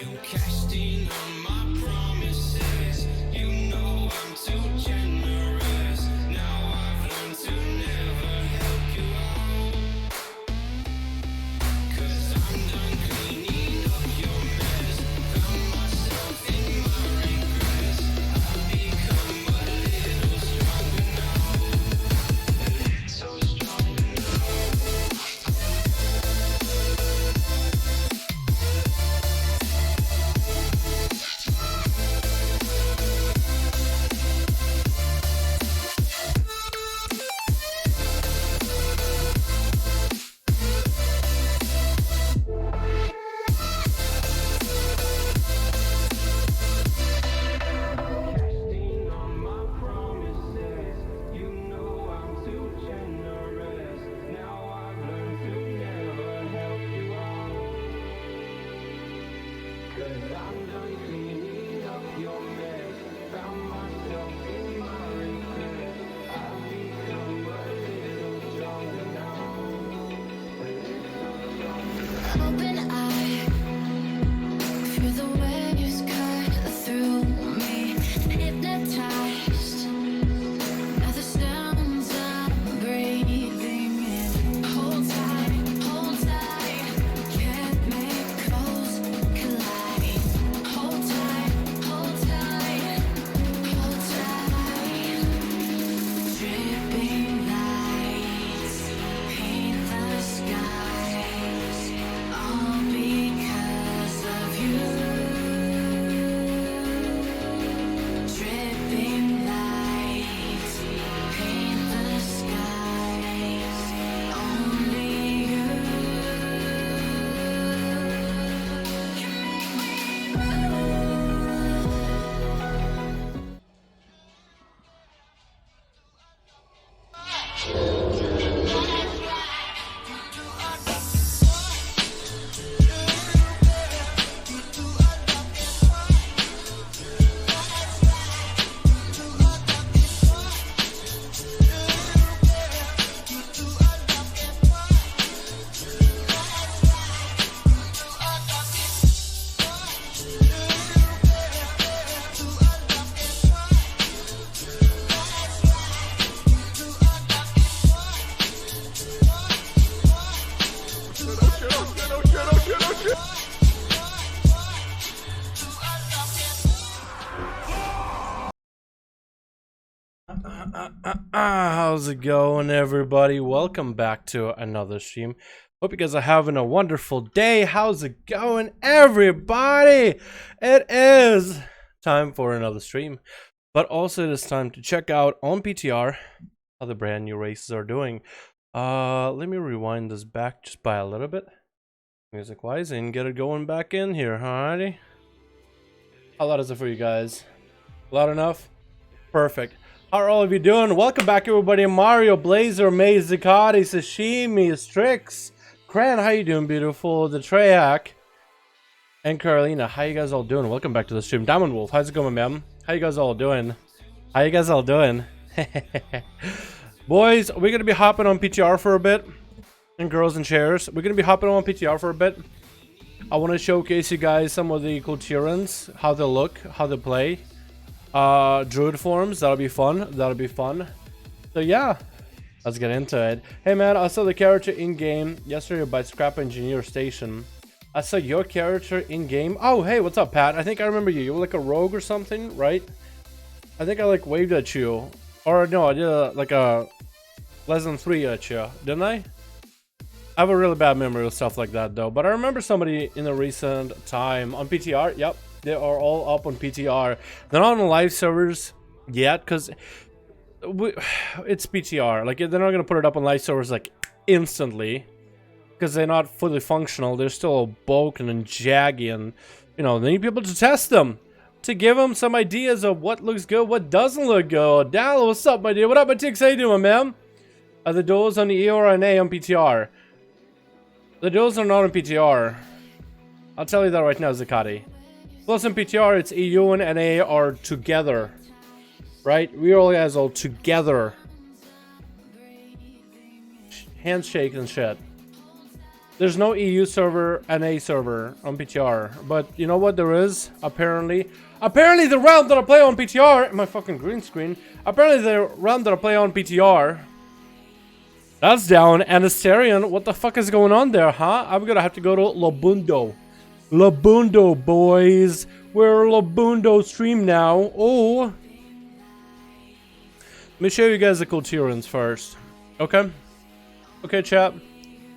You cashed in on my promises. You know I'm too generous. Now I've learned to never help you out. 'Cause I'm done cleaning up your mess. Found myself in my regrets. I've become a little stronger now. A little stronger now. Open eye, feel the waves cut through me, hypnotized by the sounds I'm breathing in. Hold tight, chemicals collide. Hold tight, hold tight, hold tight. Dripping lights paint the skies, all because of you. Dripping lights paint the skies, only you can make me How's it going, everybody? Welcome back to another stream. Hope you guys are having a wonderful day. How's it going, everybody? It is time for another stream, but also it is time to check out on PTR how the brand new races are doing. Let me rewind this back just by a little bit. Music wise, and get it going back in here, alrighty. How loud is it for you guys? Loud enough? Perfect. How are all of you doing? Welcome back, everybody. Mario, Blazer, Maze, Zakati, Sashimi, Strix, Kran, how you doing, beautiful? The Treyak, and Carolina, how you guys all doing? Welcome back to the stream. Diamond Wolf, how's it going, ma'am? How you guys all doing? How you guys all doing? Boys, we're gonna be hopping on PTR for a bit. And girls and chairs, we're gonna be hopping on PTR for a bit. I want to showcase you guys some of the cool TIRANS, how they look, how they play. Druid forms, that'll be fun. That'll be fun. So yeah, let's get into it. Hey man, I saw the character in game yesterday by Scrap Engineer Station. I saw your character in game. Oh hey, what's up, Pat? I think I remember you. You were like a rogue or something, right? I think I like waved at you, or no, I did like a less than 3 at you, didn't I? I have a really bad memory of stuff like that though, but I remember somebody in a recent time on PTR. Yep, they are all up on PTR. They're not on live servers yet because it's PTR. Like, they're not gonna put it up on live servers like instantly because they're not fully functional. They're still broken and jaggy, and you know, they need people to test them, to give them some ideas of what looks good, what doesn't look good. Dal, what's up, my dear? What up, my Tix? How you doing, man? Are the duels on the E or NA on PTR? The duels are not on PTR. I'll tell you that right now, Zakati. Plus in PTR, it's EU and NA are together. Right? We all guys all together. Handshake and shit. There's no EU server, NA server on PTR. But you know what there is? Apparently the round that I play on PTR, my fucking green screen. Apparently the round that I play on PTR, that's down. And Asterion, what the fuck is going on there, huh? I'm gonna have to go to Labundo. Labundo, boys. We're Labundo stream now. Oh. Let me show you guys the cool TIRANS first. Okay? Okay, chat.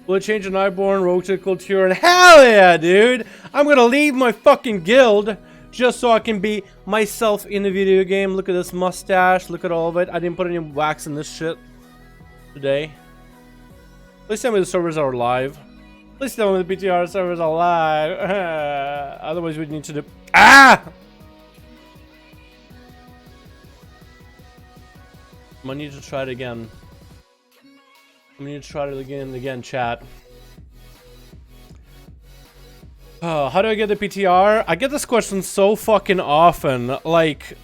Will it change an Iborn Rogue to cool TIRAN? Hell yeah, dude! I'm gonna leave my fucking guild just so I can be myself in the video game. Look at this mustache. Look at all of it. I didn't put any wax in this shit today. Please tell me the servers are live. Please tell me the PTR servers are live. Otherwise, we need to do. Ah! I'm gonna need to try it again. I'm gonna need to try it again and again, chat. How do I get the PTR? I get this question so fucking often. Like,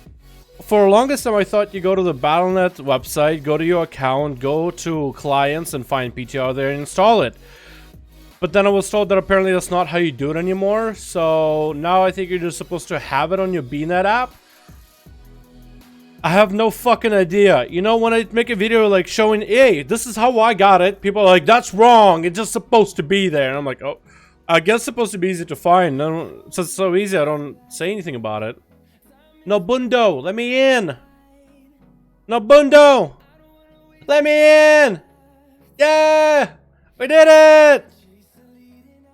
for the longest time, I thought you go to the Battle.net website, go to your account, go to clients, and find PTR there and install it. But then I was told that apparently that's not how you do it anymore. So now I think you're just supposed to have it on your BNet app. I have no fucking idea. You know, when I make a video like showing, hey, this is how I got it, people are like, that's wrong. It's just supposed to be there. And I'm like, oh, I guess it's supposed to be easy to find. Since it's so easy, I don't say anything about it. Nobundo, let me in. Nobundo, let me in. Yeah, we did it.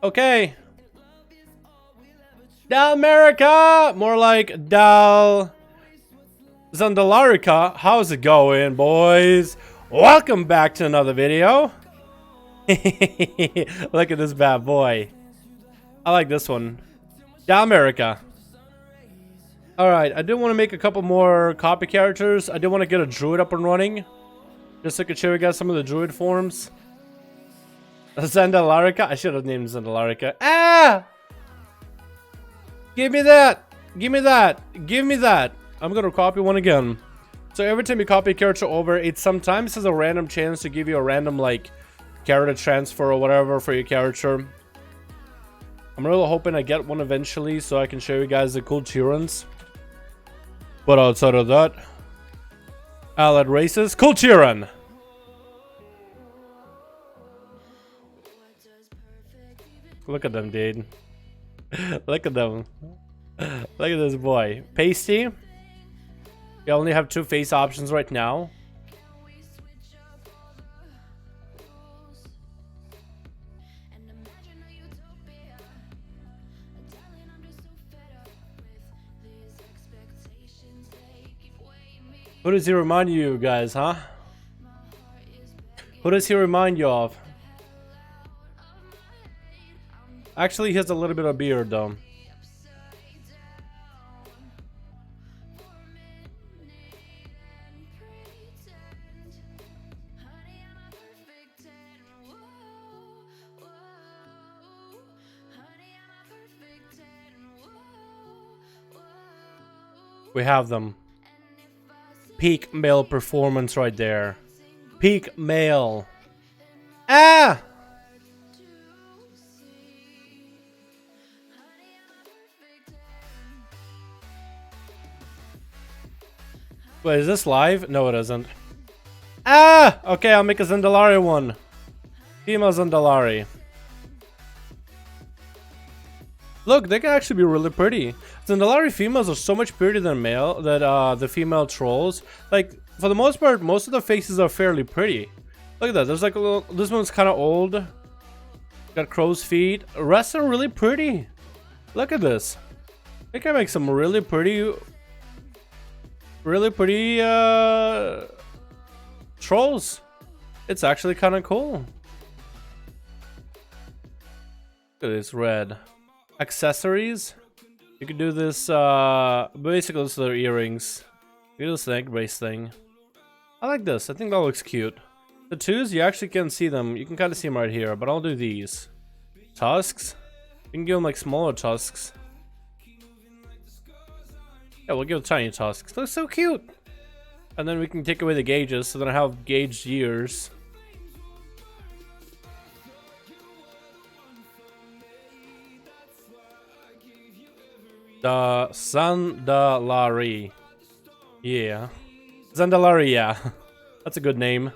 Okay. Dal America, more like Dal ZANDALARI. How's it going, boys? Welcome back to another video. Look at this bad boy. I like this one. Dal America. Alright, I do want to make a couple more copy characters. I do want to get a druid up and running. Just so I could show you guys some of the druid forms. ZANDALARI. I should have named ZANDALARI. Ah! Give me that! Give me that! Give me that! I'm gonna copy one again. So every time you copy a character over, it sometimes has a random chance to give you a random, like, character transfer or whatever for your character. I'm really hoping I get one eventually so I can show you guys the cool TIRANS. But outside of that, allied races, cool TIRAN. Look at them, dude. Look at them. Look at this boy. Pasty. We only have 2 face options right now. Who does he remind you guys, huh? Who does he remind you of? Actually, he has a little bit of beard though. We have them. Peak male performance right there. Peak male. Ah! Wait, is this live? No, it isn't. Ah! Okay, I'll make a ZANDALARI one. Female ZANDALARI. Look, they can actually be really pretty. ZANDALARI females are so much prettier than the female trolls. Like, for the most part, most of the faces are fairly pretty. Look at that. There's like a little. This one's kind of old. Got crow's feet. The rest are really pretty. Look at this. They can make some really pretty trolls. It's actually kind of cool. Look at this red. Accessories. You can do this. Basically, this is their earrings. You do this neck brace thing. I like this. I think that looks cute. The twos, you actually can see them. You can kind of see them right here, but I'll do these. Tusks. You can give them like smaller tusks. Yeah, we'll give tiny tusks. They're so cute. And then we can take away the gauges, so then I have gauged ears. The ZANDALARI. Yeah. ZANDALARI, yeah. That's a good name.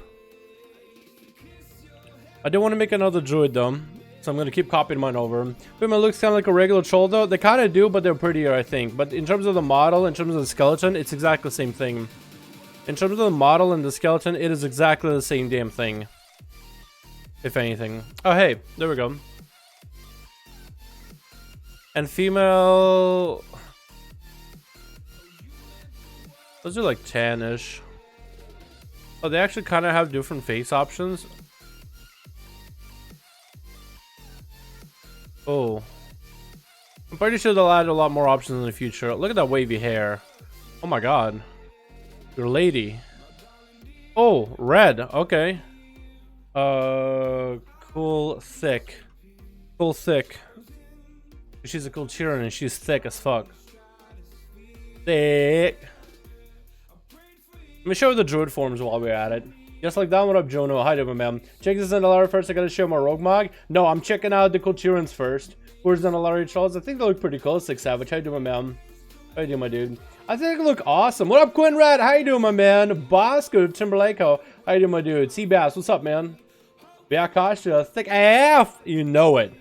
I do want to make another druid though, so I'm going to keep copying mine over. Female looks kind of like a regular troll though. They kind of do, but they're prettier, I think. But in terms of the model, in terms of the skeleton, it's exactly the same thing. In terms of the model and the skeleton, it is exactly the same damn thing. If anything. Oh, hey, there we go. And female... Those are like 10-ish. Oh, they actually kind of have different face options. Oh. I'm pretty sure they'll add a lot more options in the future. Look at that wavy hair. Oh my god. Your lady. Oh, red. Okay. Cool thick. Cool thick. She's a cool Tyran and she's thick as fuck. Thick. Let me show you the druid forms while we're at it. Just like that, what up, Jono? Hi, there, my man. Check this ZANDALARI first. I gotta show my rogue mag. No, I'm checking out the cool Tyrans first. Where's ZANDALARI trolls? I think they look pretty cool. Six Savage. How you doing, my man? How you doing, my dude? I think they look awesome. What up, Quinrad? How you doing, my man? Bosco Timberlake. How you doing, my dude? Seabass, what's up, man? Biakasha, thick AF. You know it.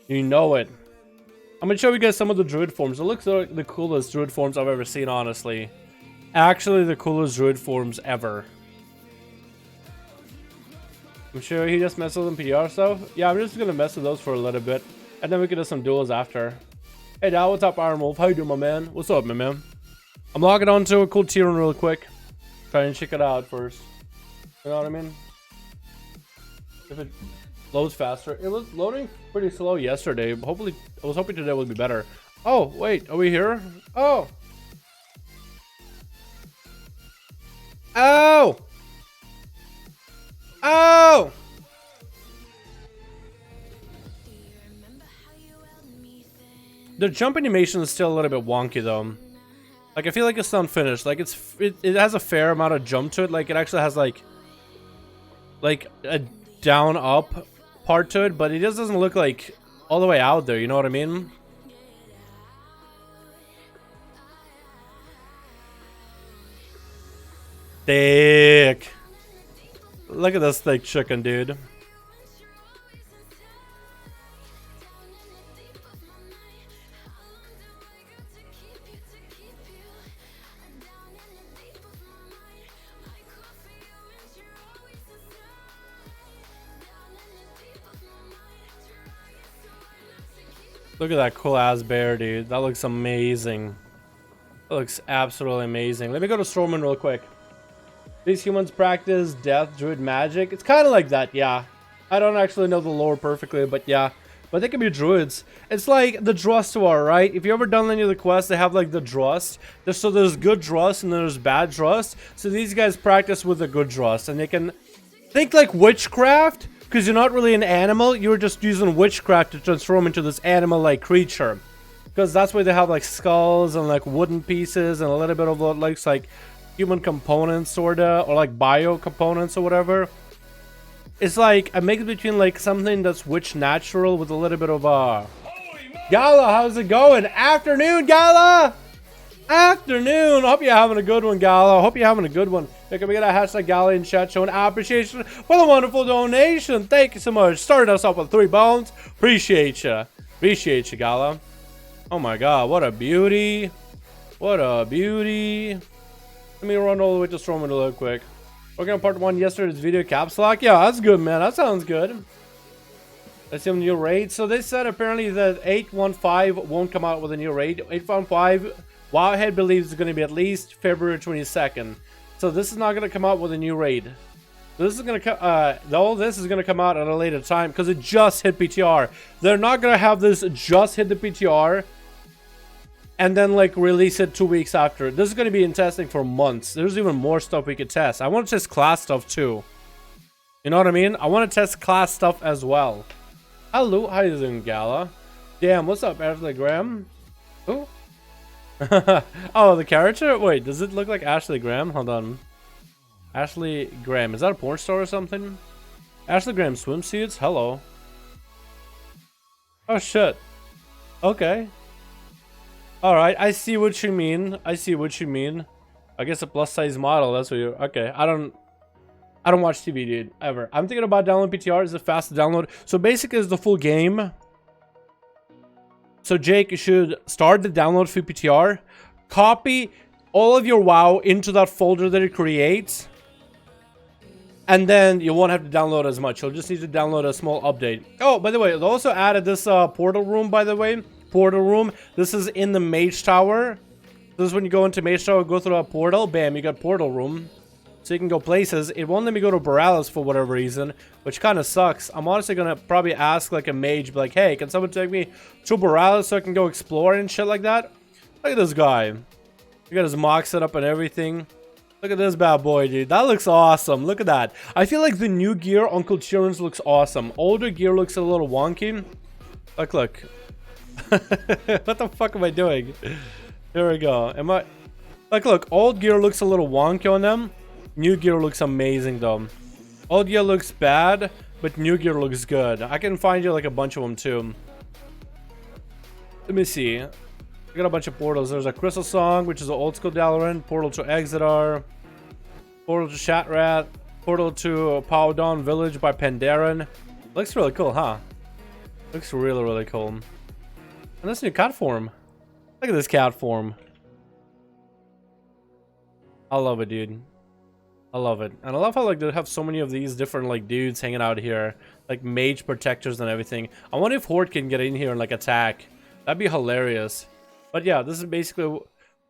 You know it. I'm gonna show you guys some of the druid forms. It looks like the coolest druid forms I've ever seen, honestly. Actually, the coolest druid forms ever. I'm sure he just messes with them PDR stuff. Yeah, I'm just gonna mess with those for a little bit, and then we can do some duels after. Hey, Dal, what's up, Iron Wolf? How you doing, my man? What's up, my man? I'm logging on to a cool Tyran real quick. Try and check it out first. You know what I mean? If it loads faster. It was loading pretty slow yesterday. Hopefully, I was hoping today would be better. Oh, wait, are we here? Oh! Oh! Oh! The jump animation is still a little bit wonky though. Like I feel like it's not finished. Like it has a fair amount of jump to it. Like it actually has like a down up part to it, but it just doesn't look like all the way out there. You know what I mean? Thick. Look at this thick chicken, dude. Look at that cool ass bear, dude. That looks amazing. That looks absolutely amazing. Let me go to Stormwind real quick. These humans practice death druid magic. It's kind of like that, yeah. I don't actually know the lore perfectly, but yeah. but they can be druids. It's like the Drust war, right? If you ever done any of the quests, they have like the Drust. So there's good Drust and there's bad Drust. So these guys practice with the good Drust, and they can think like witchcraft, because you're not really an animal. You're just using witchcraft to transform into this animal-like creature. Because that's why they have like skulls and like wooden pieces and a little bit of what looks like human components, sorta, or like bio components or whatever. It's like a mix between like something that's witch natural with a little bit of Gala, how's it going? Afternoon, Gala! Afternoon! Hope you're having a good one, Gala. Hope you're having a good one. Here, can we get a hashtag Gala in chat showing appreciation for the wonderful donation? Thank you so much. Starting us off with 3 bones. Appreciate you. Appreciate you, Gala. Oh my god, what a beauty. What a beauty. Let me run all the way to Strowman real quick. Working on part 1 yesterday's video caps lock. Yeah, that's good, man. That sounds good. Let's see a new raid. So they said apparently that 815 won't come out with a new raid. 815, Wowhead believes it's going to be at least February 22nd. So this is not going to come out with a new raid. This is going to all this is going to come out at a later time because it just hit PTR. They're not going to have this just hit the PTR and then like release it 2 weeks after. This is going to be in testing for months. There's even more stuff we could test. I want to test class stuff too. You know what I mean? I want to test class stuff as well. Hello, how you doing, Gala? Damn, what's up, Ashley Graham? Who? Oh, the character? Wait, does it look like Ashley Graham? Hold on. Ashley Graham. Is that a porn star or something? Ashley Graham swimsuits? Hello. Oh, shit. Okay. Alright, I see what you mean. I see what you mean. I guess a plus size model, that's what you're... Okay, I don't watch TV, dude, ever. I'm thinking about downloading PTR. Is it fast to download? So basically, it's the full game. So Jake, you should start the download for PTR. Copy all of your WoW into that folder that it creates. And then you won't have to download as much. You'll just need to download a small update. Oh, by the way, they also added this portal room, by the way. Portal room. This is in the Mage Tower. This is when you go into Mage Tower, go through a portal. Bam, you got portal room. So you can go places. It won't let me go to Borealis for whatever reason, which kind of sucks. I'm honestly going to probably ask like a mage, be like, hey, can someone take me to Borealis so I can go explore and shit like that? Look at this guy. He got his mock set up and everything. Look at this bad boy, dude. That looks awesome. Look at that. I feel like the new gear on TIRANS looks awesome. Older gear looks a little wonky. Like, look. What the fuck am I doing? There we go. Am I... Like, look. Old gear looks a little wonky on them. New gear looks amazing, though. Old gear looks bad, but new gear looks good. I can find you, like, a bunch of them, too. Let me see. I got a bunch of portals. There's a Crystal Song, which is an old school Dalaran. Portal to Exeter. Portal to Shatrat. Portal to Powdon Village by Pandaren. Looks really cool, huh? Looks really, really cool. And this new cat form. Look at this cat form. I love it, dude. I love it. And I love how like they have so many of these different like dudes hanging out here. Like mage protectors and everything. I wonder if Horde can get in here and like attack. That'd be hilarious. But yeah, this is basically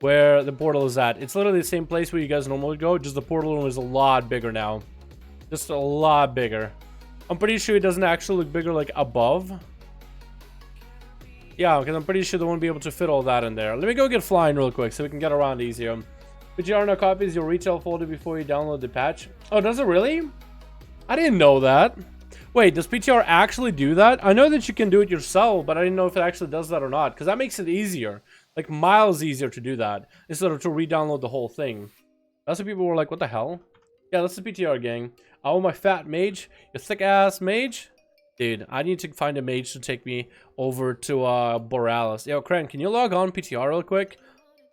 where the portal is at. It's literally the same place where you guys normally go. Just the portal room is a lot bigger now. Just a lot bigger. I'm pretty sure it doesn't actually look bigger like above. Yeah, because I'm pretty sure they won't be able to fit all that in there. Let me go get flying real quick so we can get around easier. PTR now copies your retail folder before you download the patch. Oh, does it really? I didn't know that. Wait, does PTR actually do that? I know that you can do it yourself, but I didn't know if it actually does that or not. Because that makes it easier. Like, miles easier to do that. Instead of to re-download the whole thing. That's what people were like, what the hell? Yeah, that's the PTR gang. Oh, my fat mage. You thick-ass mage. Dude, I need to find a mage to take me over to Borealis. Yo, Cran, can you log on PTR real quick?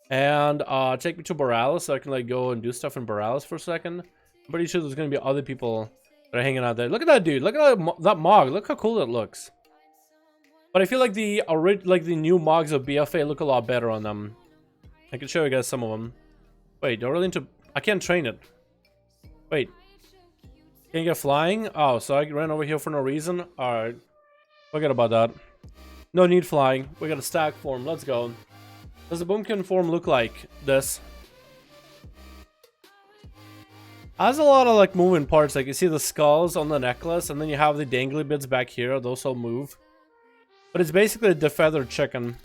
And take me to Borealis so I can like go and do stuff in Borealis for a second. I'm pretty sure there's gonna be other people that are hanging out there. Look at that dude. Look at that Mog. Look how cool it looks. But I feel like the new Mogs of BFA look a lot better on them. I can show you guys some of them. Wait, don't really into... I can't train it. Wait. Can't get flying? Oh, so I ran over here for no reason? Alright. Forget about that. No need flying. We got a stack form. Let's go. Does the Boomkin form look like this? Has a lot of like moving parts. Like you see the skulls on the necklace, and then you have the dangly bits back here. Those all move. But it's basically the feathered chicken.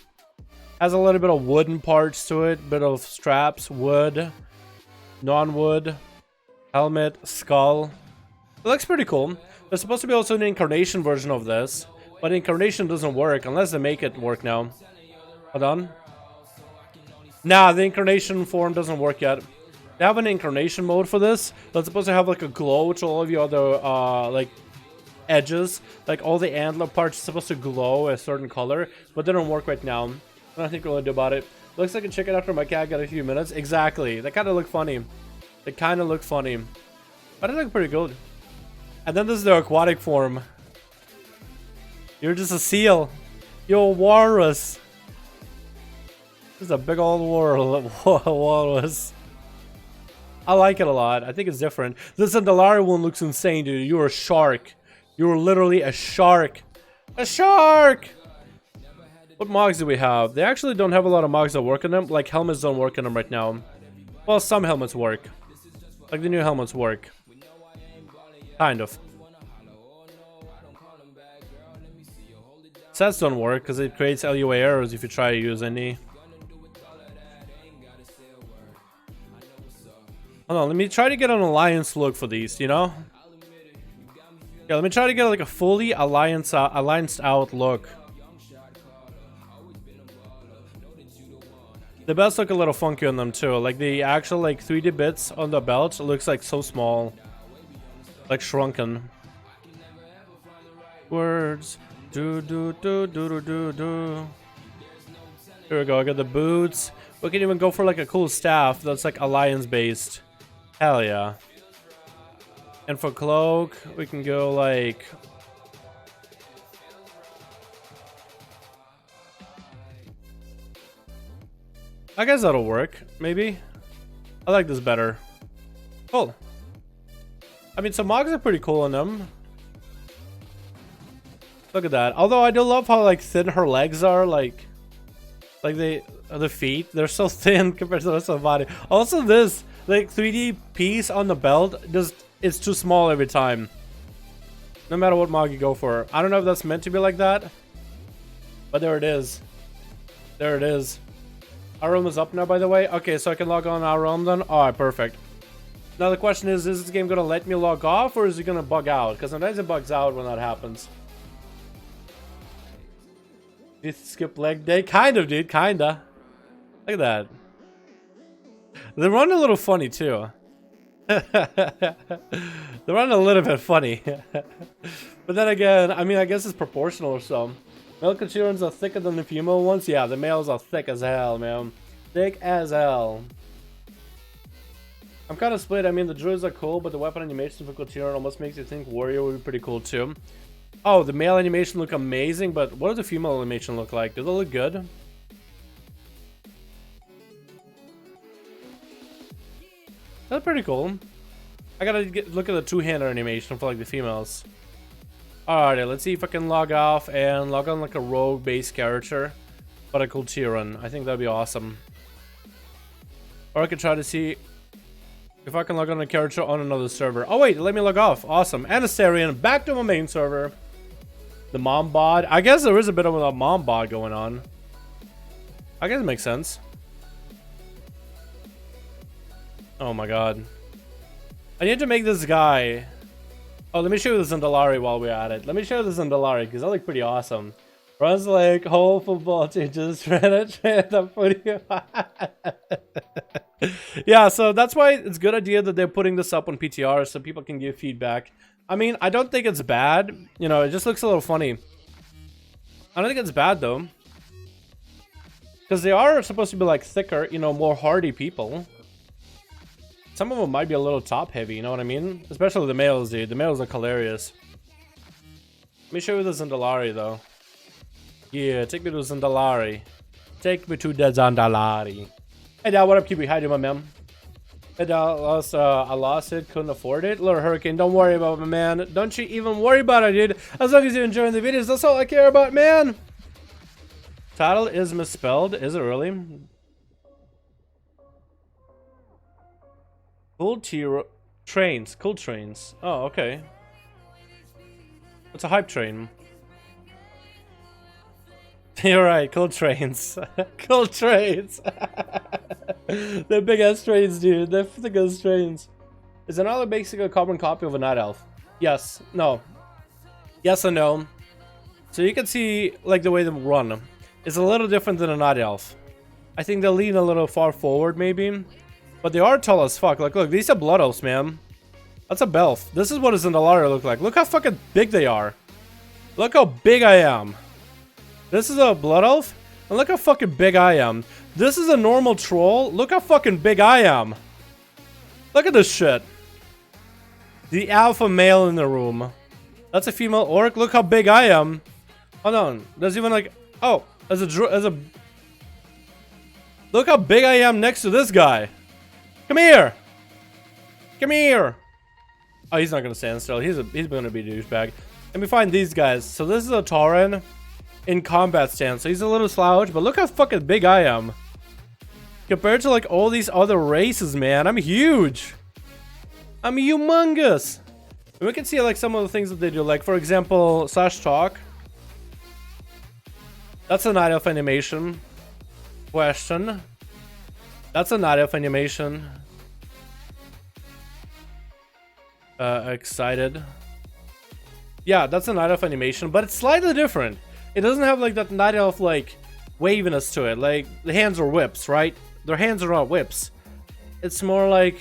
Has a little bit of wooden parts to it, bit of straps, wood, non-wood, helmet, skull. It looks pretty cool. There's supposed to be also an incarnation version of this, but incarnation doesn't work unless they make it work now. Hold on. Nah, the incarnation form doesn't work yet. They have an incarnation mode for this that's supposed to have like a glow to all of your other like edges. Like all the antler parts are supposed to glow a certain color, but they don't work right now. Nothing to really do about it. Looks like a chicken after my cat got a few minutes. Exactly. They kind of look funny. They kind of look funny. But they look pretty good. And then there's the aquatic form. You're just a seal. You're a walrus. This is a big old walrus. I like it a lot. I think it's different. This Zandalari one looks insane, dude. You're a shark. You're literally a shark. A shark! What mods do we have? They actually don't have a lot of mods that work on them. Like helmets don't work on them right now. Well, some helmets work. Like the new helmets work. Kind of. Sets don't work because it creates LUA errors if you try to use any. Hold on, let me try to get an alliance look for these, you know? Yeah, let me try to get like a fully alliance out look. The belts look a little funky on them too. Like the actual like 3D bits on the belt looks like so small. Like shrunken. Words. Do do do do do do do. Here we go, I got the boots. We can even go for like a cool staff that's like alliance based. Hell yeah. And for cloak, we can go like... I guess that'll work, maybe. I like this better. Cool. I mean, some mods are pretty cool on them. Look at that. Although I do love how like thin her legs are, like the feet. They're so thin compared to the rest of the body. Also this, like 3D piece on the belt, just it's too small every time. No matter what mod you go for. I don't know if that's meant to be like that. But there it is. There it is. Our room is up now, by the way. Okay, so I can log on our room then. Alright, perfect. Now the question is this game gonna let me log off or is it gonna bug out? Because sometimes it bugs out when that happens. Did you skip leg day? Kind of, dude. Kinda. Look at that. They run a little funny too. They run a little bit funny. But then again, I mean, I guess it's proportional or so. Male Kachirans are thicker than the female ones. Yeah, the males are thick as hell, man. Thick as hell. I'm kind of split. I mean, the druids are cool, but the weapon animation for Kochiran almost makes you think warrior would be pretty cool too. Oh, the male animation look amazing, but what does the female animation look like? Do they look good? That's pretty cool. I gotta look at the two-hander animation for like the females. Alrighty, let's see if I can log off and log on like a rogue base character, but a cool Tiran. I think that'd be awesome. Or I could try to see if I can log on a character on another server. Oh wait, let me log off. Awesome. Anastarian, back to my main server. The mom bod. I guess there is a bit of a mom bod going on. I guess it makes sense. Oh my god. I need to make this guy. Oh, let me show you the Zandalari while we're at it. Let me show you the Zandalari because that look pretty awesome. Runs like whole football changes. Yeah, so that's why it's a good idea that they're putting this up on PTR so people can give feedback. I mean, I don't think it's bad. You know, it just looks a little funny. I don't think it's bad though. Because they are supposed to be like thicker, you know, more hardy people. Some of them might be a little top heavy, you know what I mean? Especially the males, dude. The males are hilarious. Let me show you the Zandalari, though. Yeah, take me to Zandalari. Take me to the Zandalari. Hey, Dad, what up, QB? How you doing, my man? Hey, Dad, I lost it. Couldn't afford it. Little Hurricane, don't worry about it, man. Don't you even worry about it, dude. As long as you're enjoying the videos, that's all I care about, man. Title is misspelled. Is it really? Cool trains. Cool trains. Oh, okay. What's a hype train? You're right, cool trains. Cool trains. They're big ass trains, dude. They're the good trains. Is another basically a carbon copy of a night elf? Yes. No. Yes and no. So you can see like the way they run. It's a little different than a night elf. I think they lean a little far forward maybe. But they are tall as fuck. Like look, these are blood elves, man. That's a belf. This is what a ZANDALARI look like. Look how fucking big they are. Look how big I am. This is a blood elf. And look how fucking big I am. This is a normal troll. Look how fucking big I am. Look at this shit. The alpha male in the room. That's a female orc. Look how big I am. Hold on. There's even like... Oh. As a... Look how big I am next to this guy. Come here. Come here. Oh, he's not gonna stand still. He's gonna be a douchebag. Let me find these guys. So this is a Tauren in combat stance. So he's a little slouch, but look how fucking big I am. Compared to like all these other races, man. I'm huge. I'm humongous. And we can see like some of the things that they do. Like for example, slash talk. That's a night elf animation. Question. That's a night elf animation. Excited. Yeah, that's a night elf animation, but it's slightly different. It doesn't have like that night elf like waviness to it. Like the hands are whips, right? Their hands are not whips. It's more like,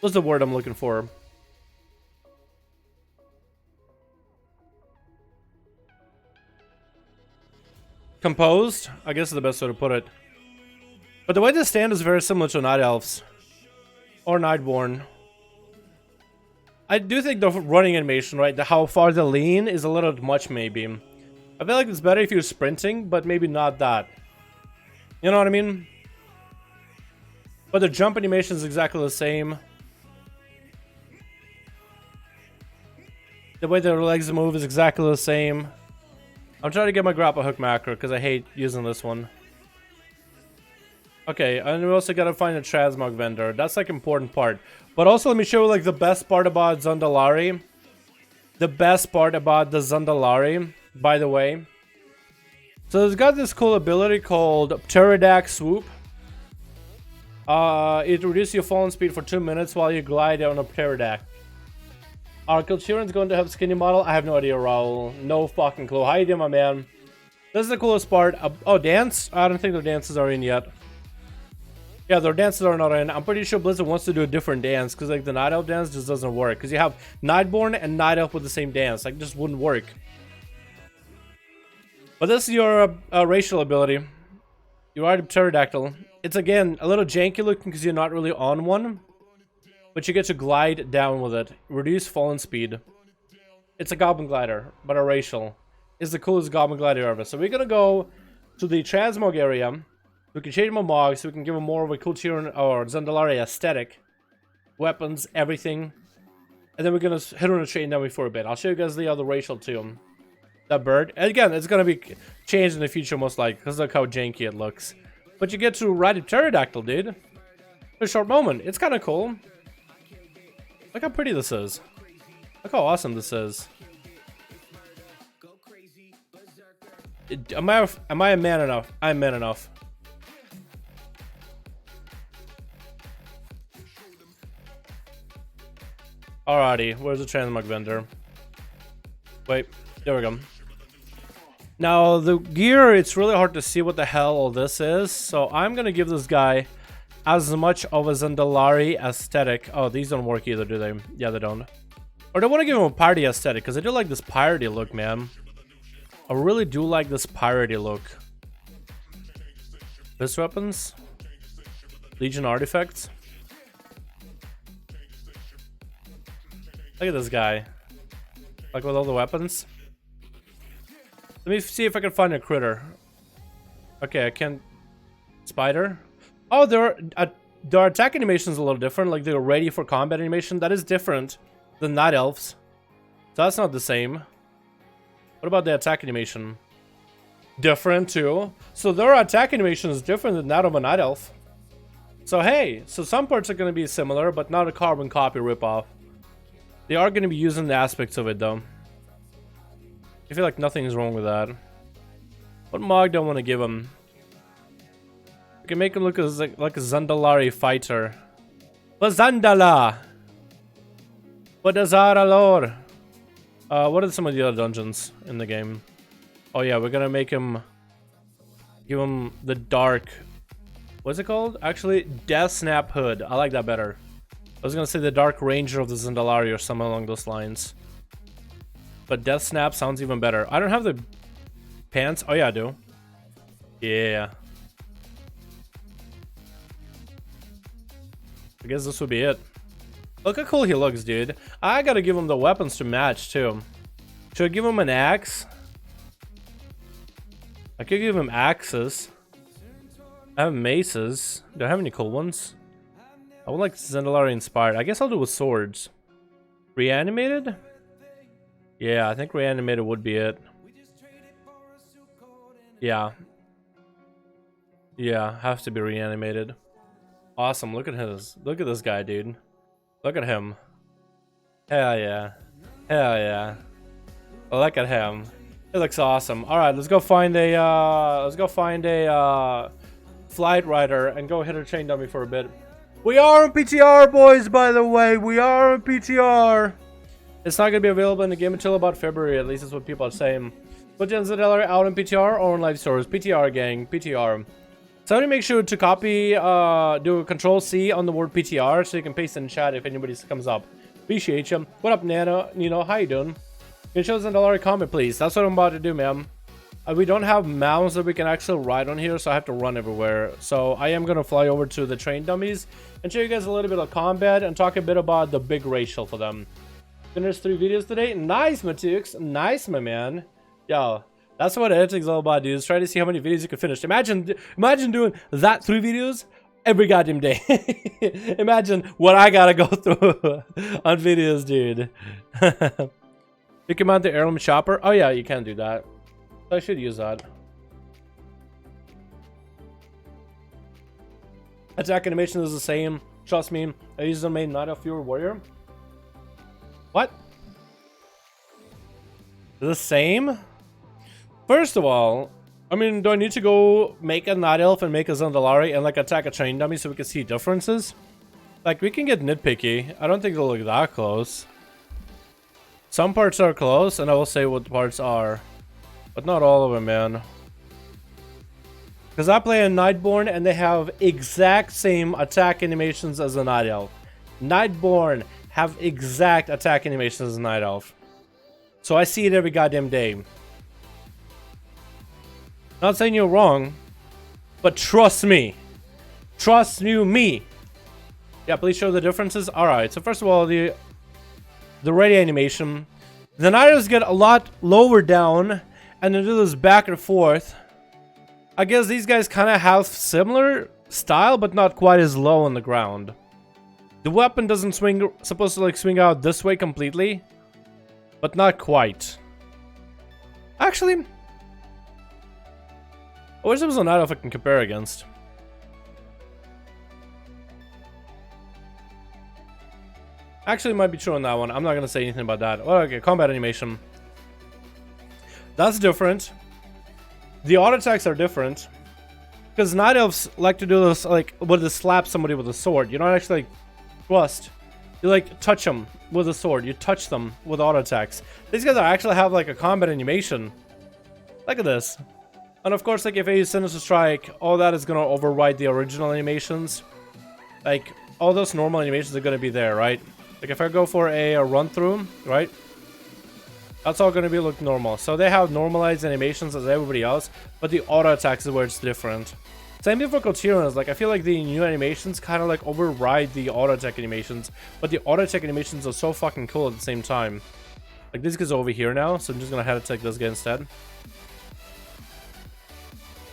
what's the word I'm looking for? Composed, I guess is the best way to put it. But the way they stand is very similar to night elves or nightborn. I do think the running animation, right, how far they lean is a little much maybe. I feel like it's better if you're sprinting, but maybe not that. You know what I mean? But the jump animation is exactly the same. The way their legs move is exactly the same. I'm trying to get my grapple hook macro because I hate using this one. Okay, and we also gotta find a transmog vendor. That's like important part. But also let me show you like the best part about ZANDALARI. The best part about the ZANDALARI, by the way. So it's got this cool ability called Pterodact Swoop. It reduces your falling speed for 2 minutes while you glide on a Pterodact. Are TIRANS going to have skinny model? I have no idea, Raul. No fucking clue. How you doing, my man? This is the coolest part. Oh, dance? I don't think their dances are in yet. Yeah, their dances are not in. I'm pretty sure Blizzard wants to do a different dance because like the Night Elf dance just doesn't work. Because you have Nightborn and Night Elf with the same dance. Like, just wouldn't work. But this is your racial ability. You ride a pterodactyl. It's again a little janky looking because you're not really on one. But you get to glide down with it. Reduce falling speed. It's a goblin glider, but a racial. It's the coolest goblin glider ever. So we're gonna go to the transmog area. We can change my mogs, so we can give them more of a cool Tyran or ZANDALARI aesthetic. Weapons, everything. And then we're gonna hit on a train down for a bit. I'll show you guys the other racial too. That bird. And again, it's gonna be changed in the future most likely, because look how janky it looks. But you get to ride a pterodactyl, dude. For a short moment. It's kinda cool. Look how pretty this is. Look how awesome this is. Am I a man enough? I'm man enough. Alrighty, where's the transmog vendor? Wait, there we go. Now, the gear, it's really hard to see what the hell all this is, so I'm gonna give this guy as much of a ZANDALARI aesthetic. Oh, these don't work either, do they? Yeah, they don't. Or do I want to give him a party aesthetic? Because I do like this piratey look, man. I really do like this piratey look. This weapons? Legion artifacts? Look at this guy. Like with all the weapons. Let me see if I can find a critter. Okay, I can't. Spider? Oh, their attack animation is a little different. Like they're ready for combat animation. That is different than Night Elves. So that's not the same. What about the attack animation? Different too. So their attack animation is different than that of a Night Elf. So hey, so some parts are going to be similar, but not a carbon copy ripoff. They are going to be using the aspects of it though. I feel like nothing is wrong with that. What mod do I want to give him? We can make him look as like a ZANDALARI fighter. But ZANDALA! What is Zaralor? What are some of the other dungeons in the game? Oh yeah, we're gonna make him... Give him the dark... What's it called? Actually, Death Snap Hood. I like that better. I was gonna say the Dark Ranger of the ZANDALARI or something along those lines. But Death Snap sounds even better. I don't have the pants. Oh yeah, I do. Yeah. I guess this would be it. Look how cool he looks, dude. I gotta give him the weapons to match, too. Should I give him an axe? I could give him axes. I have maces. Do I have any cool ones? I would like ZANDALARI inspired. I guess I'll do with swords. Reanimated? Yeah, I think reanimated would be it. Yeah. Yeah, have to be reanimated. Awesome, look at this guy, dude. Look at him. Hell yeah. Hell yeah. Look at him. It looks awesome. Alright, let's go find a flight rider and go hit a chain dummy for a bit. We are on PTR, boys, by the way. We are on PTR. It's not going to be available in the game until about February, at least that's what people are saying. But ZANDALARI out on PTR or on live stores. PTR, gang. PTR. Somebody make sure to copy, do a Control-C on the word PTR so you can paste in chat if anybody comes up. Appreciate you. What up, Nana? Nino, how you doing? Can you show ZANDALARI comment, please? That's what I'm about to do, man. We don't have mounts that we can actually ride on here, so I have to run everywhere. So I am going to fly over to the train dummies and show you guys a little bit of combat and talk a bit about the big racial for them. Finished 3 videos today. Nice, Matux. Nice, my man. Yo, that's what editing's all about, dude. Is try to see how many videos you can finish. Imagine doing that 3 videos every goddamn day. Imagine what I gotta go through on videos, dude. You can mount the heirloom chopper. Oh yeah, you can do that. I should use that. Attack animation is the same. Trust me. I use the main Night of Fury Warrior. What? The same? First of all, I mean, do I need to go make a Night Elf and make a ZANDALARI and like attack a train dummy so we can see differences? Like, we can get nitpicky. I don't think they'll look that close. Some parts are close, and I will say what parts are. But not all of them, man. Because I play a Nightborn and they have exact same attack animations as a Night Elf. Nightborn have exact attack animations as a Night Elf. So I see it every goddamn day. Not saying you're wrong, but trust me. Trust you me. Yeah, please show the differences. Alright, so first of all, the ready animation. The Night Elves get a lot lower down and they do this back and forth. I guess these guys kind of have similar style, but not quite as low on the ground. The weapon doesn't supposed to like swing out this way completely, but not quite. Actually, I wish there was a Night Elf I can compare against. Actually, it might be true on that one. I'm not gonna say anything about that. Oh, okay, combat animation. That's different. The auto attacks are different. Because Night Elves like to do this, like, with to slap somebody with a sword. You don't actually, like, thrust. You, like, touch them with a sword. You touch them with auto attacks. These guys actually have, like, a combat animation. Look at this. And, of course, like, if I use Sinister Strike, all that is going to override the original animations. Like, all those normal animations are going to be there, right? Like, if I go for a run-through, right? That's all going to be look normal. So they have normalized animations as everybody else, but the auto attacks is where it's different. Same thing for TIRANS. Like, I feel like the new animations kind of like override the auto attack animations, but the auto attack animations are so fucking cool at the same time. Like, this guy's over here now, so I'm just gonna head attack this guy instead.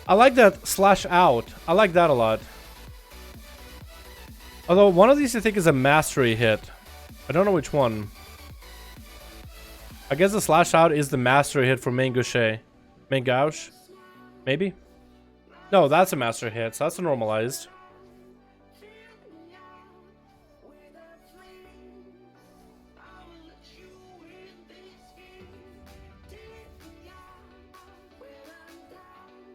I like that slash out. I like that a lot. Although one of these I think is a mastery hit. I don't know which one. I guess the slash out is the mastery hit for main gauche. Main gauche? Maybe? No, that's a master hit, so that's a normalized.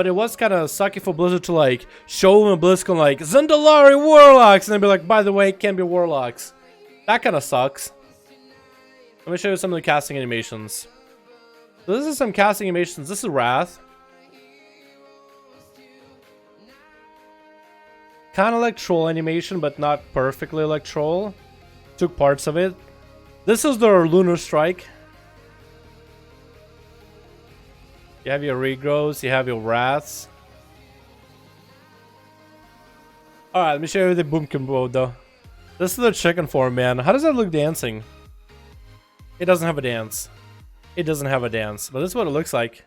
But it was kind of sucky for Blizzard to like show them a BlizzCon like ZANDALARI Warlocks and then be like, by the way, it can't be Warlocks. That kind of sucks. Let me show you some of the casting animations. So this is some casting animations. This is Wrath. Kind of like troll animation, but not perfectly like troll. Took parts of it. This is their Lunar Strike. You have your regrows, you have your wraths. Alright, let me show you the boomkin mode though. This is the chicken form, man. How does that look dancing? It doesn't have a dance. It doesn't have a dance, but this is what it looks like.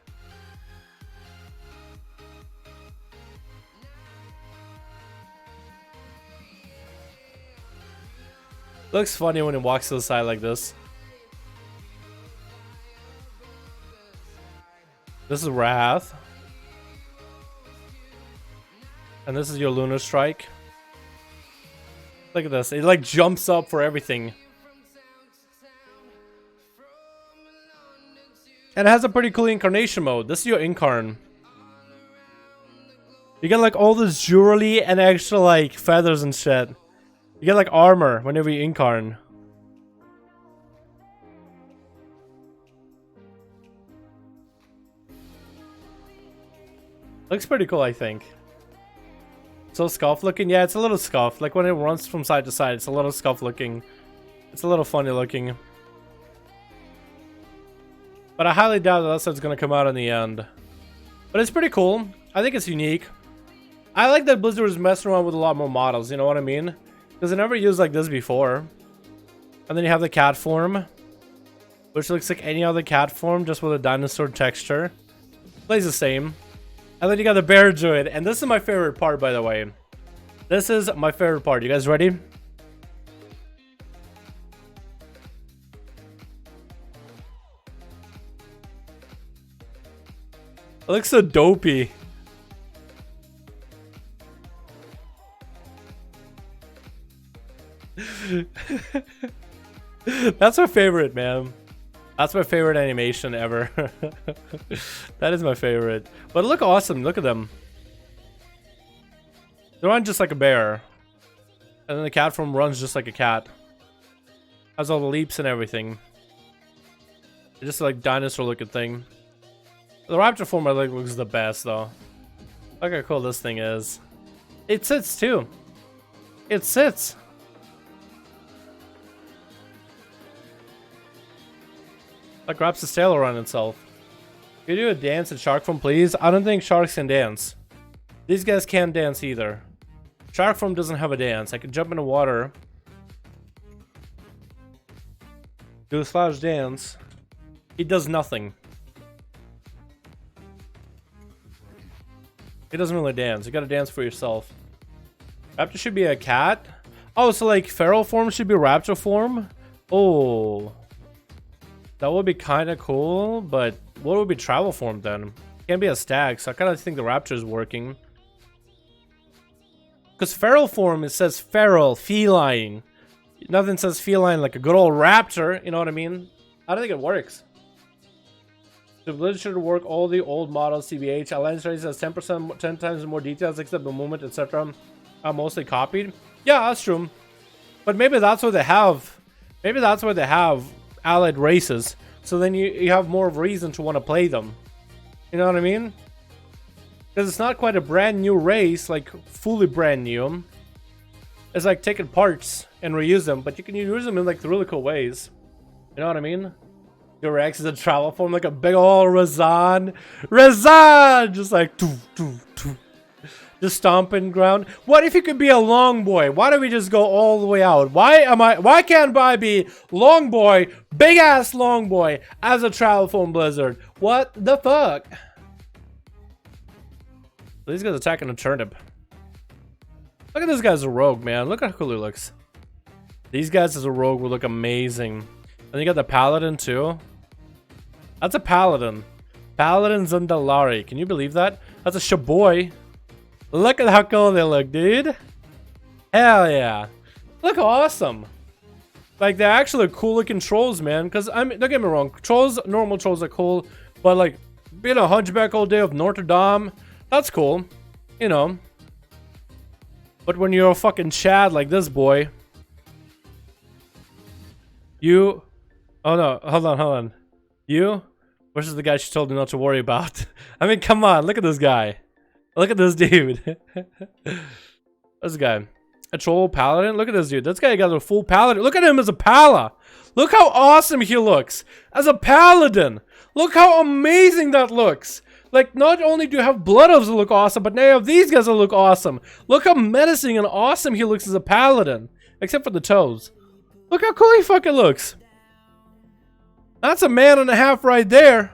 Looks funny when it walks to the side like this. This is Wrath. And this is your Lunar Strike. Look at this. It like jumps up for everything. And it has a pretty cool incarnation mode. This is your incarn. You get like all this jewelry and extra like feathers and shit. You get like armor whenever you incarn. Looks pretty cool, I think. So scuffed looking? Yeah, it's a little scuffed. Like when it runs from side to side, it's a little scuffed looking. It's a little funny looking. But I highly doubt that that's what's going to come out in the end. But it's pretty cool. I think it's unique. I like that Blizzard is messing around with a lot more models, you know what I mean? Because I never used like this before. And then you have the cat form, which looks like any other cat form, just with a dinosaur texture. Plays the same. And then you got the bear druid, and this is my favorite part, by the way. This is my favorite part. You guys ready? It looks so dopey. That's my favorite, man. That's my favorite animation ever. That is my favorite. But look awesome. Look at them. They run just like a bear. And then the cat form runs just like a cat. Has all the leaps and everything. It's just like dinosaur looking thing. The raptor form I think looks the best though. Look how cool this thing is. It sits too. It sits. Like wraps his tail around itself. Can you do a dance in shark form, please? I don't think sharks can dance. These guys can't dance either. Shark form doesn't have a dance. I can jump in the water. Do a slash dance. He does nothing. He doesn't really dance. You gotta dance for yourself. Raptor should be a cat? Oh, so like feral form should be raptor form? Oh. That would be kind of cool, but what would be travel form then? Can't be a stag, so I kind of think the raptor is working. Because feral form, it says feral, feline. Nothing says feline like a good old raptor, you know what I mean? I don't think it works. The Blizzard should work all the old models CBH. Alliance Race has 10%, 10 times more details except the movement, etc. Are mostly copied. Yeah, that's true. But maybe that's what they have. Maybe that's what they have. Allied races, so then you have more of a reason to want to play them, you know what I mean? Because it's not quite a brand new race, like fully brand new. It's like taking parts and reuse them, but you can use them in like really cool ways, you know what I mean? Your Rex is a travel form, like a big old Razan, just like doo, doo, doo. Just stomping ground. What if you could be a long boy? Why don't we just go all the way out? Why can't I be long boy, big ass long boy as a travel form Blizzard? What the fuck? These guys attacking a turnip. Look at this guy's a rogue, man. Look how cool he looks. These guys as a rogue will look amazing. And you got the paladin too. That's a paladin. Paladin ZANDALARI. Can you believe that? That's a shaboy. Look at how cool they look, dude. Hell yeah. Look awesome. Like, they're actually cool looking trolls, man. Because, I mean, don't get me wrong. Trolls, normal trolls are cool. But, like, being a hunchback all day of Notre Dame, That's cool. You know. But when you're a fucking Chad like this boy, you... Oh no, hold on. You versus the guy she told me not to worry about. I mean, come on, look at this guy. Look at this dude. This guy. A troll paladin? Look at this dude. This guy got a full paladin. Look at him as a pala. Look how awesome he looks as a paladin. Look how amazing that looks. Like, not only do you have blood elves that look awesome, but now you have these guys that look awesome. Look how menacing and awesome he looks as a paladin. Except for the toes. Look how cool he fucking looks. That's a man and a half right there.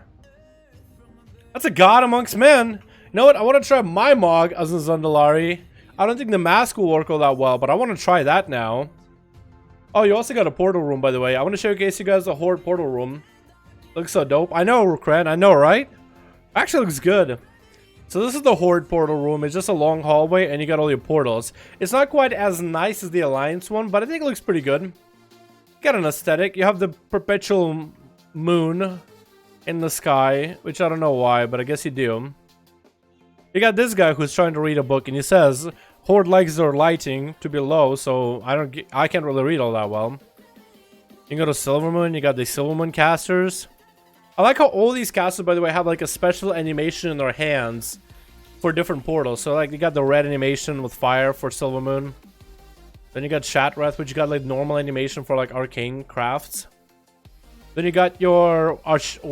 That's a god amongst men. You know what? I want to try my Mog as a Zandalari. I don't think the mask will work all that well, but I want to try that now. Oh, you also got a portal room, by the way. I want to showcase you guys the Horde portal room. Looks so dope. I know, Rukran. I know, right? Actually looks good. So this is the Horde portal room. It's just a long hallway and you got all your portals. It's not quite as nice as the Alliance one, but I think it looks pretty good. Got an aesthetic. You have the perpetual moon in the sky, which I don't know why, but I guess you do. You got this guy who's trying to read a book and he says Horde likes their lighting to be low, so I can't really read all that well. You can go to Silvermoon. You got the Silvermoon casters. I like how all these casters, by the way, have like a special animation in their hands for different portals. So like you got the red animation with fire for Silvermoon. Then you got Shatwrath, which you got like normal animation for like arcane crafts. Then you got your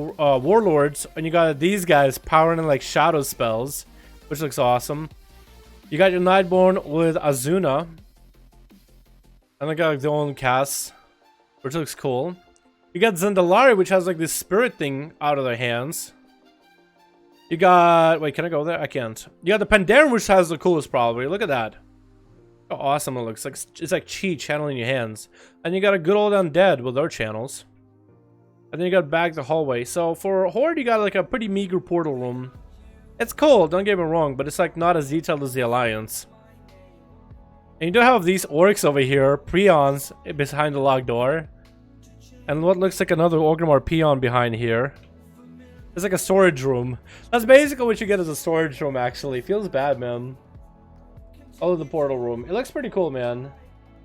warlords, and you got these guys powering in like shadow spells, which looks awesome. You got your Nightborn with Azuna, and they got like their own casts, which looks cool. You got Zandalari, which has like this spirit thing out of their hands. You got... Wait, can I go there? I can't. You got the Pandaren, which has the coolest probably. Look at that. How awesome it looks. Like it's like chi channeling your hands. And you got a good old undead with their channels. And then you got back the hallway. So for Horde, you got like a pretty meager portal room. It's cool, don't get me wrong, but it's like not as detailed as the Alliance. And you do have these orcs over here, peons behind the locked door. And what looks like another Orgrimmar peon behind here. It's like a storage room. That's basically what you get as a storage room, actually. Feels bad, man. Oh, the portal room. It looks pretty cool, man.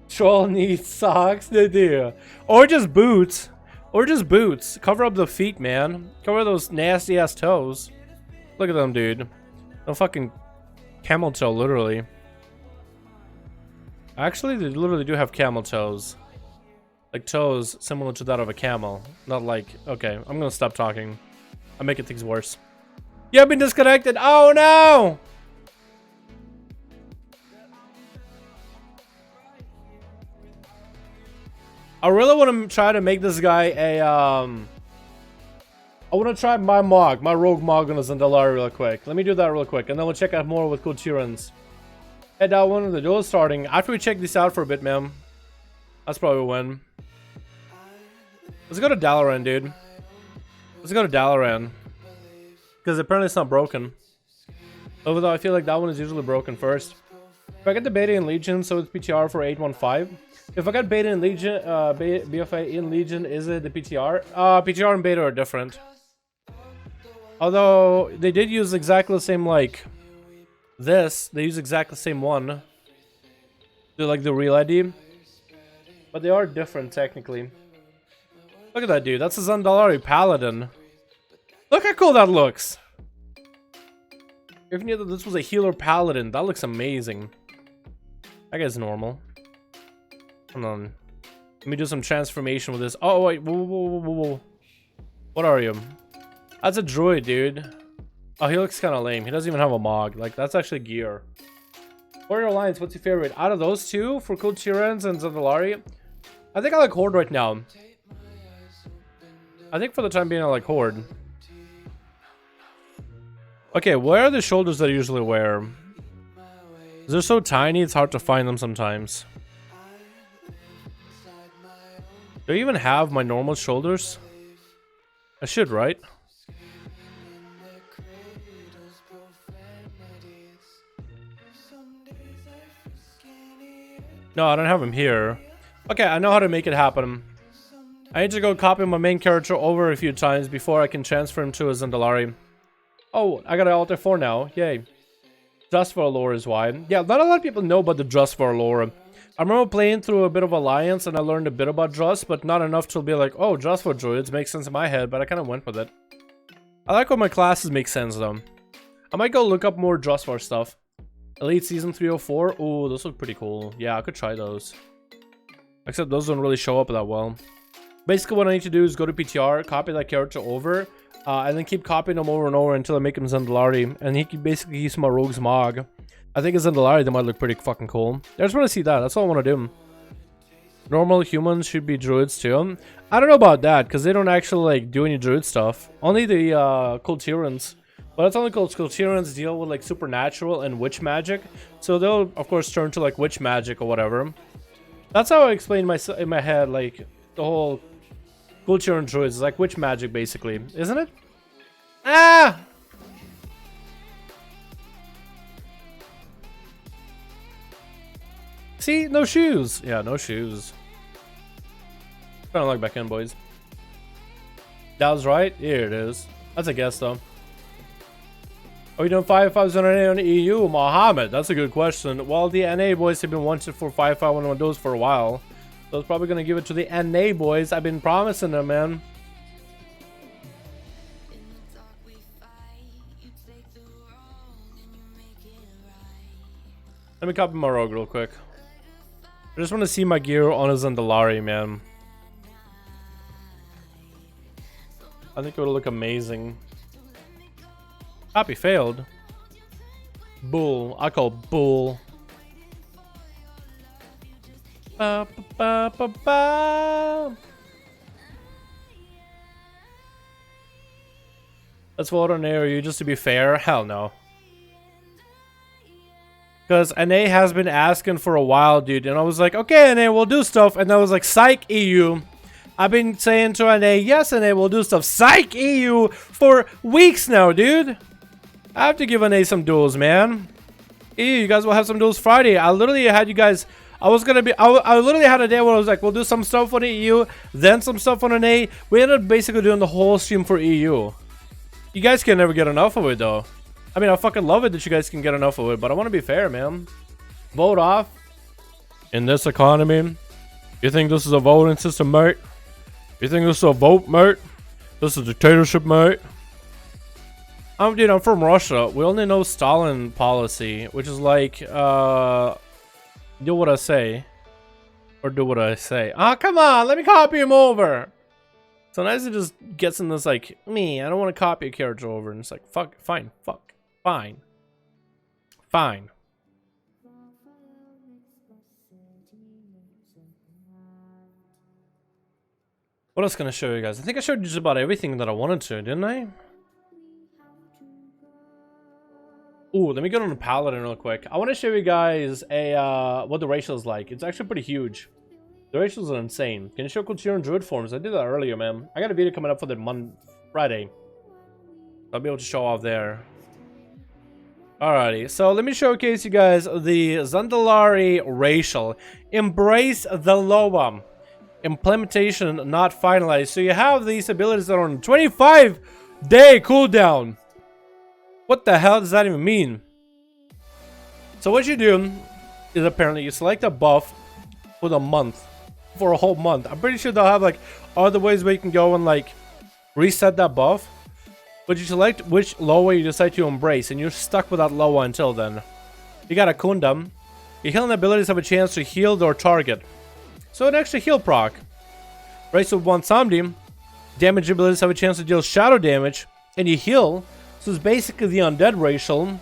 Troll needs socks. They do. Or just boots. Or just boots. Cover up the feet, man. Cover those nasty ass toes. Look at them, dude. No fucking camel toe, literally. Actually, they literally do have camel toes. Like toes similar to that of a camel. Not like... Okay, I'm gonna stop talking. I'm making things worse. You have been disconnected! Oh no! I really want to try to make this guy a... I want to try my rogue Mog on a Zandalari real quick. Let me do that real quick, and then we'll check out more with cool TIRANS. Hey, that one of the duels starting. After we check this out for a bit, man. That's probably a win. Let's go to Dalaran, dude. Let's go to Dalaran. Because apparently it's not broken. Although I feel like that one is usually broken first. If I get the beta in Legion, so it's PTR for 815. If I got beta in Legion, BFA in Legion, is it the PTR? PTR and beta are different. Although they did use exactly the same, like this. They use exactly the same one. They're like the real ID. But they are different technically. Look at that dude. That's a Zandalari Paladin. Look how cool that looks. If you knew that this was a healer Paladin, that looks amazing. That guy's normal. Hold on. Let me do some transformation with this. Oh, wait. Whoa, whoa, whoa, whoa. What are you? That's a druid, dude. Oh, he looks kind of lame. He doesn't even have a Mog. Like, that's actually gear. Warrior Alliance, what's your favorite? Out of those two, for cool TIRANS and Zandalari, I think I like Horde right now. I think for the time being, I like Horde. Okay, where are the shoulders that I usually wear? They're so tiny, it's hard to find them sometimes. Do I even have my normal shoulders? I should, right? No, I don't have him here. Okay, I know how to make it happen. I need to go copy my main character over a few times before I can transfer him to a Zandalari. Oh, I got an Alter 4 now. Yay. Just for lore is why. Yeah, not a lot of people know about the Just for lore. I remember playing through a bit of Alliance and I learned a bit about Just, but not enough to be like, oh, Just for druids makes sense in my head, but I kind of went with it. I like when my classes make sense though. I might go look up more Just for stuff. Elite Season 304. Ooh, those look pretty cool. Yeah, I could try those. Except those don't really show up that well. Basically, what I need to do is go to PTR, copy that character over, and then keep copying them over and over until I make him ZANDALARI. And he can basically use my Rogue's Mog. I think as ZANDALARI, they might look pretty fucking cool. I just want to see that. That's all I want to do. Normal humans should be druids too. I don't know about that, because they don't actually like do any druid stuff. Only the KUL TIRANS. But that's only because KUL TIRANS deal with like supernatural and witch magic. So they'll of course turn to like witch magic or whatever. That's how I explain in my head, like the whole KUL TIRANS druids is like witch magic basically, isn't it? Ah! See, no shoes. Yeah, no shoes. Trying to log back in, boys. That was right. Here it is. That's a guess, though. Are we doing 5.5 on the EU? Mohammed, that's a good question. Well, the NA boys have been wanting for 5.5 on those for a while. So it's probably going to give it to the NA boys. I've been promising them, man. Let me copy my rogue real quick. I just want to see my gear on a ZANDALARI, man. I think it would look amazing. Copy failed. Bull. I call bull. Ba, ba, ba, ba, ba. Let's vote on ARU just to be fair. Hell no. Because NA has been asking for a while, dude. And I was like, okay, NA, we'll do stuff. And I was like, psych, EU. I've been saying to NA, yes, NA, we'll do stuff. Psych, EU, for weeks now, dude. I have to give NA some duels, man. EU, you guys will have some duels Friday. I literally had you guys... I literally had a day where I was like, we'll do some stuff on the EU, then some stuff on NA. We ended up basically doing the whole stream for EU. You guys can never get enough of it, though. I mean, I fucking love it that you guys can get enough of it, but I want to be fair, man. Vote off. In this economy, you think this is a voting system, mate? You think this is a vote, mate? This is a dictatorship, mate? Dude, I'm from Russia. We only know Stalin policy, which is like, do what I say. Or do what I say. Ah, come on, let me copy him over. Sometimes it just gets in this like, me, I don't want to copy a character over. And it's like, fuck, fine, fuck, fine. Fine. What else can I show you guys? I think I showed you just about everything that I wanted to, didn't I? Ooh, let me go on the Paladin real quick. I want to show you guys a what the ratio is like. It's actually pretty huge. The ratios are insane. Can you show KUL TIRANS druid forms? I did that earlier, man. I got a video coming up for the Friday. I'll be able to show off there. Alrighty, so let me showcase you guys the ZANDALARI racial. Embrace the LOA. Implementation not finalized. So you have these abilities that are on 25-day cooldown. What the hell does that even mean? So what you do is apparently you select a buff for a month. For a whole month. I'm pretty sure they'll have like other ways where you can go and like reset that buff. But you select which LOA you decide to embrace, and you're stuck with that LOA until then. You got a Kundam. Your healing abilities have a chance to heal their target. So an extra heal proc. Race of 1 Samdi. Damage abilities have a chance to deal shadow damage. And you heal. So it's basically the undead racial.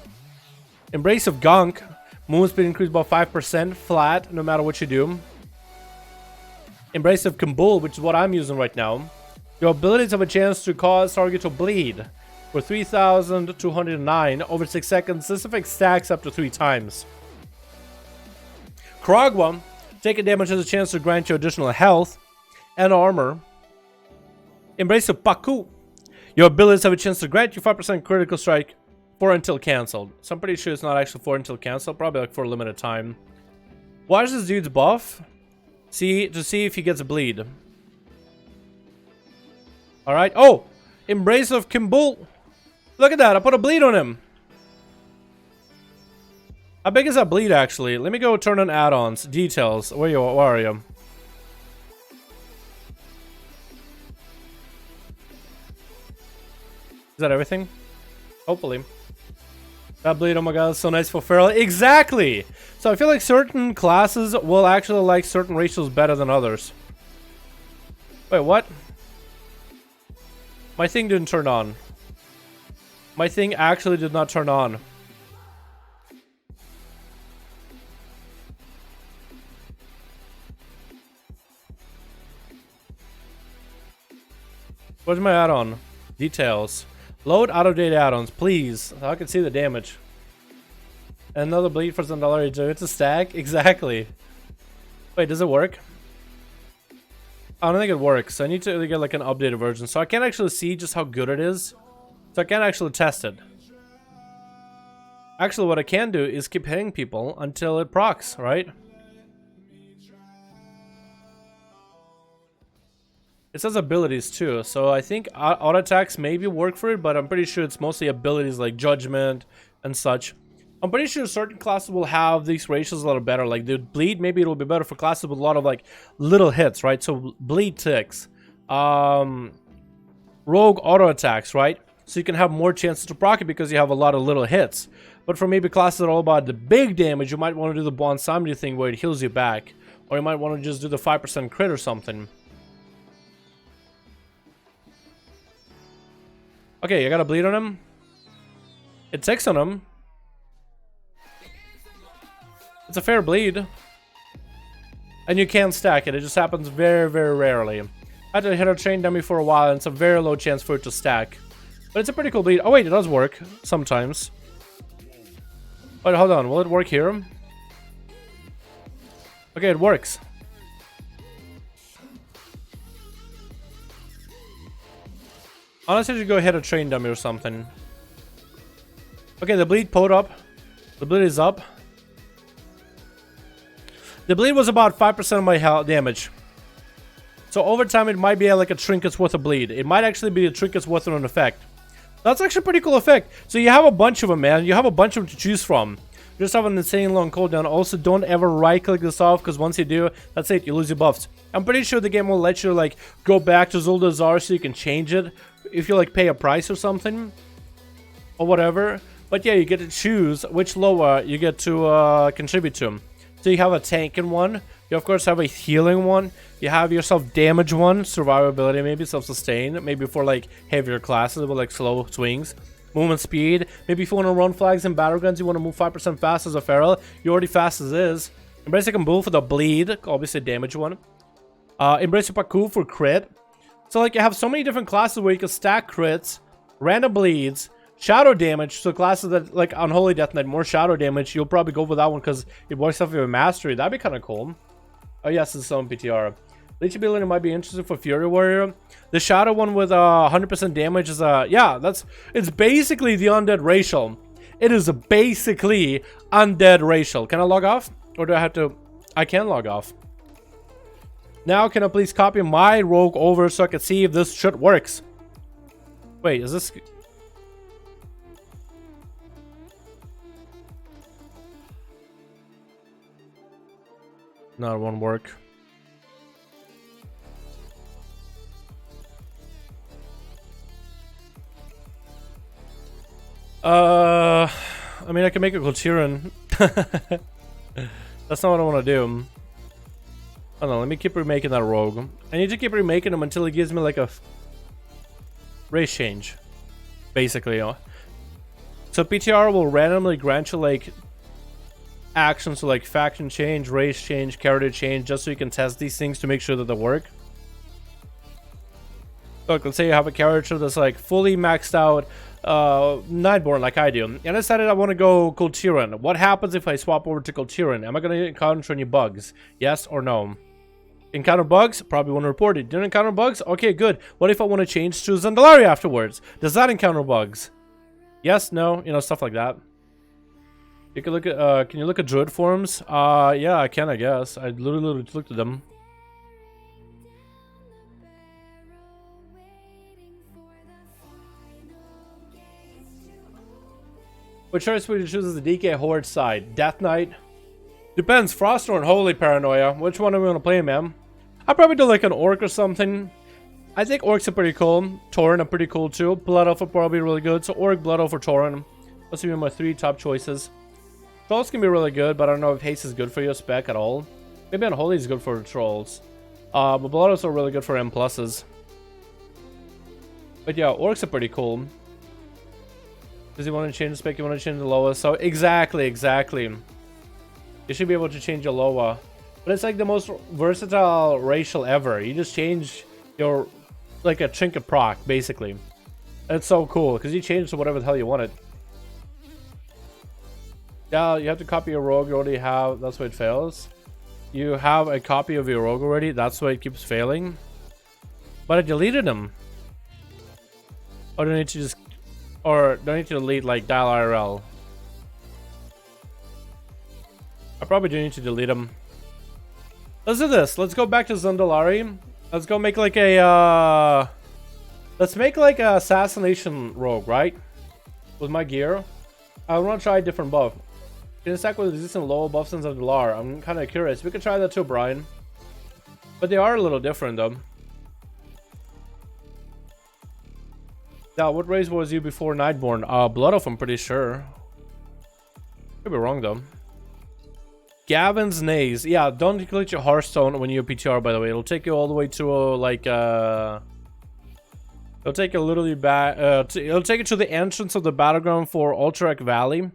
Embrace of Gunk. Movement speed increased by 5% flat, no matter what you do. Embrace of KUL, which is what I'm using right now. Your abilities have a chance to cause target to bleed for 3,209 over 6 seconds. This effect stacks up to 3 times. Kragwa. Taking damage has a chance to grant you additional health and armor. Embrace of Paku. Your abilities have a chance to grant you 5% critical strike for until cancelled. So I'm pretty sure it's not actually for until cancelled. Probably like for a limited time. Watch this dude's buff. To see if he gets a bleed. Alright. Oh! Embrace of KUL. Look at that. I put a bleed on him. How big is that bleed actually? Let me go turn on add-ons. Details. Where are you? Is that everything? Hopefully. That bleed, oh my god, that's so nice for feral. Exactly! So I feel like certain classes will actually like certain ratios better than others. Wait, what? My thing didn't turn on. My thing actually did not turn on. Where's my add-on? Details. Load out-of-date add-ons, please. So I can see the damage. Another bleed for ZANDALARI. It's a stack? Exactly. Wait, does it work? I don't think it works. I need to get like an updated version. So I can't actually see just how good it is. So I can't actually test it. Actually, what I can do is keep hitting people until it procs, right? It says abilities too, so I think auto attacks maybe work for it, but I'm pretty sure it's mostly abilities like judgment and such. I'm pretty sure certain classes will have these ratios a little better. Like the bleed, maybe it'll be better for classes with a lot of like little hits, right? So bleed ticks, rogue auto attacks, right? So you can have more chances to proc it because you have a lot of little hits. But for maybe classes that are all about the big damage, you might want to do the Bonsamdi thing where it heals you back, or you might want to just do the 5% crit or something. Okay, I got a bleed on him. It ticks on him. It's a fair bleed. And you can stack it. It just happens very, very rarely. I had to hit a train dummy for a while, and it's a very low chance for it to stack. But it's a pretty cool bleed. Oh wait, it does work. Sometimes. Wait, hold on. Will it work here? Okay, it works. Honestly, I should go hit a train dummy or something. Okay, the bleed pulled up. The bleed is up. The bleed was about 5% of my health damage. So over time, it might be like a trinket's worth of bleed. It might actually be a trinket's worth of an effect. That's actually a pretty cool effect. So you have a bunch of them, man. You have a bunch of them to choose from. You just have an insane long cooldown. Also, don't ever right-click this off, because once you do, that's it. You lose your buffs. I'm pretty sure the game will let you like go back to Zuldazar so you can change it if you like pay a price or something or whatever. But yeah, you get to choose which Loa you get to contribute to. So you have a tanking one. You of course have a healing one. You have your self-damage one, survivability, maybe self-sustain, maybe for like heavier classes with like slow swings. Movement speed, maybe if you want to run flags and battlegrounds, you want to move 5% fast as a feral. You're already fast as is. Embrace a Kambu for the bleed, obviously damage one. Embrace a Paku for crit. So like you have so many different classes where you can stack crits, random bleeds, shadow damage. So classes that like Unholy Death Knight, more shadow damage, you'll probably go with that one because it works off your mastery. That'd be kind of cool. Oh yes, it's on PTR. Leech ability might be interesting for Fury Warrior. The shadow one with 100% damage is yeah, it's basically the undead racial. It is basically undead racial. Can I log off? Or do I have to? I can log off. Now can I please copy my rogue over so I can see if this shit works? Wait, is this? No, it won't work. I mean, I can make a Corsair. That's not what I want to do. Hold on, let me keep remaking that rogue. I need to keep remaking him until he gives me like a race change, basically. So PTR will randomly grant you like actions, so like faction change, race change, character change, just so you can test these things to make sure that they work. Look, let's say you have a character that's like fully maxed out Nightborn like I do, and I decided I want to go Corsair. What happens if I swap over to Corsair? Am I going to encounter any bugs? Yes or no? Encounter bugs? Probably want to report it. Didn't encounter bugs? Okay, good. What if I want to change to ZANDALARI afterwards? Does that encounter bugs? Yes, no, you know, stuff like that. You can look at can you look at druid forums? Yeah, I can, I guess. I literally looked at them. Which choice would you choose as the DK Horde side? Death Knight? Depends, Frost or Holy Paranoia. Which one are we gonna play, man? I'll probably do like an Orc or something. I think Orcs are pretty cool. Tauren are pretty cool too. Blood Elf are probably really good. So Orc, Blood Elf, or Tauren. Those are my 3 top choices. Trolls can be really good, but I don't know if Haste is good for your spec at all. Maybe Unholy is good for Trolls. But Blood Elves are really good for M+. But yeah, Orcs are pretty cool. Does he want to change the spec? You want to change the Loa? So exactly. You should be able to change your Loa. But it's like the most versatile racial ever. You just change your, like a trinket proc, basically. It's so cool, because you change to whatever the hell you want it. Yeah, you have to copy your rogue you already have. That's why it fails. You have a copy of your rogue already. That's why it keeps failing. But I deleted them. Or do I need to just... Or do I need to delete, like, Dial IRL? I probably do need to delete them. Let's do this. Let's go back to Zandalari. Let's go make like a... Let's make like a assassination rogue, right? With my gear. I want to try a different buff. Can stack with resistant low buffs in Zandalar. I'm kind of curious. We could try that too, Brian. But they are a little different, though. Yeah, what race was you before Nightborn? Blood Elf, I'm pretty sure. Could be wrong, though. Gavin's Nays. Yeah, don't click your Hearthstone when you PTR, by the way. It'll take you all the way to, it'll take you literally back, it'll take you to the entrance of the battleground for Alterac Valley.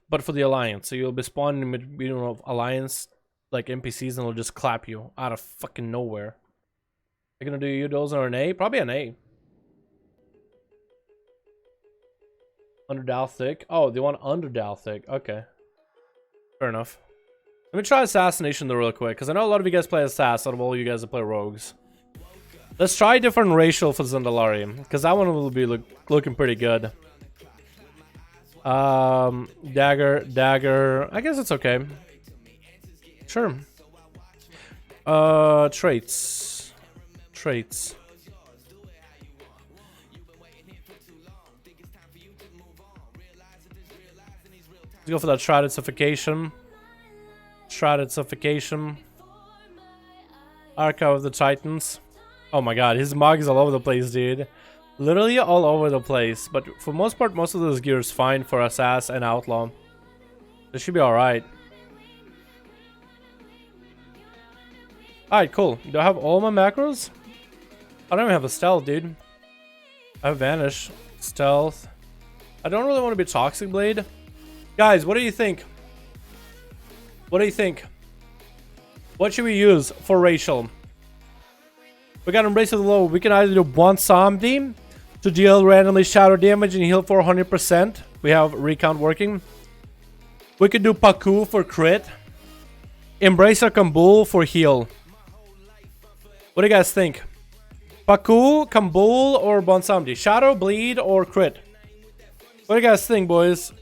But for the Alliance. So you'll be spawning in between of Alliance, like NPCs, and it'll just clap you out of fucking nowhere. You're gonna do you Duels or an A? Probably an A. Under Dalthic. Oh, they want under Dalthic. Okay. Fair enough. Let me try Assassination though real quick, because I know a lot of you guys play Assass out of all you guys that play Rogues. Let's try a different racial for Zandalari, because that one will be looking pretty good. Dagger. I guess it's okay. Sure. Traits. Let's go for that Shrouded Suffocation. Archive of the Titans. Oh my god, his mog is all over the place, dude. Literally all over the place. But for most part, most of those gear is fine for Assass and Outlaw. This should be alright. Alright, cool. Do I have all my macros? I don't even have a stealth, dude. I have Vanish. Stealth. I don't really want to be Toxic Blade. Guys, what do you think? What should we use for racial? We got Embrace of the Low. We can either do Bonsomdi to deal randomly shadow damage and heal for 100%. We have Recount working. We could do Paku for crit. Embrace of Kambul for heal. What do you guys think? Paku, Kambul, or Bonsomdi? Shadow, bleed, or crit? What do you guys think, boys?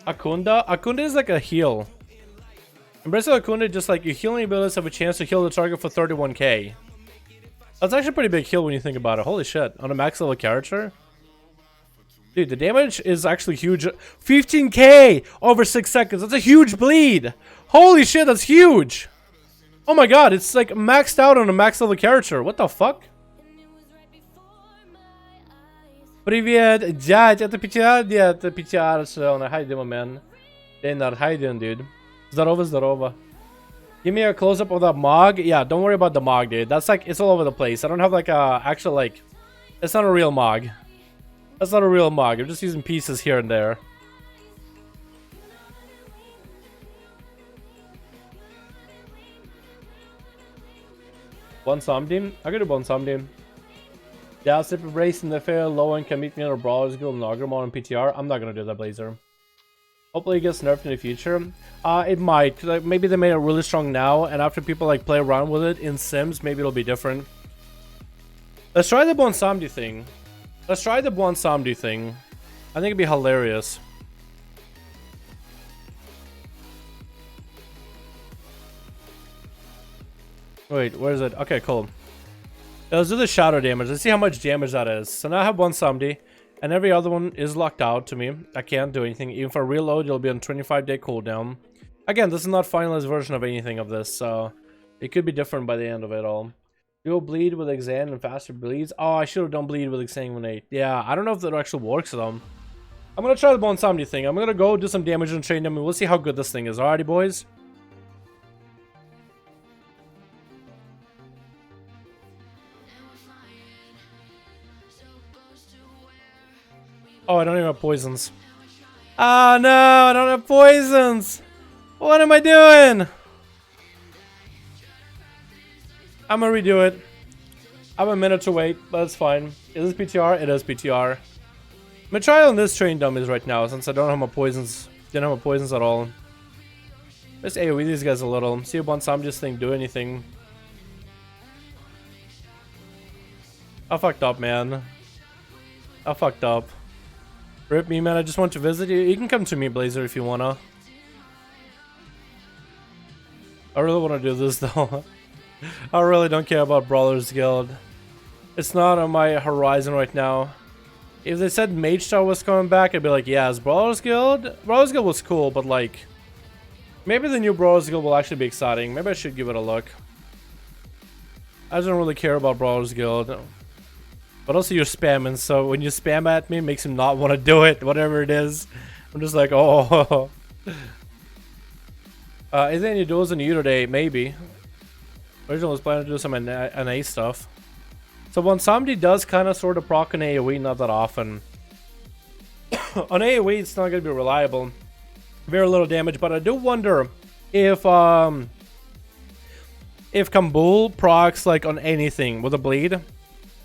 Akunda? Akunda is like a heal. Embrace of Akunda, just like your healing abilities have a chance to heal the target for 31k. That's actually a pretty big heal when you think about it. Holy shit. On a max level character? Dude, the damage is actually huge. 15k over 6 seconds. That's a huge bleed. Holy shit, that's huge. Oh my god, it's like maxed out on a max level character. What the fuck? Привет, дядь, это PTR, дед, это PTR, how you doing, man? Dana, how you doing, dude? Здорово. Give me a close-up of that Mog. Yeah, don't worry about the Mog, dude. That's like, it's all over the place. I don't have like a actual, like, it's not a real Mog. That's not a real Mog. I'm just using pieces here and there. Bonsomdi? I could do Bonsomdi. Yeah, Slip Embrace in the fair low and can meet me in a Brawler's Guild and Nogramon and PTR. I'm not gonna do that, Blazer. Hopefully it gets nerfed in the future. It might. Like, maybe they made it really strong now, and after people like play around with it in Sims, maybe it'll be different. Let's try the Bonsomdi thing. I think it'd be hilarious. Wait, where is it? Okay, cool. Let's do the shadow damage. Let's see how much damage that is. So now I have one somebody, and every other one is locked out to me. I can't do anything. Even if I reload, it'll be on 25-day cooldown. Again, this is not finalized version of anything of this, so it could be different by the end of it all. Dual bleed with Exan and faster bleeds. Oh, I should have done bleed with Exsanguinate. Yeah, I don't know if that actually works though. I'm gonna try the Bone Somebody thing. I'm gonna go do some damage and train them, and we'll see how good this thing is. Alrighty, boys. Oh, I don't even have poisons. Oh no, I don't have poisons. What am I doing? I'm gonna redo it. I have a minute to wait, but it's fine. Is this PTR? It is PTR. I'm gonna try on this train dummies right now since I don't have my poisons. Didn't have my poisons at all. Let's AoE these guys a little. See if one Sam just thing do anything. I fucked up, man. I fucked up. Rip me, man. I just want to visit you. You can come to me, Blazer, if you wanna. I really want to do this though. I really don't care about Brawlers Guild. It's not on my horizon right now. If they said Mage Tower was coming back, I'd be like, yeah, it's Brawlers Guild. Brawlers Guild was cool, but like, maybe the new Brawlers Guild will actually be exciting. Maybe I should give it a look. I don't really care about Brawlers Guild. But also you're spamming, so when you spam at me, it makes him not want to do it, whatever it is. I'm just like, oh. Is there any duels in EU today? Maybe. Original was planning to do some NA stuff. So when somebody does kind of sort of proc on AoE, not that often. On AoE, it's not going to be reliable. Very little damage, but I do wonder if KUL procs like on anything with a bleed.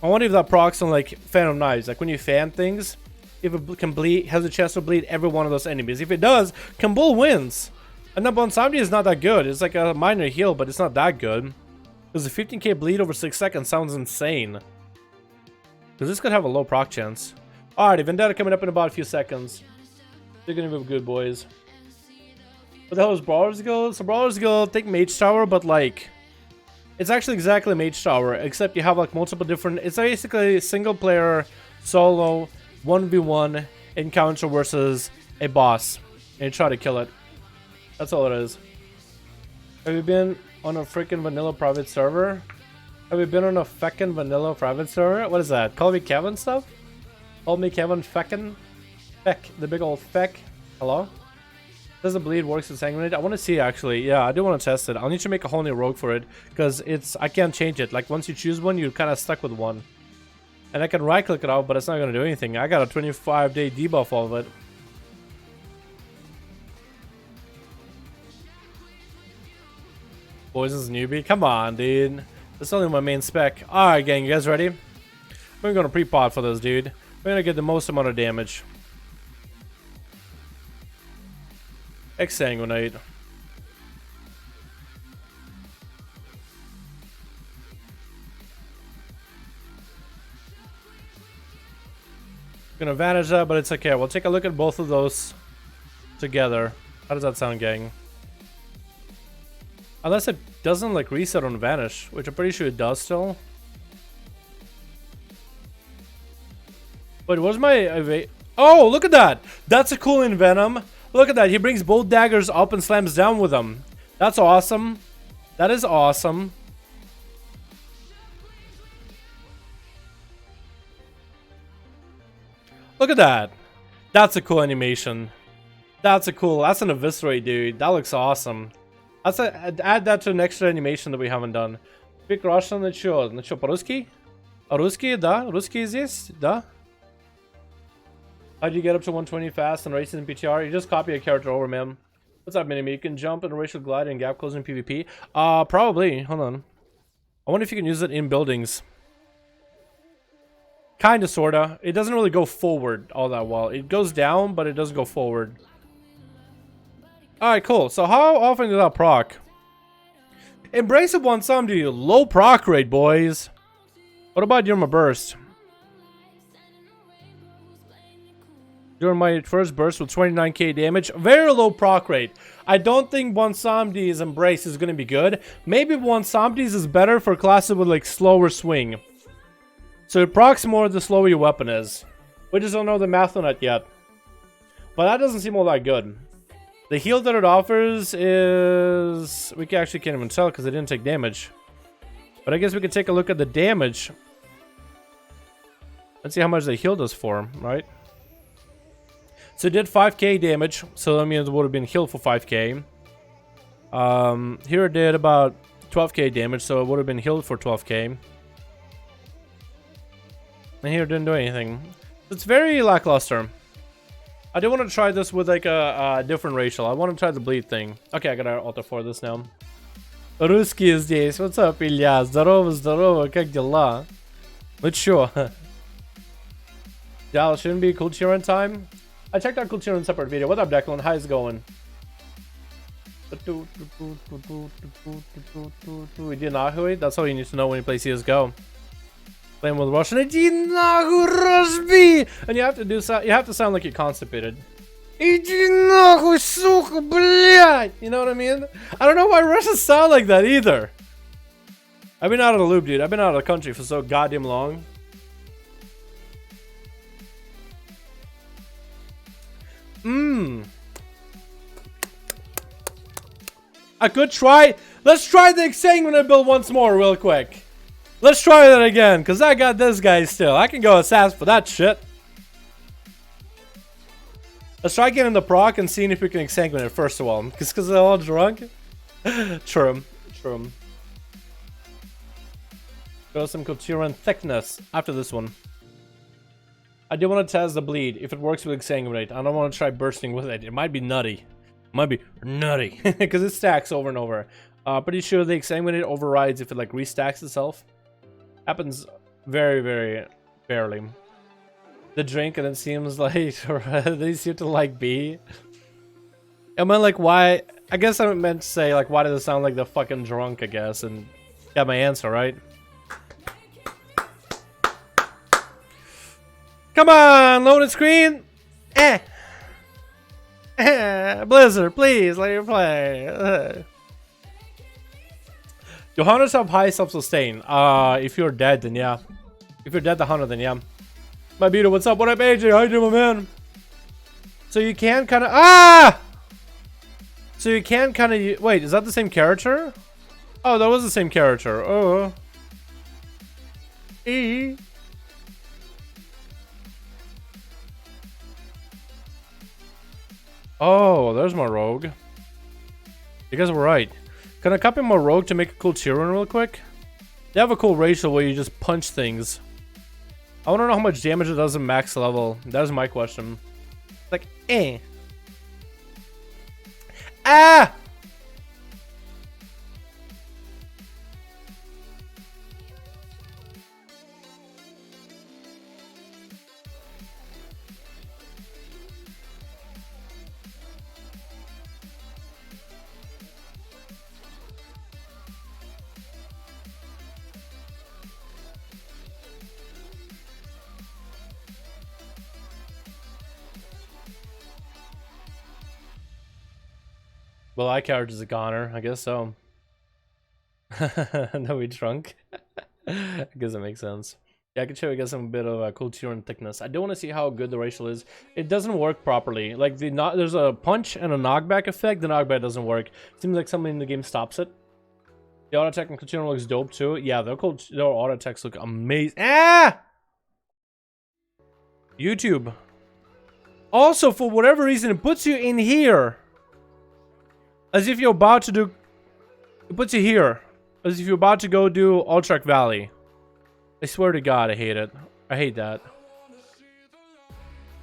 I wonder if that procs on like Phantom Knives, like when you fan things, if it can bleed, has a chance to bleed every one of those enemies. If it does, KUL wins. And then Bonsomdi is not that good. It's like a minor heal, but it's not that good. Because the 15k bleed over 6 seconds sounds insane. Because this could have a low proc chance. Alrighty, Vendetta coming up in about a few seconds. They're gonna be good, boys. What the hell is Brawlers Guild? So Brawlers Guild, think Mage Tower, but like, it's actually exactly Mage Tower, except you have like multiple different. It's basically single player solo 1v1 encounter versus a boss, and you try to kill it. That's all it is. Have you been on a freaking vanilla private server? Have you been on a feckin' vanilla private server? What is that? Call me Kevin stuff? Call me Kevin feckin'? Feck, the big old feck. Hello? Does the bleed works with Sanguinate? I want to see actually. Yeah, I do want to test it. I'll need to make a whole new rogue for it because I can't change it. Like once you choose one, you're kind of stuck with one. And I can right click it out, but it's not going to do anything. I got a 25-day debuff of it. Poison's newbie? Come on, dude. That's only my main spec. Alright, gang, you guys ready? We're going to pre-pod for this, dude. We're going to get the most amount of damage. Exsanguinate. Gonna vanish that, but it's okay. We'll take a look at both of those together. How does that sound, gang? Unless it doesn't like reset on vanish, which I'm pretty sure it does still. Wait, what's my oh, look at that! That's a cool Envenom. Look at that. He brings both daggers up and slams down with them. That's awesome. That is awesome. Look at that. That's a cool animation. That's an eviscerate, dude. That looks awesome. Add that to the next animation that we haven't done. Speak Russian, ничего. Ничего, по-русски? Русский, да? Русский здесь? Да? How'd you get up to 120 fast and races in PTR? You just copy a character over, man. What's up, Minimi? You can jump and racial glide and gap close in PvP? Probably. Hold on. I wonder if you can use it in buildings. Kinda, sorta. It doesn't really go forward all that well. It goes down, but it doesn't go forward. Alright, cool. So how often did that proc? Embrace of one some to you. Low proc rate, boys. What about during my burst? During my first burst with 29k damage, very low proc rate. I don't think Bonsamdi's Embrace is going to be good. Maybe Bonsamdi's is better for classes with like slower swing. So it procs more the slower your weapon is. We just don't know the math on it yet. But that doesn't seem all that good. The heal that it offers is... we actually can't even tell because it didn't take damage. But I guess we could take a look at the damage. Let's see how much the heal does for, right? So it did 5k damage. So that means it would have been healed for 5k. Here it did about 12k damage. So it would have been healed for 12k. And here it didn't do anything. It's very lackluster. I do want to try this with like a different racial. I want to try the bleed thing. Okay, I gotta alter for this now. Русские здесь. What's up, Илья? Здорово, здорово. Как дела? Ну чё? Dallas, shouldn't be cool cheer in time. I checked out cool cheer in separate video. What up, Declan? How's it going? Иди нахуй. That's all you need to know when you play CSGO. Playing with Russian. Иди нахуй, разбей! And you have to do so. You have to sound like you're constipated. Иди нахуй, сука, блядь! You know what I mean? I don't know why Russians sound like that either. I've been out of the loop, dude. I've been out of the country for so goddamn long. I could try. Let's try the exsanguinate build once more, real quick. Let's try that again, because I got this guy still. I can go assassin for that shit. Let's try getting the proc and seeing if we can exsanguinate first of all. Because they're all drunk. True. True. Go some couture and thickness after this one. I do want to test the bleed if it works with exsanguinate. I don't want to try bursting with it. It might be nutty. It might be nutty because it stacks over and over. Pretty sure the exsanguinate overrides if it like restacks itself. Happens very, very barely. The drink and it seems like they seem to like B. I mean, like, why? I guess I meant to say, like, why does it sound like the fucking drunk, I guess, and got my answer, right? Come on, loaded screen. Blizzard, please let you play. Do hunters have high self-sustain? If you're dead, then yeah. If you're dead, the hunter, then yeah. My beauty, what's up? What up, AJ? How you doing, my man? So you can kind of So you can kind of wait. Is that the same character? Oh, that was the same character. Oh. Oh, there's my rogue. You guys were right. Can I copy my rogue to make a cool cheer run real quick? They have a cool racial where you just punch things. I want to know how much damage it does at max level. That is my question. Like, Ah! Well, I character is a goner. I guess so. No, we drunk. I guess that makes sense. Yeah, I can show you guys some bit of culture and thickness. I do want to see how good the racial is. It doesn't work properly. Like there's a punch and a knockback effect. The knockback doesn't work. Seems like something in the game stops it. The auto attack and culture looks dope too. Yeah, their auto attacks look amazing. Ah! YouTube. Also, for whatever reason, it puts you in here. As if you're about to do... It puts you here. As if you're about to go do Ultrac Valley. I swear to God, I hate it. I hate that.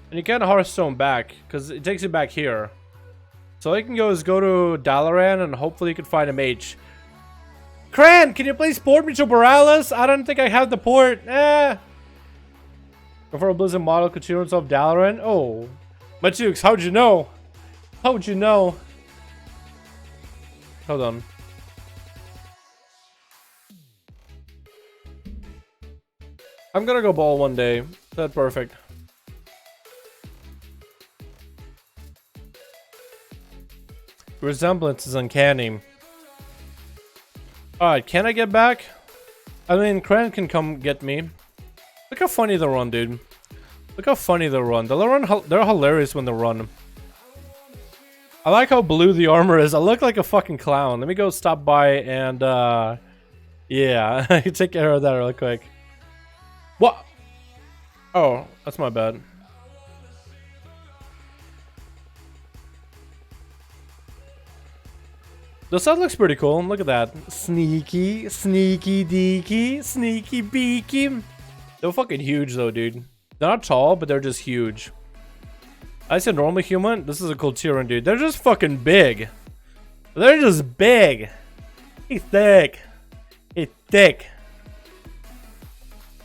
And you can't Hearthstone back, because it takes you back here. So all you can go is go to Dalaran, and hopefully you can find a mage. Cran, can you please port me to Borealis? I don't think I have the port. Go for a Blizzard model, continuance of Dalaran. Oh. Matukes, how'd you know? How'd you know? Hold on. I'm gonna go ball one day. That's perfect. Resemblance is uncanny. Alright, can I get back? I mean, Kren can come get me. Look how funny they run, dude. Look how funny they run. They're hilarious when they run. I like how blue the armor is. I look like a fucking clown. Let me go stop by and, yeah. I can take care of that real quick. What? Oh, that's my bad. The set looks pretty cool. Look at that. Sneaky, sneaky deaky, sneaky beaky. They're fucking huge though, dude. They're not tall, but they're just huge. I said normal human. This is a cool Tyran, dude. They're just fucking big. They're just big. He's thick. He's thick.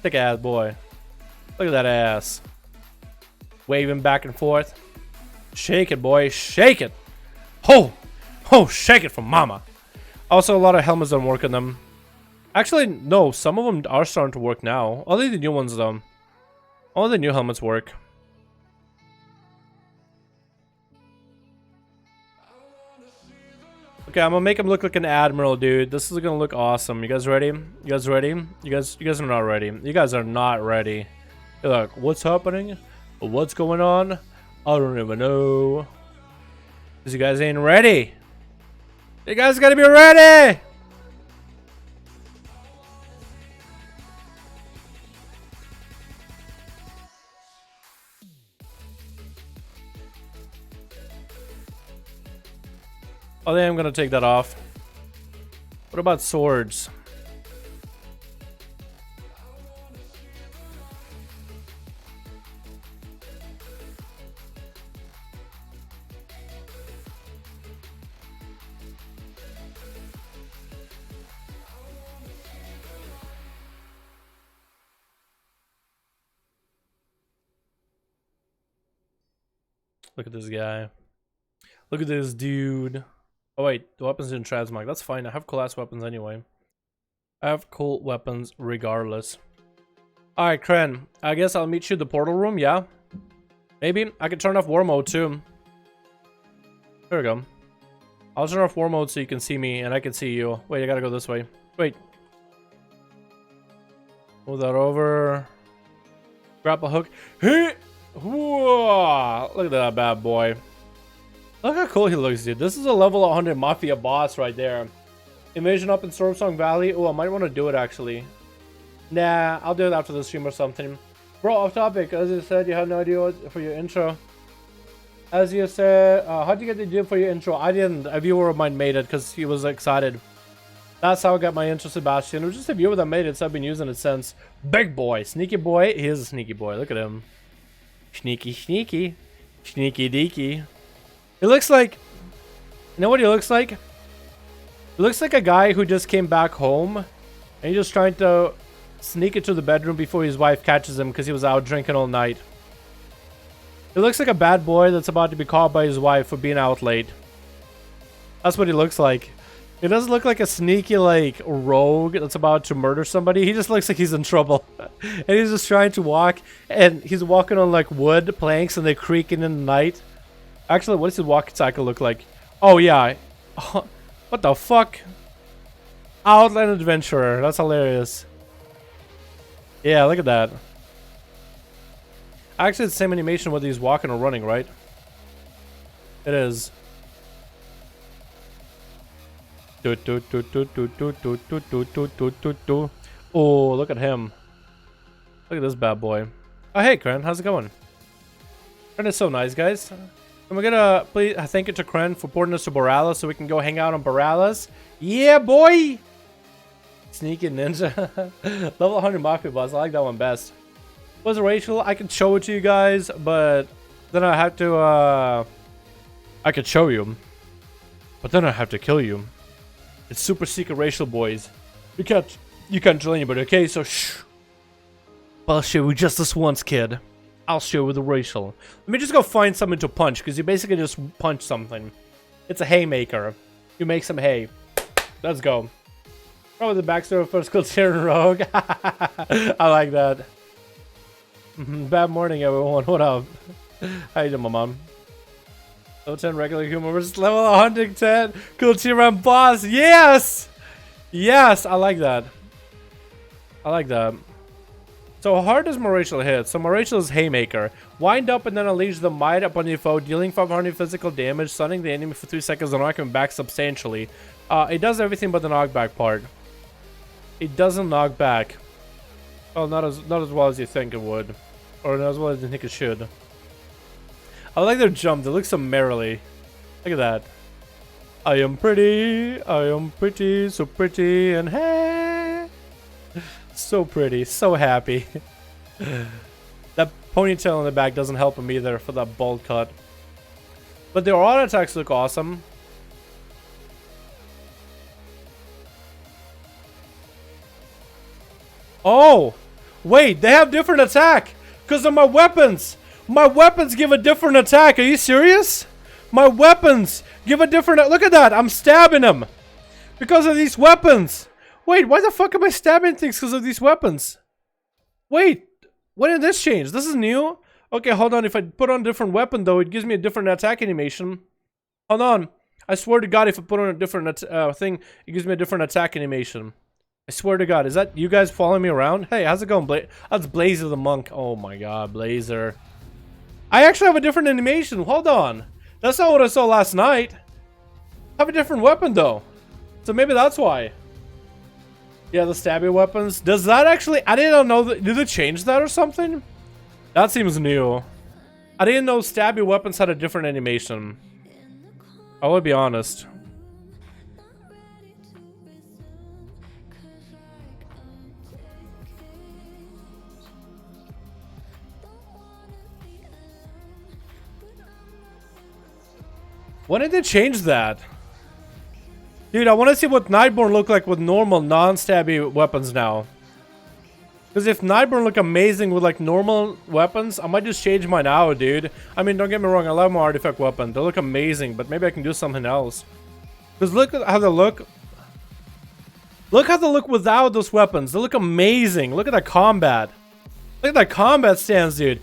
Thick ass boy. Look at that ass. Waving back and forth. Shake it, boy. Shake it. Oh. Oh, shake it for mama. Also, a lot of helmets don't work on them. Actually, no. Some of them are starting to work now. Only the new ones, though. All the new helmets work. Okay, I'm gonna make him look like an admiral, dude. This is gonna look awesome. You guys ready? You guys ready? You guys are not ready. You guys are not ready. You're like, what's happening? What's going on? I don't even know. Cause you guys ain't ready. You guys gotta be ready. I think I'm gonna take that off. What about swords? Look at this guy. Look at this dude. Oh wait, the weapons didn't transmog. That's fine. I have cool ass weapons anyway. I have cool weapons regardless. Alright, Kren. I guess I'll meet you in the portal room, yeah? Maybe. I can turn off war mode too. There we go. I'll turn off war mode so you can see me and I can see you. Wait, I gotta go this way. Wait. Move that over. Grapple hook. Hey! Whoa! Look at that bad boy. Look how cool he looks, dude. This is a level 100 Mafia boss right there. Invasion up in Stormsong Valley. Oh, I might want to do it, actually. Nah, I'll do it after the stream or something. Bro, off topic. As you said, you had no idea what for your intro. As you said, how'd you get the idea for your intro? I didn't. A viewer of mine made it because he was excited. That's how I got my intro, Sebastian. It was just a viewer that made it, so I've been using it since. Big boy. Sneaky boy. He is a sneaky boy. Look at him. Sneaky, sneaky. Sneaky deaky. He looks like... You know what he looks like? He looks like a guy who just came back home. And he's just trying to sneak into the bedroom before his wife catches him because he was out drinking all night. He looks like a bad boy that's about to be caught by his wife for being out late. That's what he looks like. He doesn't look like a sneaky, like, rogue that's about to murder somebody. He just looks like he's in trouble. And he's just trying to walk. And he's walking on, like, wood planks and they're creaking in the night. Actually, what does his walking cycle look like? Oh, yeah. What the fuck? Outland Adventurer. That's hilarious. Yeah, look at that. Actually, it's the same animation whether he's walking or running, right? It is. Oh, look at him. Look at this bad boy. Oh, hey, Kren. How's it going? Kren is so nice, guys. And we're gonna please thank you to Kren for porting us to Borealis so we can go hang out on Borealis. Yeah, boy! Sneaky ninja. Level 100 Mafia boss. I like that one best. Was it racial? I can show it to you guys, but then I have to, I could show you. But then I have to kill you. It's super secret racial, boys. You can't tell anybody, okay? So shh. I'll show you just this once, kid. I'll show you the racial. Let me just go find something to punch, because you basically just punch something. It's a haymaker. You make some hay. Let's go. Probably the backstory of first called Tyran Rogue. I like that. Bad morning, everyone. What up? How you doing, my mom? Level 10 regular humor versus level 110 cool Tyran boss. Yes! Yes, I like that. I like that. So how hard does Maratial hit? So Maratial is Haymaker. Wind up and then unleash the might upon your foe, dealing 500 physical damage, stunning the enemy for 3 seconds and knocking him back substantially. It does everything but the knockback part. It doesn't knock back. Oh, not as well as you think it would. Or not as well as you think it should. I like their jump. They look so merrily. Look at that. I am pretty, so pretty, and hey. So pretty, so happy. That ponytail in the back doesn't help him either for that bald cut. But their auto attacks look awesome. Oh! Wait, they have different attack! Because of my weapons! My weapons give a different attack, are you serious? My weapons give a different... Look at that, I'm stabbing them! Because of these weapons! Wait, why the fuck am I stabbing things because of these weapons? Wait, when did this change? This is new? Okay, hold on, if I put on a different weapon though, it gives me a different attack animation. Hold on, I swear to god if I put on a different thing, it gives me a different attack animation. I swear to god, is that you guys following me around? Hey, how's it going, That's Blazer the monk. Oh my god, Blazer. I actually have a different animation, hold on. That's not what I saw last night. I have a different weapon though. So maybe that's why. Yeah, the stabby weapons. Does that actually... I didn't know that... Did they change that or something? That seems new. I didn't know stabby weapons had a different animation. I will be honest. When did they change that? Dude, I want to see what Nightborn look like with normal, non-stabby weapons now. Because if Nightborn look amazing with like normal weapons, I might just change mine out, dude. I mean, don't get me wrong, I love my artifact weapon. They look amazing, but maybe I can do something else. Because look at how they look. Look how they look without those weapons. They look amazing. Look at that combat. Look at that combat stance, dude.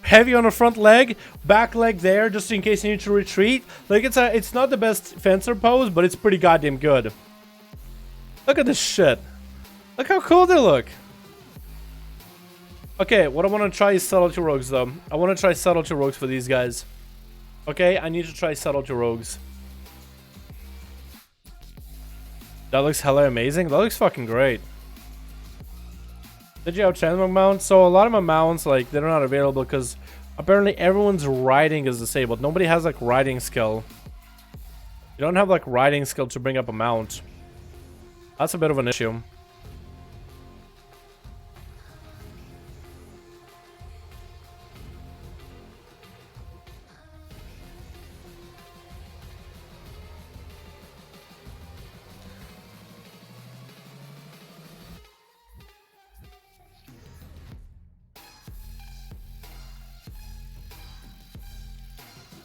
Heavy on the front leg, back leg there, just in case you need to retreat. Like it's not the best fencer pose, but it's pretty goddamn good. Look at this shit. Look how cool they look. Okay, what I want to try is subtlety rogues though. I want to try subtlety rogues for these guys. Okay, I need to try subtlety rogues. That looks hella amazing. That looks fucking great. Did you have transmog mounts? So a lot of my mounts, like, they're not available because apparently everyone's riding is disabled. Nobody has like riding skill. You don't have like riding skill to bring up a mount. That's a bit of an issue.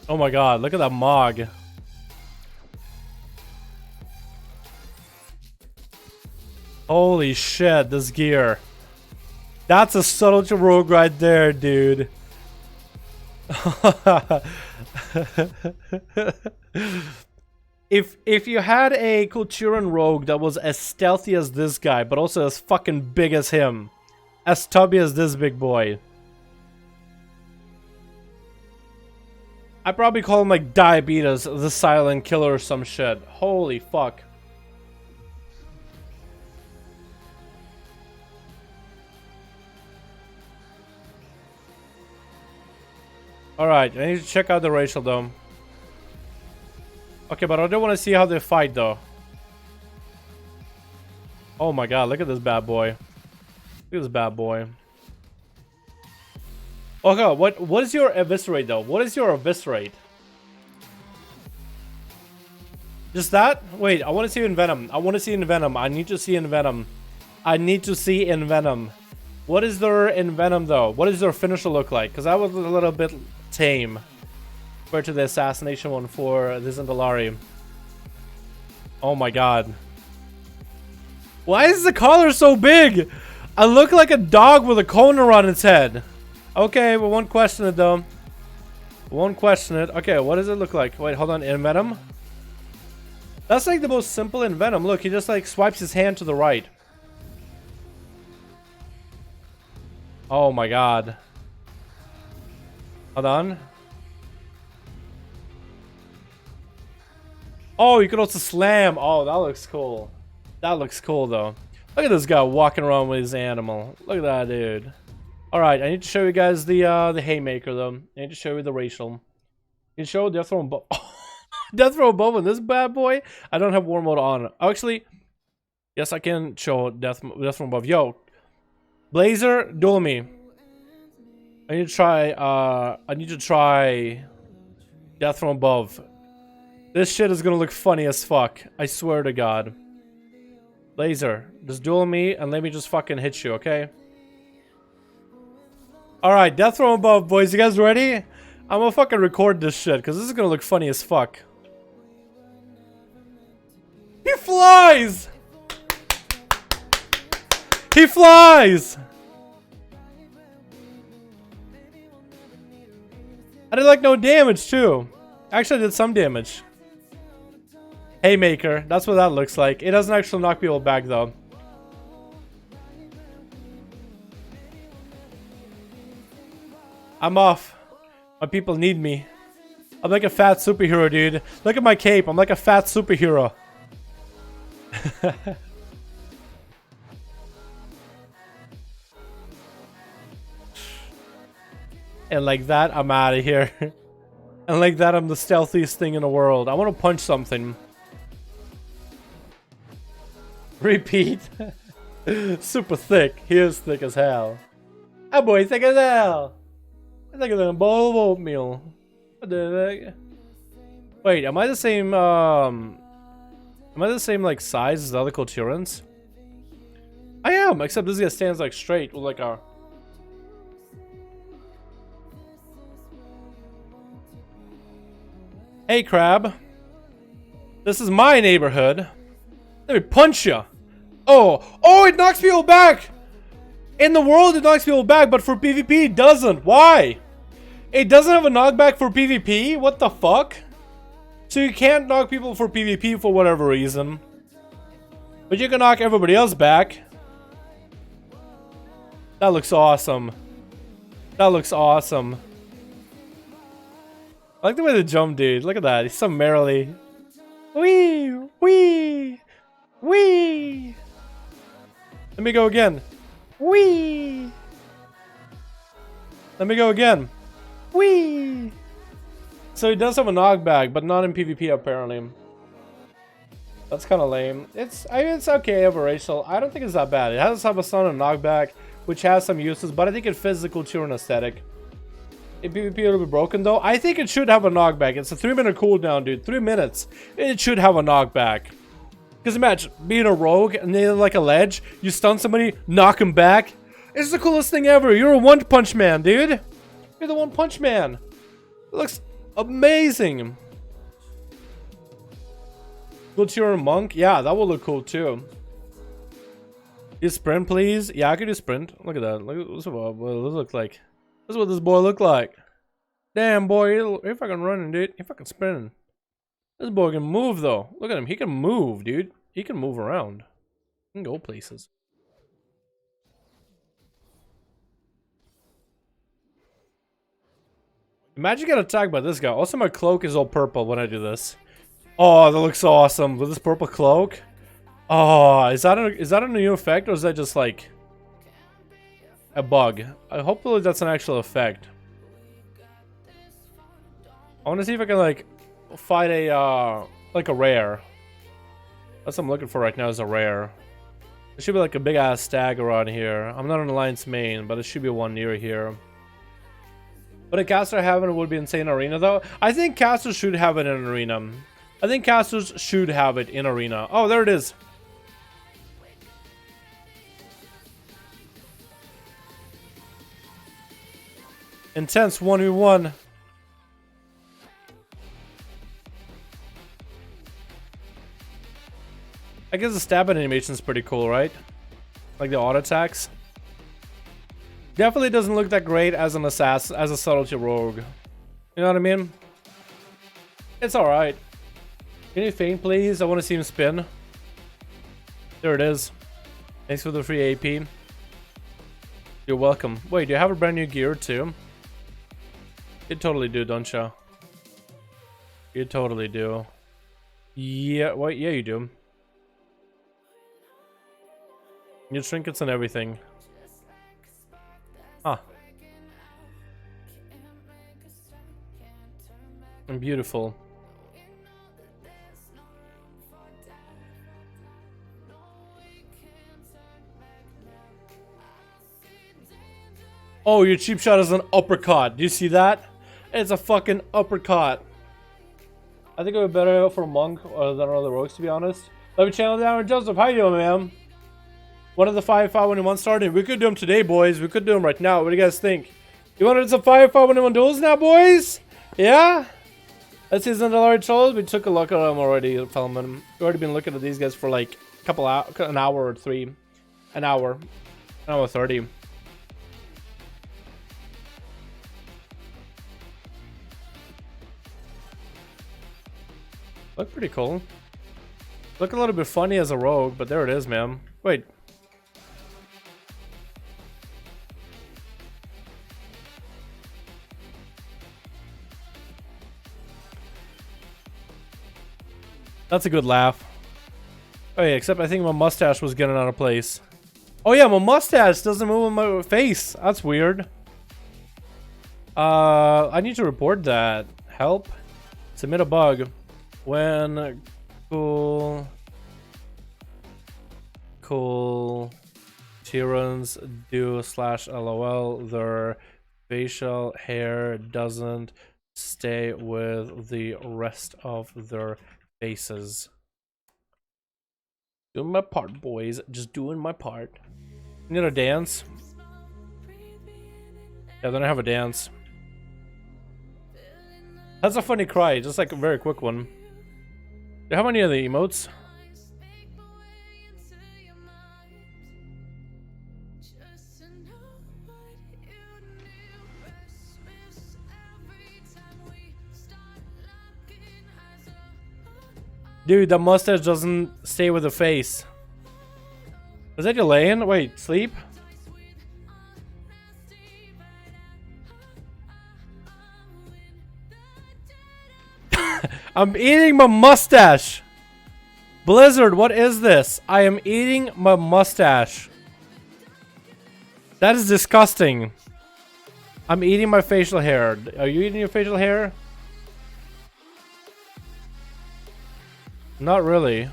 Oh my god, look at that Mog. Holy shit, this gear. That's a subtlety rogue right there, dude. If you had a Kulturan rogue that was as stealthy as this guy, but also as fucking big as him, as tubby as this big boy, I'd probably call him like Diabetes, the silent killer or some shit. Holy fuck. Alright, I need to check out the racial dome. Okay, but I don't want to see how they fight though. Oh my god, look at this bad boy. Look at this bad boy. Okay, what is your eviscerate though? What is your eviscerate? Just that? Wait, I want to see in Venom. I want to see in Venom. I need to see in Venom. I need to see in Venom. What is there in Venom though? What does their finisher look like? Because that was a little bit tame compared to the assassination one for the ZANDALARI. Oh my god. Why is the collar so big? I look like a dog with a cone around its head. Okay, we won't question it though. We won't question it. Okay, what does it look like? Wait, hold on. In Venom? That's like the most simple in Venom. Look, he just like swipes his hand to the right. Oh my god. Hold on. Oh, you can also slam. Oh, that looks cool. That looks cool though. Look at this guy walking around with his animal. Look at that dude. Alright, I need to show you guys the haymaker though. I need to show you the racial. You can show death throw above. Death throw above on this bad boy. I don't have war mode on. Oh, actually, yes, I can show death from above. Yo, Blazer, duel me. I need to try death from above. This shit is gonna look funny as fuck. I swear to God. Blazer, just duel me and let me just fucking hit you, okay? Alright, death from above, boys. You guys ready? I'm gonna fucking record this shit because this is gonna look funny as fuck. He flies! He flies! I did like no damage too. Actually, I did some damage. Haymaker, that's what that looks like. It doesn't actually knock people back though. I'm off. My people need me. I'm like a fat superhero, dude. Look at my cape. I'm like a fat superhero. And like that, I'm out of here. And like that, I'm the stealthiest thing in the world. I want to punch something. Repeat. Super thick. He is thick as hell. That boy thick as hell. Thicker than a bowl of oatmeal. What the heck? Wait, am I the same like size as the other TIRANS? I am, except this guy stands like straight with like a... Hey crab. This is my neighborhood. Let me punch you. Oh, it knocks people back. In the world it knocks people back, but for PvP it doesn't. Why? It doesn't have a knockback for PvP? What the fuck? So you can't knock people for PvP for whatever reason. But you can knock everybody else back. That looks awesome. That looks awesome. I like the way they jump, dude. Look at that. He's so merrily. Wee! Wee! Wee! Let me go again. Wee! Let me go again. Wee! So he does have a knockback, but not in PvP apparently. That's kind of lame. I mean, it's okay over racial. I don't think it's that bad. It has have a son and knockback, which has some uses, but I think it's physical to an aesthetic. In PvP it'll be broken though. I think it should have a knockback. It's a 3-minute cooldown, dude. 3 minutes. It should have a knockback. Because imagine being a rogue and they like a ledge, you stun somebody, knock him back. It's the coolest thing ever. You're a one-punch man, dude. You're the one-punch man. It looks amazing. Good to your monk? Yeah, that will look cool too. You sprint, please? Yeah, I could do sprint. Look at that. Look at what this look like. This is what this boy look like. Damn, boy. He fucking running, dude. He fucking sprinting. This boy can move, though. Look at him. He can move, dude. He can move around. He can go places. Imagine getting attacked by this guy. Also, my cloak is all purple when I do this. Oh, that looks awesome. With this purple cloak. Oh, is that a new effect or is that just like a bug? Hopefully that's an actual effect. I want to see if I can like fight a like a rare. That's what I'm looking for right now is a rare. There should be like a big ass stag around here. I'm not on Alliance main, but there should be one near here. But a caster having it would be insane in arena though. I think casters should have it in arena. I think casters should have it in arena. Oh, there it is. Intense 1v1. I guess the stabbing animation is pretty cool, right? Like the auto attacks. Definitely doesn't look that great as an assassin, as a subtlety rogue. You know what I mean? It's alright. Can you feint, please? I want to see him spin. There it is. Thanks for the free AP. You're welcome. Wait, do you have a brand new gear too? You totally do, don't you? You totally do. Yeah, wait, yeah you do. Your trinkets and everything. Huh. And beautiful. Oh, your cheap shot is an uppercut. Do you see that? It's a fucking uppercut. I think it would be better for Monk than other rogues, to be honest. Let me channel down with Joseph. How you doing, man? One of the 5-5-1-1 starting. We could do them today, boys. We could do them right now. What do you guys think? You want to do some 5-5-1-1 duels now, boys? Yeah? Let's see ZANDALARI trolls. We took a look at them already, filming. We've already been looking at these guys for like a couple hours, an hour or three. An hour 30. Look pretty cool. Look a little bit funny as a rogue, but there it is, man. Wait. That's a good laugh. Oh yeah, except I think my mustache was getting out of place. Oh yeah, my mustache doesn't move on my face. That's weird. I need to report that. Help. Submit a bug. When KUL TIRANS do /LOL, their facial hair doesn't stay with the rest of their faces. Doing my part, boys. Just doing my part. You need a dance? Yeah, then I have a dance. That's a funny cry, just like a very quick one. Do you have any of the emotes? Dude, the mustache doesn't stay with the face. Is that you laying? Wait, sleep? I'm eating my mustache. Blizzard, what is this? I am eating my mustache. That is disgusting. I'm eating my facial hair. Are you eating your facial hair? Not really.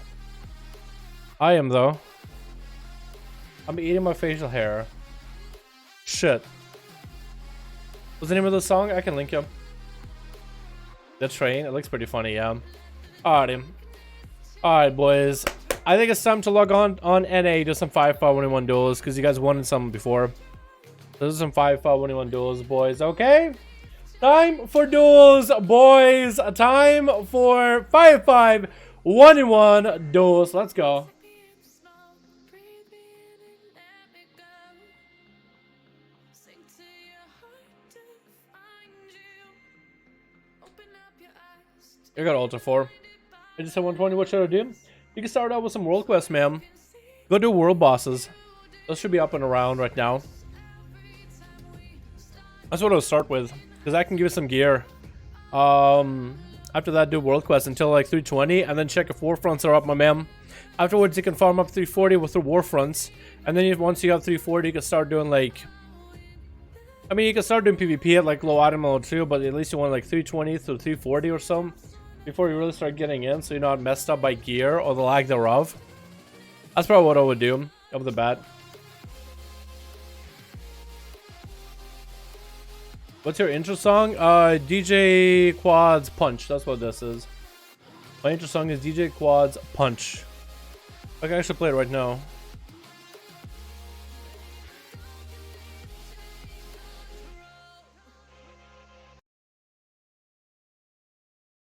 I am though. I'm eating my facial hair. Shit. What's the name of the song? I can link you. The Train. It looks pretty funny, yeah. Alrighty. Alright, boys. I think it's time to log on NA, do some 5-5-1-1 duels, because you guys wanted some before. This is some 5-5-1-1 duels, boys, okay? Time for duels, boys. Time for 5-5-1-1 duels. Let's go. I got Ultra 4. I just had 120. What should I do? You can start out with some world quests, man. Go do world bosses. Those should be up and around right now. That's what I'll start with, because I can give you some gear. After that, do world quests until like 320, and then check if war fronts are up, my man. Afterwards, you can farm up 340 with the war fronts, and then once you have 340, you can start doing like. I mean, you can start doing PvP at like low item level too, but at least you want like 320 through 340 or so before you really start getting in, so you're not messed up by gear or the lag thereof. That's probably what I would do off the bat. What's your intro song? DJ Quad's Punch. That's what this is. My intro song is DJ Quad's Punch. Okay, I should play it right now.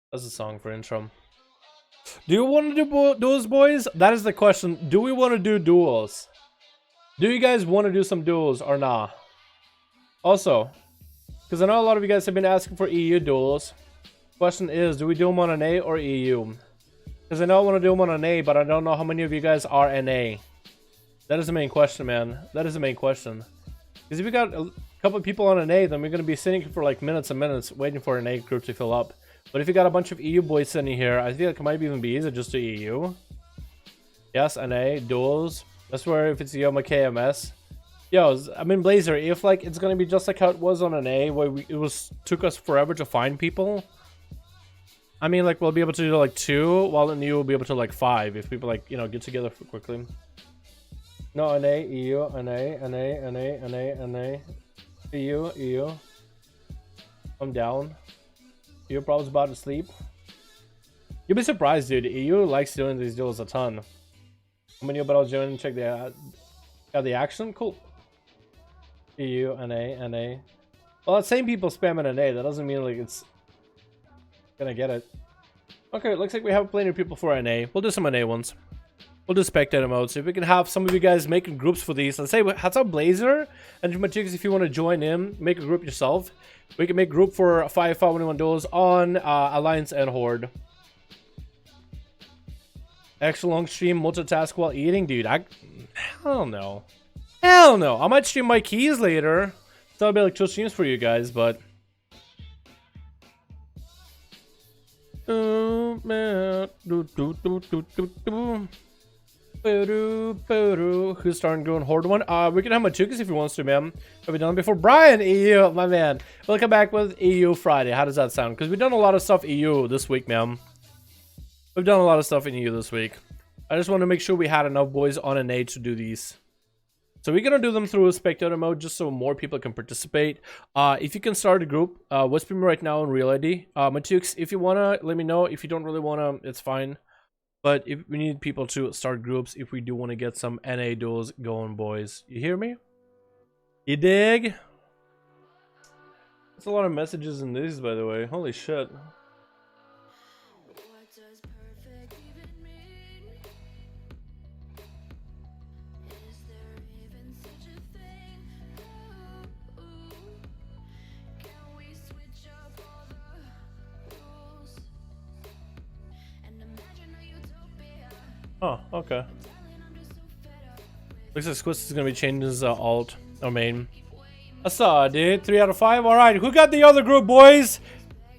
That's a song for intro. Do you want to do duels, boys? That is the question. Do we want to do duels? Do you guys want to do some duels or not? Also, because I know a lot of you guys have been asking for EU duels. Question is, do we do them on NA or EU? Because I know I want to do them on NA, but I don't know how many of you guys are NA. That is the main question, man. That is the main question. Because if we got a couple of people on NA, then we're going to be sitting for like minutes and minutes waiting for an NA group to fill up. But if you got a bunch of EU boys sitting here, I feel like it might even be easier just to EU. Yes, NA, duels. That's where if it's Yoma KMS. Yo, I mean Blazer, if like it's gonna be just like how it was on NA, where took us forever to find people. I mean, like we'll be able to do like 2, while in EU we'll be able to like 5 if people like, you know, get together quickly. No, NA, EU, NA, EU. I'm down. EU probably about to sleep. You'll be surprised, dude. EU likes doing these duels a ton. How many about I'll join and check the action? Cool. EU, NA. Well, the same people spamming NA. That doesn't mean like it's gonna get it. Okay, looks like we have plenty of people for NA. We'll do some NA ones. We'll do spectator mode. So if we can have some of you guys making groups for these. Let's say, how's up Blazer? And Matiks, if you want to join in, make a group yourself. We can make group for 5v1 duels on Alliance and Horde. Extra long stream, multitask while eating, dude. Hell no. Hell no. I might stream my keys later. So that'll be like 2 streams for you guys, but. Who's starting doing Horde 1? We can have Matukas if he wants to, man. Have we done it before? Brian, EU, my man. We'll come back with EU Friday. How does that sound? Because we've done a lot of stuff EU this week, man. We've done a lot of stuff in EU this week. I just want to make sure we had enough boys on an A to do these. So we're going to do them through spectator mode just so more people can participate. If you can start a group, whisper me right now in Real ID. Matuks, if you want to, let me know. If you don't really want to, it's fine. But if we need people to start groups, if we do want to get some NA duels going, boys. You hear me? You dig? That's a lot of messages in these, by the way. Holy shit. What does perfect even mean? Is there even such a thing? Ooh, can we switch up all the rules and imagine a utopia? Oh, okay. I'm just so fed up with Looks like Squiz is going to be changing his alt or main. I saw, dude. 3 out of 5. Alright, who got the other group, boys?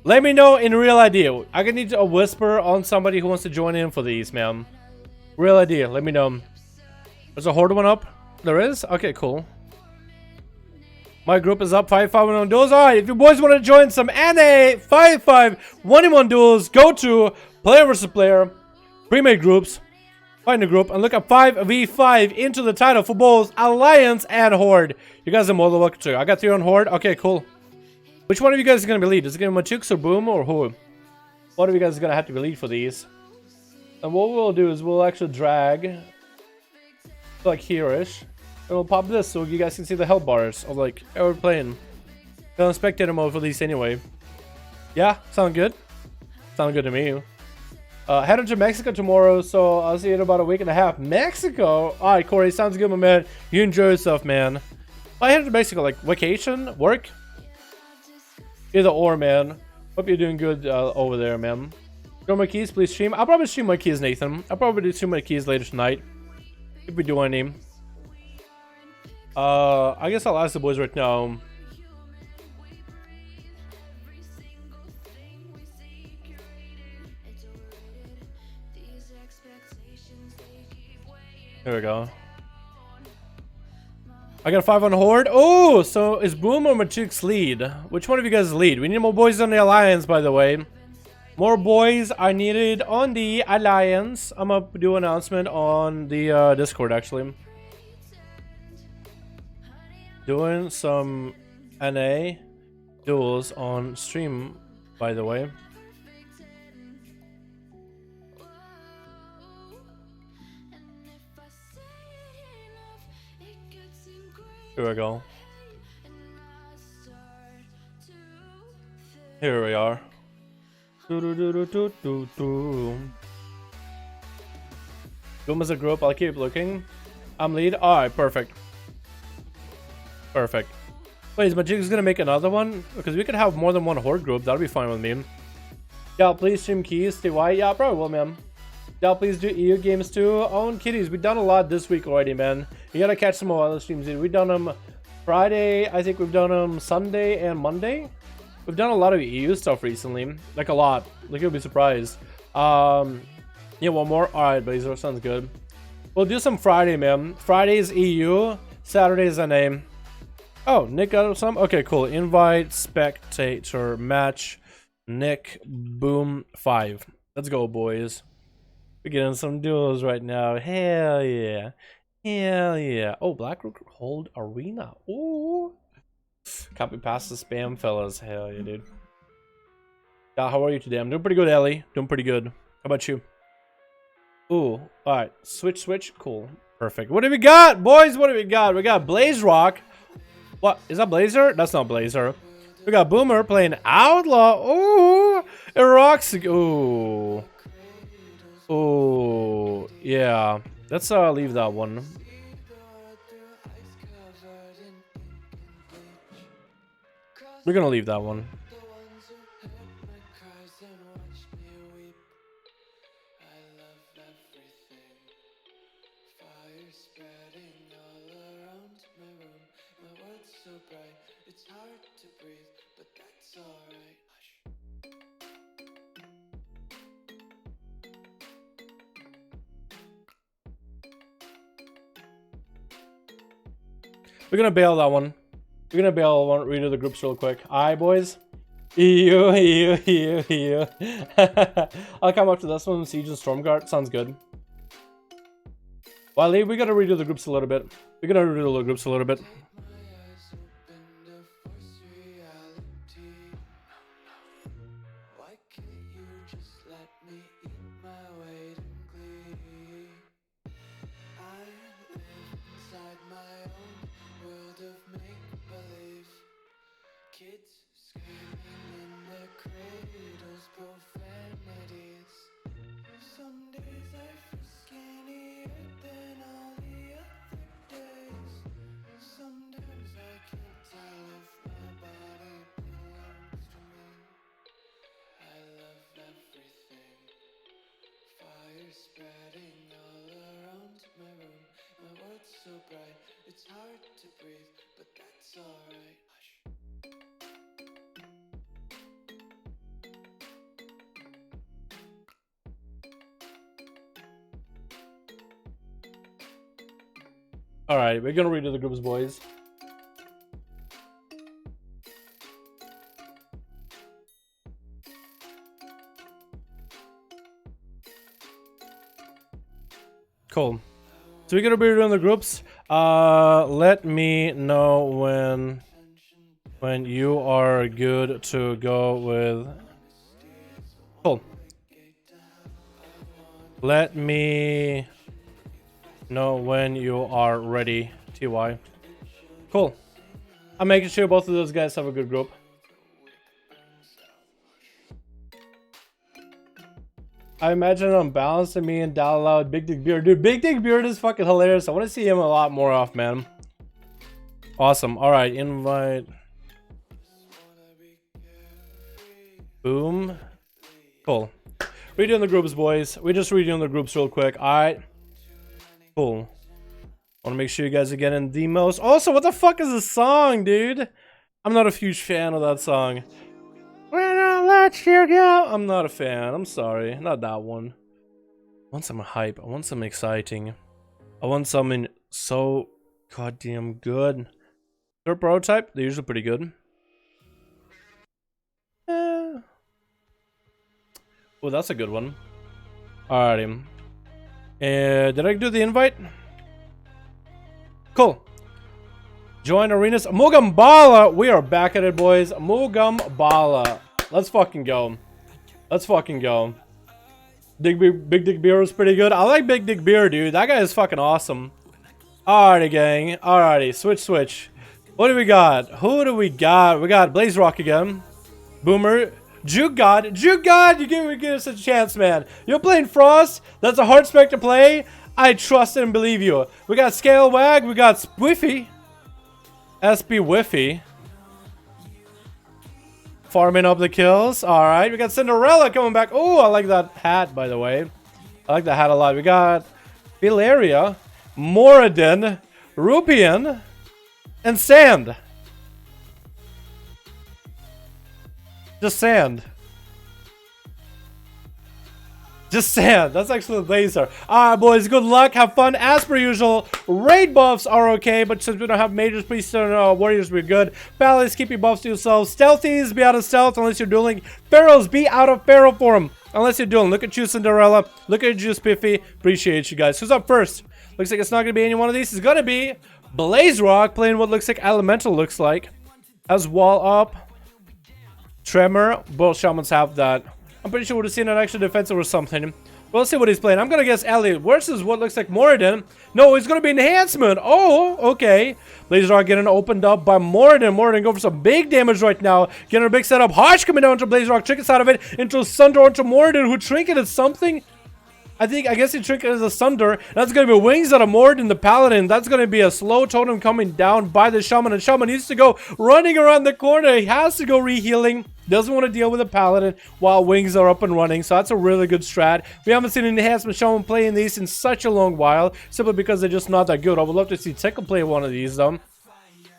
Let me know in Real idea. I can need a whisper on somebody who wants to join in for these, man. Real idea. Let me know. There's a Horde one up. There is? Okay, cool. My group is up 5-5-1 duels. Alright, if you boys want to join some NA 5-5-1-1 duels, go to player versus player, pre-made groups, find a group, and look up 5v5 into the title for both Alliance and Horde. You guys are more than welcome to. I got 3 on Horde. Okay, cool. Which one of you guys is going to be lead? Is it going to be Matuks or Boom or who? One of you guys is going to have to be lead for these. And what we'll do is we'll actually drag like here-ish. And we'll pop this so you guys can see the health bars of like we're playing. On spectator mode for these anyway. Yeah, sound good? Sound good to me. Heading to Mexico tomorrow, so I'll see you in about a week and a half. Mexico? Alright, Corey, sounds good, my man. You enjoy yourself, man. I headed to Mexico, like vacation, work? Either or, man. Hope you're doing good over there, man. Show my keys, please stream. I'll probably stream my keys, Nathan. I'll probably do 2 my keys later tonight. If we do any. I guess I'll ask the boys right now. Here we go. I got 5 on Horde. Oh, so is Boom or Machuk's lead? Which one of you guys is lead? We need more boys on the Alliance, by the way. More boys are needed on the Alliance. I'm gonna do an announcement on the Discord, actually. Doing some NA duels on stream, by the way. Here we go. Here we are. Boom as a group, I'll keep looking. I'm lead. Alright, perfect. Perfect. Wait, is Majig's gonna make another one? Because we could have more than one Horde group, that'll be fine with me. Yeah, please stream keys, stay white. Yeah, probably will, man. Yeah, please do EU games too. Own kitties, we've done a lot this week already, man. You gotta catch some more other streams, dude. We've done them Friday, I think we've done them Sunday and Monday. We've done a lot of EU stuff recently. Like a lot. Like you'll be surprised. Yeah, one more. Alright, Blazer, sounds good. We'll do some Friday, man. Friday's EU, Saturday's NA. Oh, Nick got some? Okay, cool. Invite, spectator, match, Nick, boom, 5. Let's go, boys. We're getting some duels right now. Hell yeah. Hell yeah. Oh, Blackrook hold arena. Ooh. Copy past the spam, fellas. Hell yeah, dude. Yeah, how are you today? I'm doing pretty good, Ellie. Doing pretty good. How about you? Ooh. Alright. Switch. Cool. Perfect. What do we got, boys? What do we got? We got Blaze Rock. What? Is that Blazer? That's not Blazer. We got Boomer playing Outlaw. Ooh. It rocks. Ooh. Ooh. Yeah. Let's leave that one. We're gonna leave that one. We're gonna bail that one. We're gonna bail one. Redo the groups real quick. Alright, boys. EU. I'll come up to this one. Siege and Stormguard. Sounds good. Wiley, we gotta redo the groups a little bit. We're gonna redo the groups a little bit. It's hard to breathe, but that's alright. Alright, we're gonna redo the groups, boys. Cool. So we're gonna be doing the groups. Let me know when you are good to go with. Cool. Let me know when you are ready, TY. Cool. I'm making sure both of those guys have a good group. I imagine I'm balancing me and Dalaran, Big Dick Beard. Dude, Big Dick Beard is fucking hilarious. I want to see him a lot more off, man. Awesome. Alright, invite. Boom. Cool. Redoing the groups, boys. We're just redoing the groups real quick. Alright. Cool. Want to make sure you guys are getting the most. Also, what the fuck is this song, dude? I'm not a huge fan of that song. When I let you go. I'm not a fan. I'm sorry. Not that one. I want some hype. I want some exciting. I want something so goddamn good. Third prototype, they're usually pretty good. Oh, that's a good one. Alrighty. Did I do the invite? Cool. Join arenas. Mugambala. We are back at it, boys. Mugambala. Let's fucking go. Let's fucking go. Big Dick Beer was pretty good. I like Big Dick Beer, dude. That guy is fucking awesome. Alrighty, gang. Alrighty. Switch. What do we got? Who do we got? We got Blaze Rock again. Boomer. Juke God. You give us a chance, man. You're playing Frost. That's a hard spec to play. I trust and believe you. We got Scale Wag. We got Squiffy. SB Whiffy. Farming up the kills. Alright. We got Cinderella coming back. Oh, I like that hat, by the way. I like that hat a lot. We got Valeria. Moradin. Rupian. And sand. Just sand. Just sand. That's actually the laser. Alright, boys. Good luck. Have fun. As per usual, raid buffs are okay, but since we don't have majors, priests, and warriors, we're good. Palace, keep your buffs to yourselves. Stealthies, be out of stealth unless you're dueling. Pharaohs, be out of pharaoh form unless you're dueling. Look at you, Cinderella. Look at you, Spiffy. Appreciate you guys. Who's up first? Looks like it's not going to be any one of these. It's going to be Blaze Rock playing what looks like Elemental looks like. Has wall up. Tremor. Both shamans have that. I'm pretty sure we'd have seen an extra defensive or something. Well, let's see what he's playing. I'm gonna guess Elliot versus what looks like Moradin. No, it's gonna be enhancement. Oh, okay. Blaze Rock getting opened up by Moradin. Moradin going for some big damage right now. Getting a big setup. Harsh coming down to Blaze Rock. Trinkets out of it into Sunder onto Moradin, who trinketed something. I guess he trinketed a Sunder. That's gonna be wings out of Moradin, the Paladin. That's gonna be a slow totem coming down by the Shaman. And Shaman needs to go running around the corner. He has to go re-healing. Doesn't want to deal with a Paladin while wings are up and running, so that's a really good strat. We haven't seen an enhancement Shaman playing these in such a long while, simply because they're just not that good. I would love to see Tickle play one of these, though.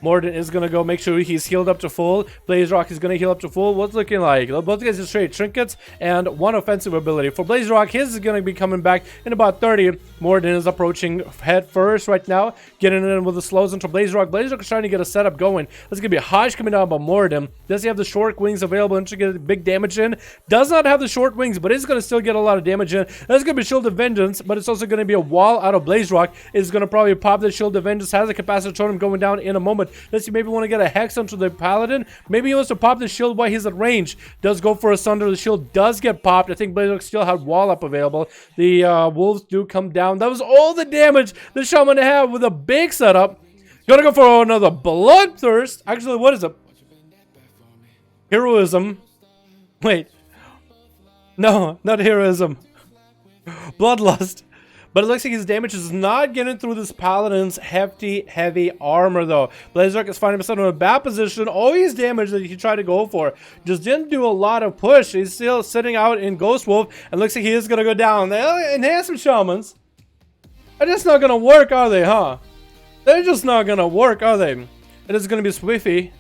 Moradin is going to go make sure he's healed up to full. Blaze Rock is going to heal up to full. What's looking like? Both guys are straight trinkets and one offensive ability. For Blaze Rock, his is going to be coming back in about 30. Moradin is approaching head first right now. Getting in with the slows into Blaze Rock. Blaze Rock is trying to get a setup going. There's going to be a Hodge coming down by Moradin. Does he have the short wings available and to get big damage in? Does not have the short wings, but is going to still get a lot of damage in. That's going to be Shield of Vengeance, but it's also going to be a wall out of Blaze Rock. Is going to probably pop the Shield of Vengeance. Has a capacitor totem going down in a moment. Let's see, maybe want to get a Hex onto the Paladin. Maybe he wants to pop the shield while he's at range. Does go for a Sunder. The shield does get popped. I think Blaze Rock still had wall up available. The wolves do come down. That was all the damage the Shaman had with a big setup. Gonna go for another Bloodthirst. Actually, what is it? Heroism. Wait. No, not Heroism. Bloodlust. But it looks like his damage is not getting through this Paladin's heavy armor, though. Blaze Rock is finding himself in a bad position. All his damage that he tried to go for just didn't do a lot of push. He's still sitting out in Ghost Wolf, and looks like he is going to go down. The enhancement shamans are just not going to work, are they, huh? They're just not going to work, are they? It is going to be Swiffy.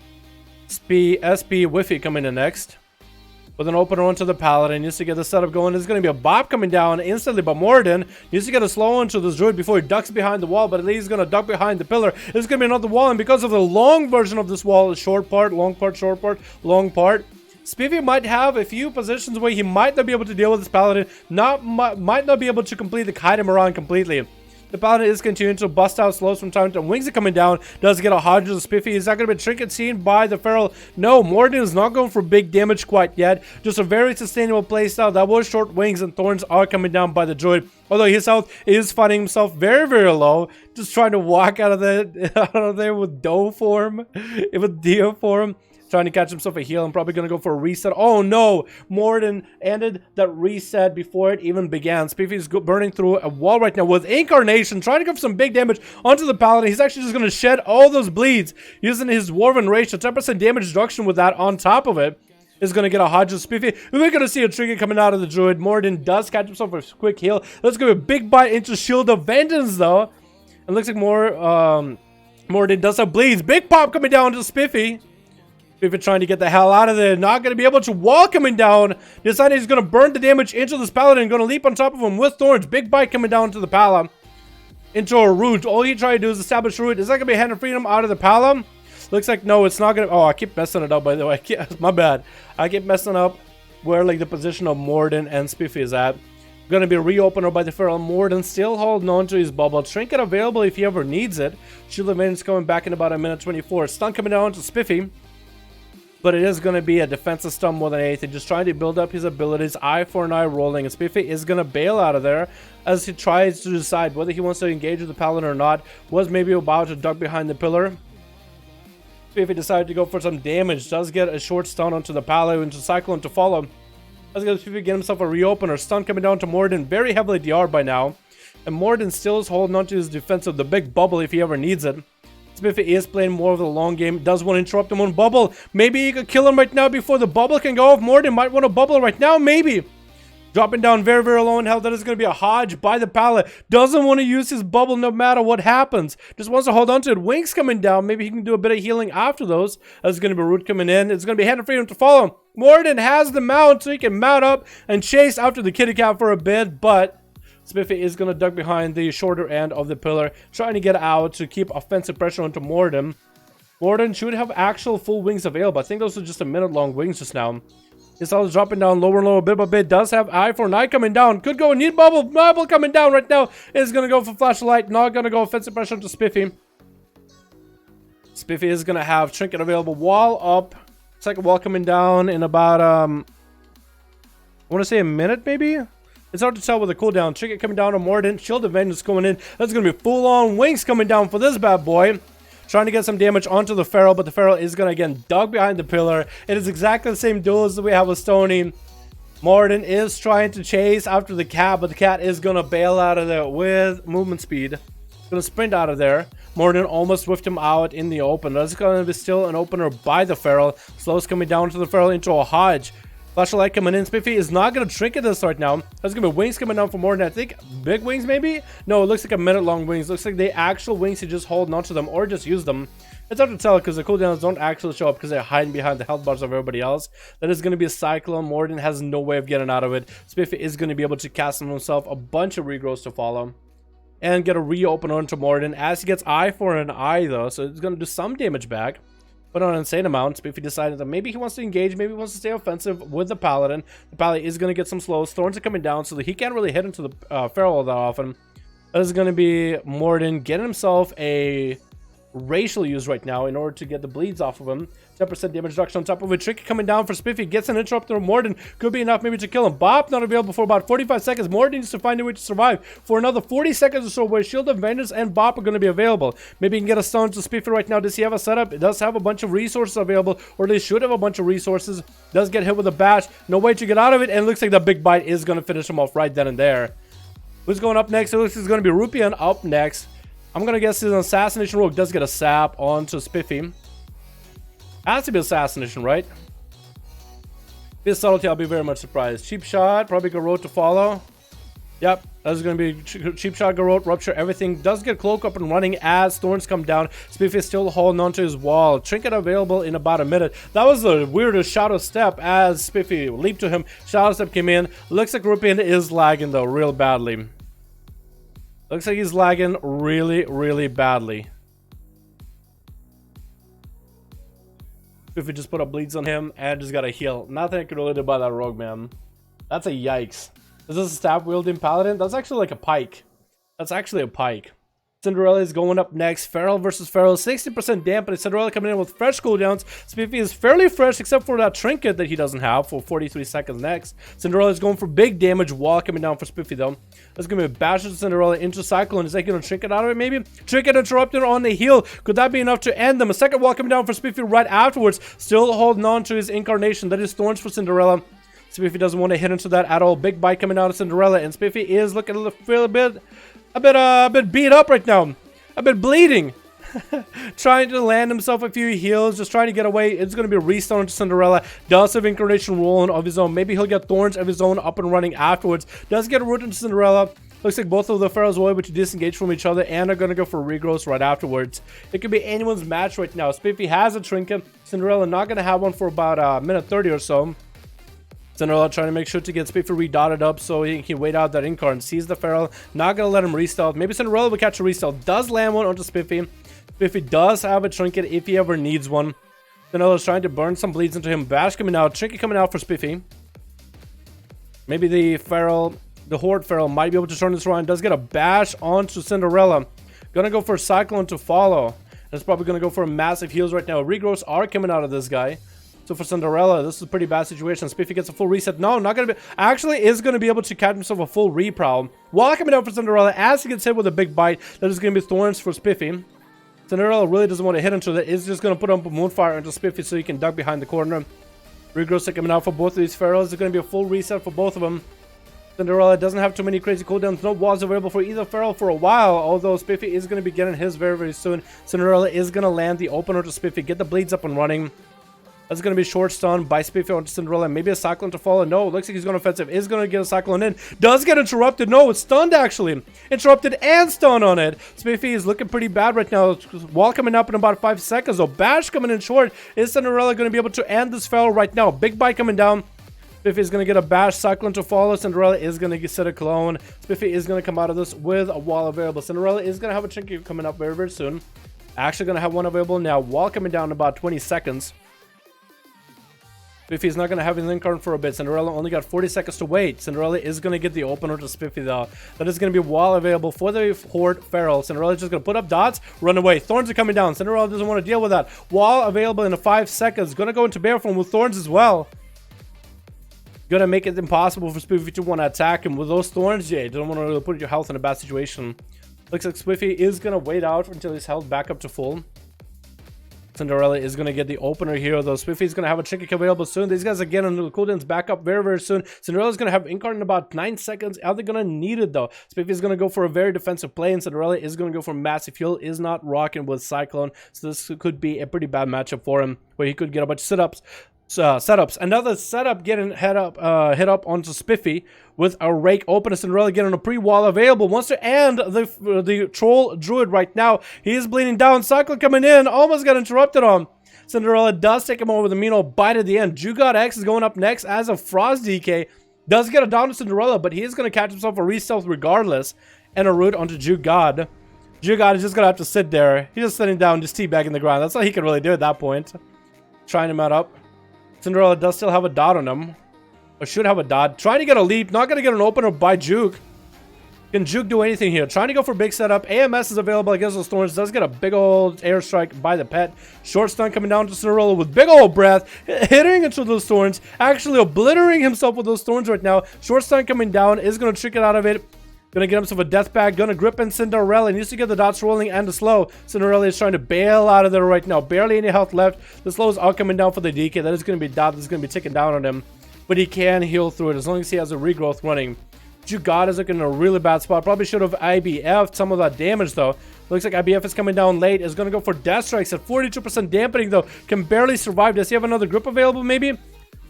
SP Whiffy coming in next. With an opener onto the Paladin, needs to get the setup going. There's going to be a Bop coming down instantly, but Moradin needs to get a slow onto this druid before he ducks behind the wall, but at least he's going to duck behind the pillar. There's going to be another wall, and because of the long version of this wall, short part, long part, short part, long part, Spiffy might have a few positions where he might not be able to deal with this Paladin, might not be able to completely kite him around completely. The Paladin is continuing to bust out slows from time to time. Wings are coming down. Does get a Hodge of Spiffy. Is that going to be a trinket seen by the Feral? No, Moradin is not going for big damage quite yet. Just a very sustainable playstyle. That was short wings, and thorns are coming down by the druid. Although his health is finding himself very, very low. Just trying to walk out of there with doe form. With deer form. Trying to catch himself a heal. I'm probably going to go for a reset. Oh no! Moradin ended that reset before it even began. Spiffy is burning through a wall right now with Incarnation, trying to go for some big damage onto the Paladin. He's actually just going to shed all those bleeds using his Dwarven Rage. So 10% damage reduction with that on top of it is going to get a Hodge of Spiffy. We're going to see a trigger coming out of the druid. Moradin does catch himself a quick heal. Let's go a big bite into Shield of Vengeance though. It looks like Moradin does have bleeds. Big pop coming down to Spiffy. Spiffy trying to get the hell out of there. Not going to be able to wall coming down. Decided he's going to burn the damage into this Paladin. Going to leap on top of him with thorns. Big bite coming down to the Pala. Into a root. All he tried to do is establish a root. Is that going to be a Hand of Freedom out of the Pala? Looks like no, it's not going to. Oh, I keep messing it up, by the way. My bad. I keep messing up where like the position of Moradin and Spiffy is at. Going to be a reopener by the Feral. Moradin still holding on to his bubble. Trinket available if he ever needs it. Shield of Vengeance coming back in about a minute 24. Stun coming down to Spiffy. But it is going to be a defensive stun more than anything. Just trying to build up his abilities. Eye for an eye rolling. And Spiffy is going to bail out of there as he tries to decide whether he wants to engage with the Paladin or not. Was maybe about to duck behind the pillar. Spiffy decided to go for some damage. Does get a short stun onto the Paladin into Cyclone to follow. Does get Spiffy get himself a reopener. Stun coming down to Moradin. Very heavily DR'd by now. And Moradin still is holding onto his defense of the big bubble if he ever needs it. Spiffy is playing more of the long game. Does want to interrupt him on bubble. Maybe he could kill him right now before the bubble can go off. Moradin might want to bubble right now. Maybe. Dropping down very, very low in health. That is going to be a Hodge by the pallet. Doesn't want to use his bubble no matter what happens. Just wants to hold on to it. Wings coming down. Maybe he can do a bit of healing after those. That's going to be Root coming in. It's going to be Hand of Freedom to follow. Morden has the mount, so he can mount up and chase after the kitty cat for a bit. But Spiffy is going to duck behind the shorter end of the pillar, trying to get out to keep offensive pressure onto Morden. Morden should have actual full wings available. I think those are just a minute-long wings just now. His health is dropping down lower and lower bit by bit. Does have eye for an eye coming down. Could go need bubble. Bubble coming down right now. Is going to go for flashlight. Not going to go offensive pressure onto Spiffy. Spiffy is going to have trinket available. Wall up. Second wall coming down in about, I want to say a minute maybe? It's hard to tell with the cooldown. Trinket coming down on Morden. Shield of Vengeance going in. That's going to be full-on wings coming down for this bad boy. Trying to get some damage onto the Feral, but the Feral is going to again dug behind the pillar. It is exactly the same duels that we have with Stony. Morden is trying to chase after the cat, but the cat is going to bail out of there with movement speed. Going to sprint out of there. Morden almost whiffed him out in the open. That's going to be still an opener by the Feral. Slows coming down to the Feral into a Hodge. Flashlight coming in. Spiffy is not going to trinket this right now. There's going to be wings coming down for Morden. I think big wings maybe? No, it looks like a minute-long wings. Looks like the actual wings, he just holding onto them or just use them. It's hard to tell because the cooldowns don't actually show up because they're hiding behind the health bars of everybody else. That is going to be a Cyclone. Morden has no way of getting out of it. Spiffy is going to be able to cast on himself a bunch of regrowths to follow. And get a reopen onto Morden as he gets eye for an eye though. So it's going to do some damage back. But on an insane amount. Spiffy decided that maybe he wants to engage, maybe he wants to stay offensive with the Paladin. The Paladin is going to get some slows. Thorns are coming down so that he can't really hit into the Feral that often. That is going to be Morden getting himself a racial use right now in order to get the bleeds off of him. 10% damage reduction on top of it. Tricky coming down for Spiffy. Gets an interrupt on Morden. Could be enough maybe to kill him. Bop not available for about 45 seconds. Morden needs to find a way to survive for another 40 seconds or so where Shield of Vengeance and Bop are going to be available. Maybe he can get a stun to Spiffy right now. Does he have a setup? It does have a bunch of resources available, or they should have a bunch of resources. Does get hit with a bash. No way to get out of it, and it looks like the big bite is going to finish him off right then and there. Who's going up next? It looks like it's going to be Rupian up next. I'm going to guess his Assassination Rogue does get a sap onto Spiffy. Has to be Assassination, right? This subtlety, I'll be very much surprised. Cheap Shot, probably Garrote to follow. Yep, that's going to be Cheap Shot, Garrote, Rupture, everything. Does get Cloak up and running as Thorns come down. Spiffy is still holding onto his wall. Trinket available in about a minute. That was the weirdest Shadow Step as Spiffy leaped to him. Shadow Step came in. Looks like Rupian is lagging though, real badly. Looks like he's lagging really, really badly. If we just put up bleeds on him and just got a heal. Nothing I could really do by that rogue, man. That's a yikes. Is this a staff wielding paladin? That's actually like a pike. That's actually a pike. Cinderella is going up next. Feral versus Feral. 60% dampening. Cinderella coming in with fresh cooldowns. Spiffy is fairly fresh except for that trinket that he doesn't have for 43 seconds next. Cinderella is going for big damage. Wall coming down for Spiffy though. That's going to be a bash to Cinderella into Cyclone. Is that going to trinket out of it maybe? Trinket interrupted on the heal. Could that be enough to end them? A second wall coming down for Spiffy right afterwards. Still holding on to his incarnation. That is Thorns for Cinderella. Spiffy doesn't want to hit into that at all. Big bite coming out of Cinderella. And Spiffy is looking a bit beat up right now. A bit bleeding. Trying to land himself a few heals. Just trying to get away. It's going to be a restart to Cinderella. Does have incarnation rolling of his own. Maybe he'll get Thorns of his own up and running afterwards. Does get a root into Cinderella. Looks like both of the Pharaohs will be able to disengage from each other and are going to go for regrowths right afterwards. It could be anyone's match right now. Spiffy has a trinket. Cinderella not going to have one for about a minute 30 or so. Cinderella trying to make sure to get Spiffy redotted up so he can wait out that incarn. Sees the Feral. Not going to let him restealth. Maybe Cinderella will catch a restealth. Does land one onto Spiffy. Spiffy does have a trinket if he ever needs one. Cinderella's trying to burn some bleeds into him. Bash coming out. Trinket coming out for Spiffy. Maybe the Feral, the Horde Feral might be able to turn this around. Does get a bash onto Cinderella. Gonna go for a Cyclone to follow. And it's probably gonna go for a massive heals right now. Regrowths are coming out of this guy. So for Cinderella, this is a pretty bad situation. Spiffy gets a full reset. No, not gonna be. Actually, is gonna be able to catch himself a full reprowl. While coming out for Cinderella, as he gets hit with a big bite, that is gonna be Thorns for Spiffy. Cinderella really doesn't want to hit into that. Is just gonna put up a Moonfire into Spiffy so he can duck behind the corner. Regrowths are coming out for both of these Pharaohs. It's gonna be a full reset for both of them. Cinderella doesn't have too many crazy cooldowns. No walls available for either Feral for a while, although Spiffy is going to be getting his very, very soon. Cinderella is going to land the opener to Spiffy, get the bleeds up and running. That's going to be short stun by Spiffy onto Cinderella. Maybe a Cyclone to follow. No, looks like he's going offensive. Is going to get a Cyclone in. Does get interrupted. No, it's stunned actually. Interrupted and stun on it. Spiffy is looking pretty bad right now. Wall coming up in about 5 seconds. So Bash coming in short. Is Cinderella going to be able to end this Feral right now? Big bite coming down. Spiffy is going to get a Bash, Cyclone to follow. Cinderella is going to set a clone. Spiffy is going to come out of this with a wall available. Cinderella is going to have a Trinket coming up very, very soon. Actually going to have one available now. Wall coming down in about 20 seconds. Spiffy's not going to have his incarn for a bit. Cinderella only got 40 seconds to wait. Cinderella is going to get the opener to Spiffy though. That is going to be wall available for the Horde Feral. Cinderella's just going to put up dots, run away. Thorns are coming down. Cinderella doesn't want to deal with that. Wall available in 5 seconds. Going to go into bear form with Thorns as well. Going to make it impossible for Spiffy to want to attack him with those Thorns. Yeah, you don't want to really put your health in a bad situation. Looks like Spiffy is going to wait out until he's held back up to full. Cinderella is going to get the opener here, though. Spiffy is going to have a Trinket available soon. These guys again on the cooldowns back up very, very soon. Cinderella is going to have Incarn in about 9 seconds. Are they going to need it, though? Spiffy is going to go for a very defensive play, and Cinderella is going to go for massive heal. Is not rocking with Cyclone, so this could be a pretty bad matchup for him, where he could get a bunch of setups. Another setup getting hit up onto Spiffy with a Rake open. Cinderella getting a pre-wall available. Wants to end the Troll Druid right now. He is bleeding down. Cyclone coming in. Almost got interrupted on. Cinderella does take him over the mean old bite at the end. Jugot X is going up next as a Frost DK. Does get a down to Cinderella, but he is going to catch himself a re-stealth regardless. And a root onto Jugod. Jugod is just going to have to sit there. He's just sitting down, just teabagging the ground. That's all he can really do at that point. Trying him out up. Cinderella does still have a dot on him. Or should have a dot. Trying to get a leap. Not going to get an opener by Juke. Can Juke do anything here? Trying to go for big setup. AMS is available against those Thorns. Does get a big old airstrike by the pet. Short stun coming down to Cinderella with big old breath. Hitting into those Thorns. Actually obliterating himself with those Thorns right now. Short stun coming down. Is going to trick it out of it. Gonna get himself a death bag. Gonna grip in Cinderella. Needs to get the dots rolling and the slow. Cinderella is trying to bail out of there right now. Barely any health left. The slow is all coming down for the DK. That is gonna be dot. That's gonna be ticking down on him. But he can heal through it as long as he has a regrowth running. Jugod is looking in a really bad spot. Probably should have IBF'd some of that damage though. Looks like IBF is coming down late. Is gonna go for death strikes at 42% dampening though. Can barely survive. Does he have another grip available maybe?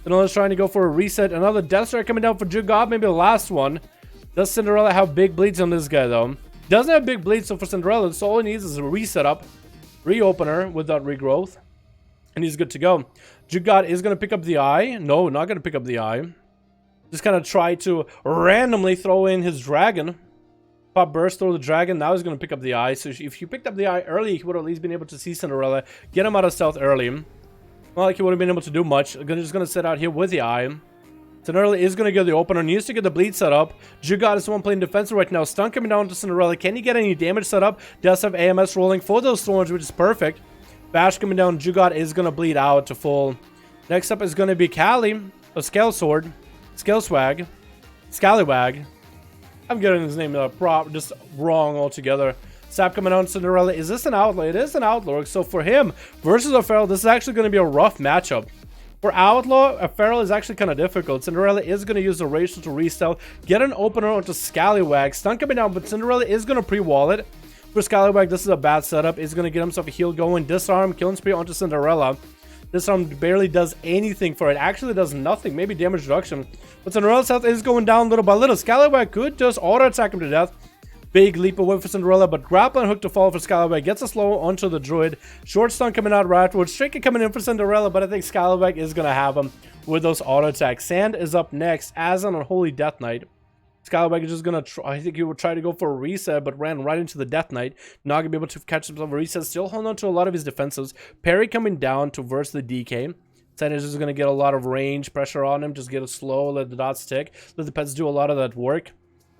Cinderella's trying to go for a reset. Another death strike coming down for Jugod. Maybe the last one. Does Cinderella have big bleeds on this guy though? Doesn't have big bleeds, so for Cinderella, so all he needs is a reset up, reopener with that regrowth, and he's good to go. Jugod is going to pick up the eye. No, not going to pick up the eye. Just kind of try to randomly throw in his dragon. Pop burst, throw the dragon. Now he's going to pick up the eye. So if you picked up the eye early, he would have at least been able to see Cinderella, get him out of stealth early. Not like he would have been able to do much. Just going to sit out here with the eye. Cinderella is going to get the opener. Needs to get the bleed set up. Jugod is the one playing defensive right now. Stun coming down to Cinderella. Can he get any damage set up? Does have AMS rolling for those Thorns, which is perfect. Bash coming down. Jugod is going to bleed out to full. Next up is going to be Callie. A Scale Sword. Scale Swag. Scallywag. I'm getting his name just wrong altogether. Sap coming down to Cinderella. Is this an Outlaw? It is an Outlaw. So for him versus a Feral, this is actually going to be a rough matchup. For Outlaw, a Feral is actually kind of difficult. Cinderella is going to use the Racial to restyle, get an opener onto Scallywag. Stun coming down, but Cinderella is going to pre-wall it. For Scallywag, this is a bad setup. He's going to get himself a heal going. Disarm, killing spree onto Cinderella. Disarm barely does anything for it. Actually does nothing. Maybe damage reduction. But Cinderella's health is going down little by little. Scallywag could just auto-attack him to death. Big leap away for Cinderella, but grappling hook to fall for Scallywag. Gets a slow onto the Druid. Short stun coming out right afterwards. Trinket coming in for Cinderella, but I think Scallywag is going to have him with those auto attacks. Sand is up next as an Unholy Death Knight. Scallywag is just going to try. I think he would try to go for a reset, but ran right into the Death Knight. Not going to be able to catch himself a reset. Still holding on to a lot of his defenses. Parry coming down to verse the DK. Sand is just going to get a lot of range pressure on him. Just get it slow, let the dots tick. Let the pets do a lot of that work.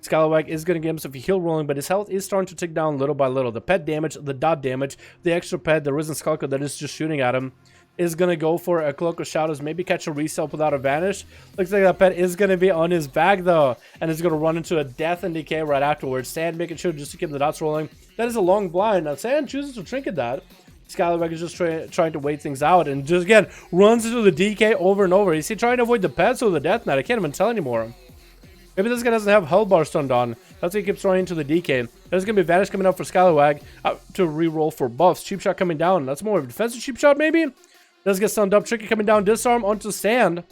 Scallywag is going to get himself a heal rolling, but his health is starting to tick down little by little. The pet damage, the dot damage, the extra pet, the Risen Skulker that is just shooting at him is going to go for a Cloak of Shadows, maybe catch a resell without a vanish. Looks like that pet is going to be on his back though, and is going to run into a death and decay right afterwards. Sand making sure just to keep the dots rolling. That is a long blind. Now Sand chooses to trinket that. Scallywag is just trying to wait things out and just again runs into the DK over and over. Is he trying to avoid the pets or the Death Knight? I can't even tell anymore. Maybe this guy doesn't have Hellbar stunned on. That's why he keeps running into the DK. There's going to be Vanish coming up for Scallywag to re-roll for buffs. Cheap Shot coming down. That's more of a defensive Cheap Shot maybe? Does get stunned up. Tricky coming down. Disarm onto Sand.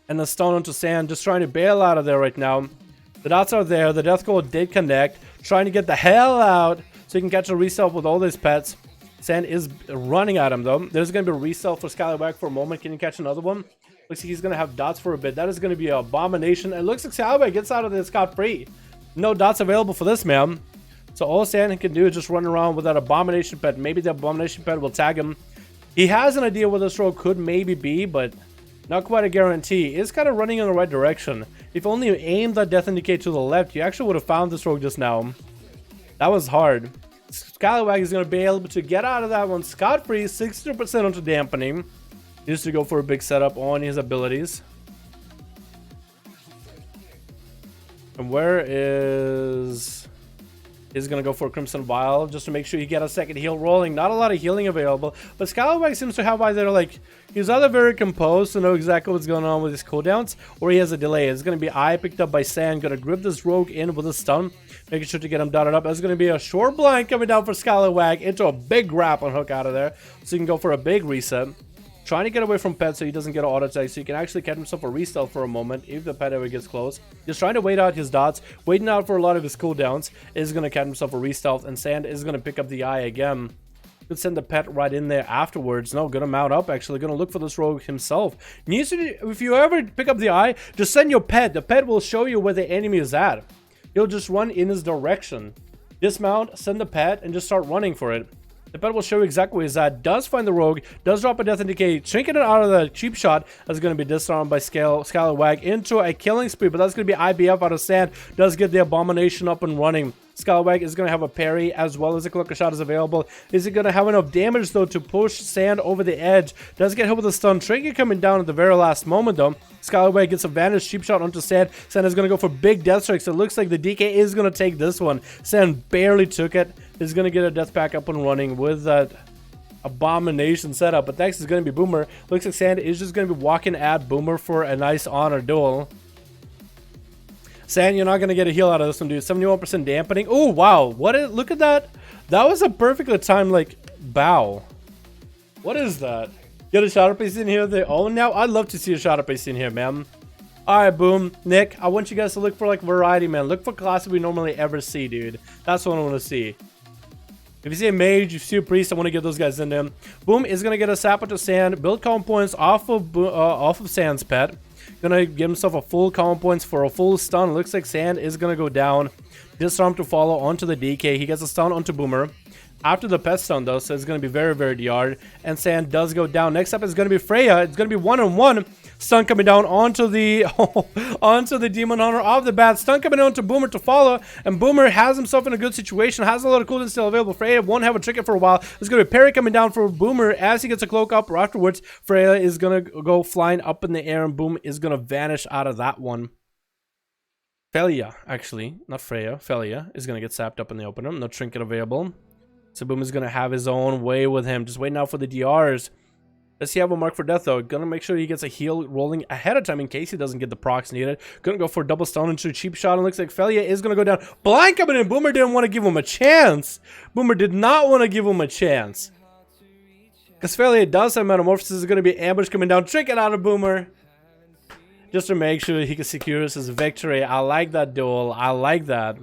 And the stun onto Sand. Just trying to bail out of there right now. The dots are there. The Death Goal did connect. Trying to get the hell out so he can catch a resell with all these pets. Sand is running at him though. There's going to be a resell for Scallywag for a moment. Can he catch another one? Looks like he's going to have dots for a bit. That is going to be an abomination. And looks like Scallywag gets out of this scot-free. No dots available for this man. So all Sand can do is just run around with that abomination pet. Maybe the abomination pet will tag him. He has an idea where this rogue could maybe be, but not quite a guarantee. It's kind of running in the right direction. If only you aimed that Death Indicate to the left, you actually would have found this rogue just now. That was hard. Scallywag is going to be able to get out of that one scot-free. 60% onto dampening. He needs to go for a big setup on his abilities. And where is... He's going to go for Crimson Vial just to make sure you get a second heal rolling. Not a lot of healing available. But Scallywag seems to have either like... He's either very composed to know exactly what's going on with his cooldowns, or he has a delay. It's going to be Eye picked up by Sand. Going to grip this rogue in with a stun. Making sure to get him dotted up. There's going to be a short blind coming down for Scallywag into a big grappling hook out of there. So you can go for a big reset. Trying to get away from pet so he doesn't get an auto attack, so he can actually catch himself a resell for a moment if the pet ever gets close. Just trying to wait out his dots, waiting out for a lot of his cooldowns. Is going to catch himself a re-stealth, and Sand is going to pick up the eye again. Could send the pet right in there afterwards. No, gonna mount up actually. Gonna look for this rogue himself. Needs to, if you ever pick up the eye, just send your pet. The pet will show you where the enemy is at. He'll just run in his direction. Dismount, send the pet, and just start running for it. The pet will show you exactly where he's at. Does find the rogue. Does drop a Death Indicate. Shrinking it out of the cheap shot. That's going to be disarmed by Scallywag into a killing spree. But that's going to be IBF out of Sand. Does get the abomination up and running. Scallywag is going to have a parry as well as a clicker shot is available. Is it going to have enough damage though to push Sand over the edge? Does get hit with a stun. Trinket coming down at the very last moment though. Scallywag gets a vanish cheap shot onto Sand. Sand is going to go for big death strikes. It looks like the DK is going to take this one. Sand barely took it. Is going to get a death pack up and running with that abomination setup. But next is going to be Boomer. Looks like Sand is just going to be walking at Boomer for a nice honor duel. Sand, you're not going to get a heal out of this one, dude. 71% dampening. Oh, wow. Look at that. That was a perfectly timed, like, bow. What is that? Get a shot pace in here. They own now. I'd love to see a shot pace in here, man. Alright, boom. Nick, I want you guys to look for, like, variety, man. Look for classes we normally ever see, dude. That's what I want to see. If you see a mage, you see a priest, I want to get those guys in there. Boom is going to get a sap to Sand. Build calm points off of Sand's pet. Gonna give himself a full calm points for a full stun. Looks like Sand is gonna go down. Disarm to follow onto the DK. He gets a stun onto Boomer. After the pet stun though, so it's gonna be very, very DR'd. And Sand does go down. Next up is gonna be Freya. It's gonna be one-on-one. Stun coming down onto the onto the Demon Hunter off the bat. Stun coming down to Boomer to follow. And Boomer has himself in a good situation. Has a lot of cooldowns still available. Freya won't have a trinket for a while. There's gonna be a parry coming down for Boomer as he gets a cloak up, or afterwards Freya is gonna go flying up in the air, and Boom is gonna vanish out of that one. Felia, actually, not Freya. Felia is gonna get sapped up in the opener. No trinket available. So Boom is going to have his own way with him. Just waiting out for the DRs. Does he have a mark for death though? Gonna make sure he gets a heal rolling ahead of time in case he doesn't get the procs needed. Gonna go for a double stun into a cheap shot. And looks like Felia is gonna go down. Blind coming in. Boomer didn't want to give him a chance. Boomer did not want to give him a chance. Because Felia does have metamorphosis. Is gonna be ambush coming down. Trinket out of Boomer. Just to make sure he can secure his victory. I like that duel. I like that.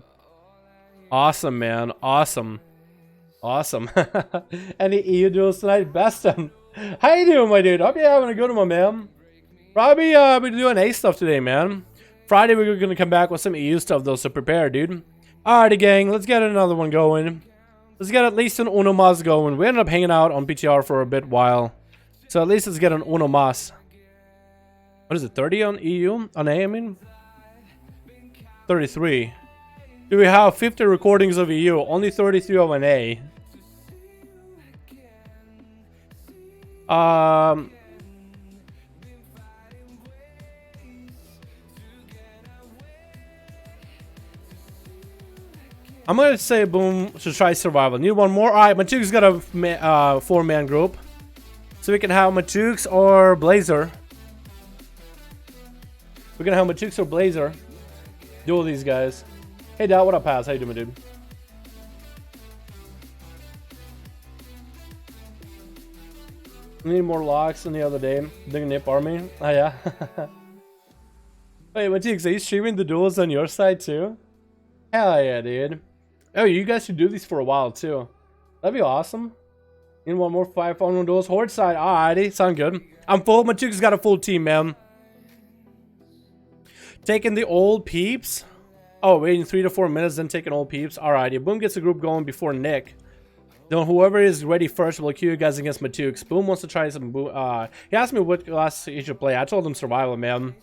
Awesome, man. Awesome. Awesome. Any EU duels tonight? Best them. How you doing, my dude? Hope you're having a good one, man. Probably we're doing A stuff today, man. Friday we're gonna come back with some EU stuff though, so prepare, dude. Alrighty, gang. Let's get another one going. Let's get at least an Uno Mas going. We ended up hanging out on PTR for a bit while, so at least let's get an Uno Mas. What is it? 30 on EU? On A, I mean. 33. Do we have 50 recordings of EU? Only 33 of an A. I'm gonna say Boom to try survival. Need one more. Alright, Matuk's got a 4-man group. So we can have Matuk's or Blazer. We're gonna have Matuk's or Blazer. Duel these guys. Hey Dad, what up, Paz? How you doing, dude? I need more locks than the other day. Big Nip Army. Oh yeah. Wait, what, are you streaming the duels on your side too? Hell yeah, dude. Oh, you guys should do these for a while too. That'd be awesome. You want more 5-on-1 duels? Horde side. Alrighty, sound good. I'm full. Matuk's got a full team, man. Taking the old peeps. Oh, waiting 3 to 4 minutes, then taking old peeps. Alrighty, Boom gets the group going before Nick. Then whoever is ready first will queue you guys against Matuk's. Boom wants to try some Boom. He asked me what class he should play. I told him survival, man.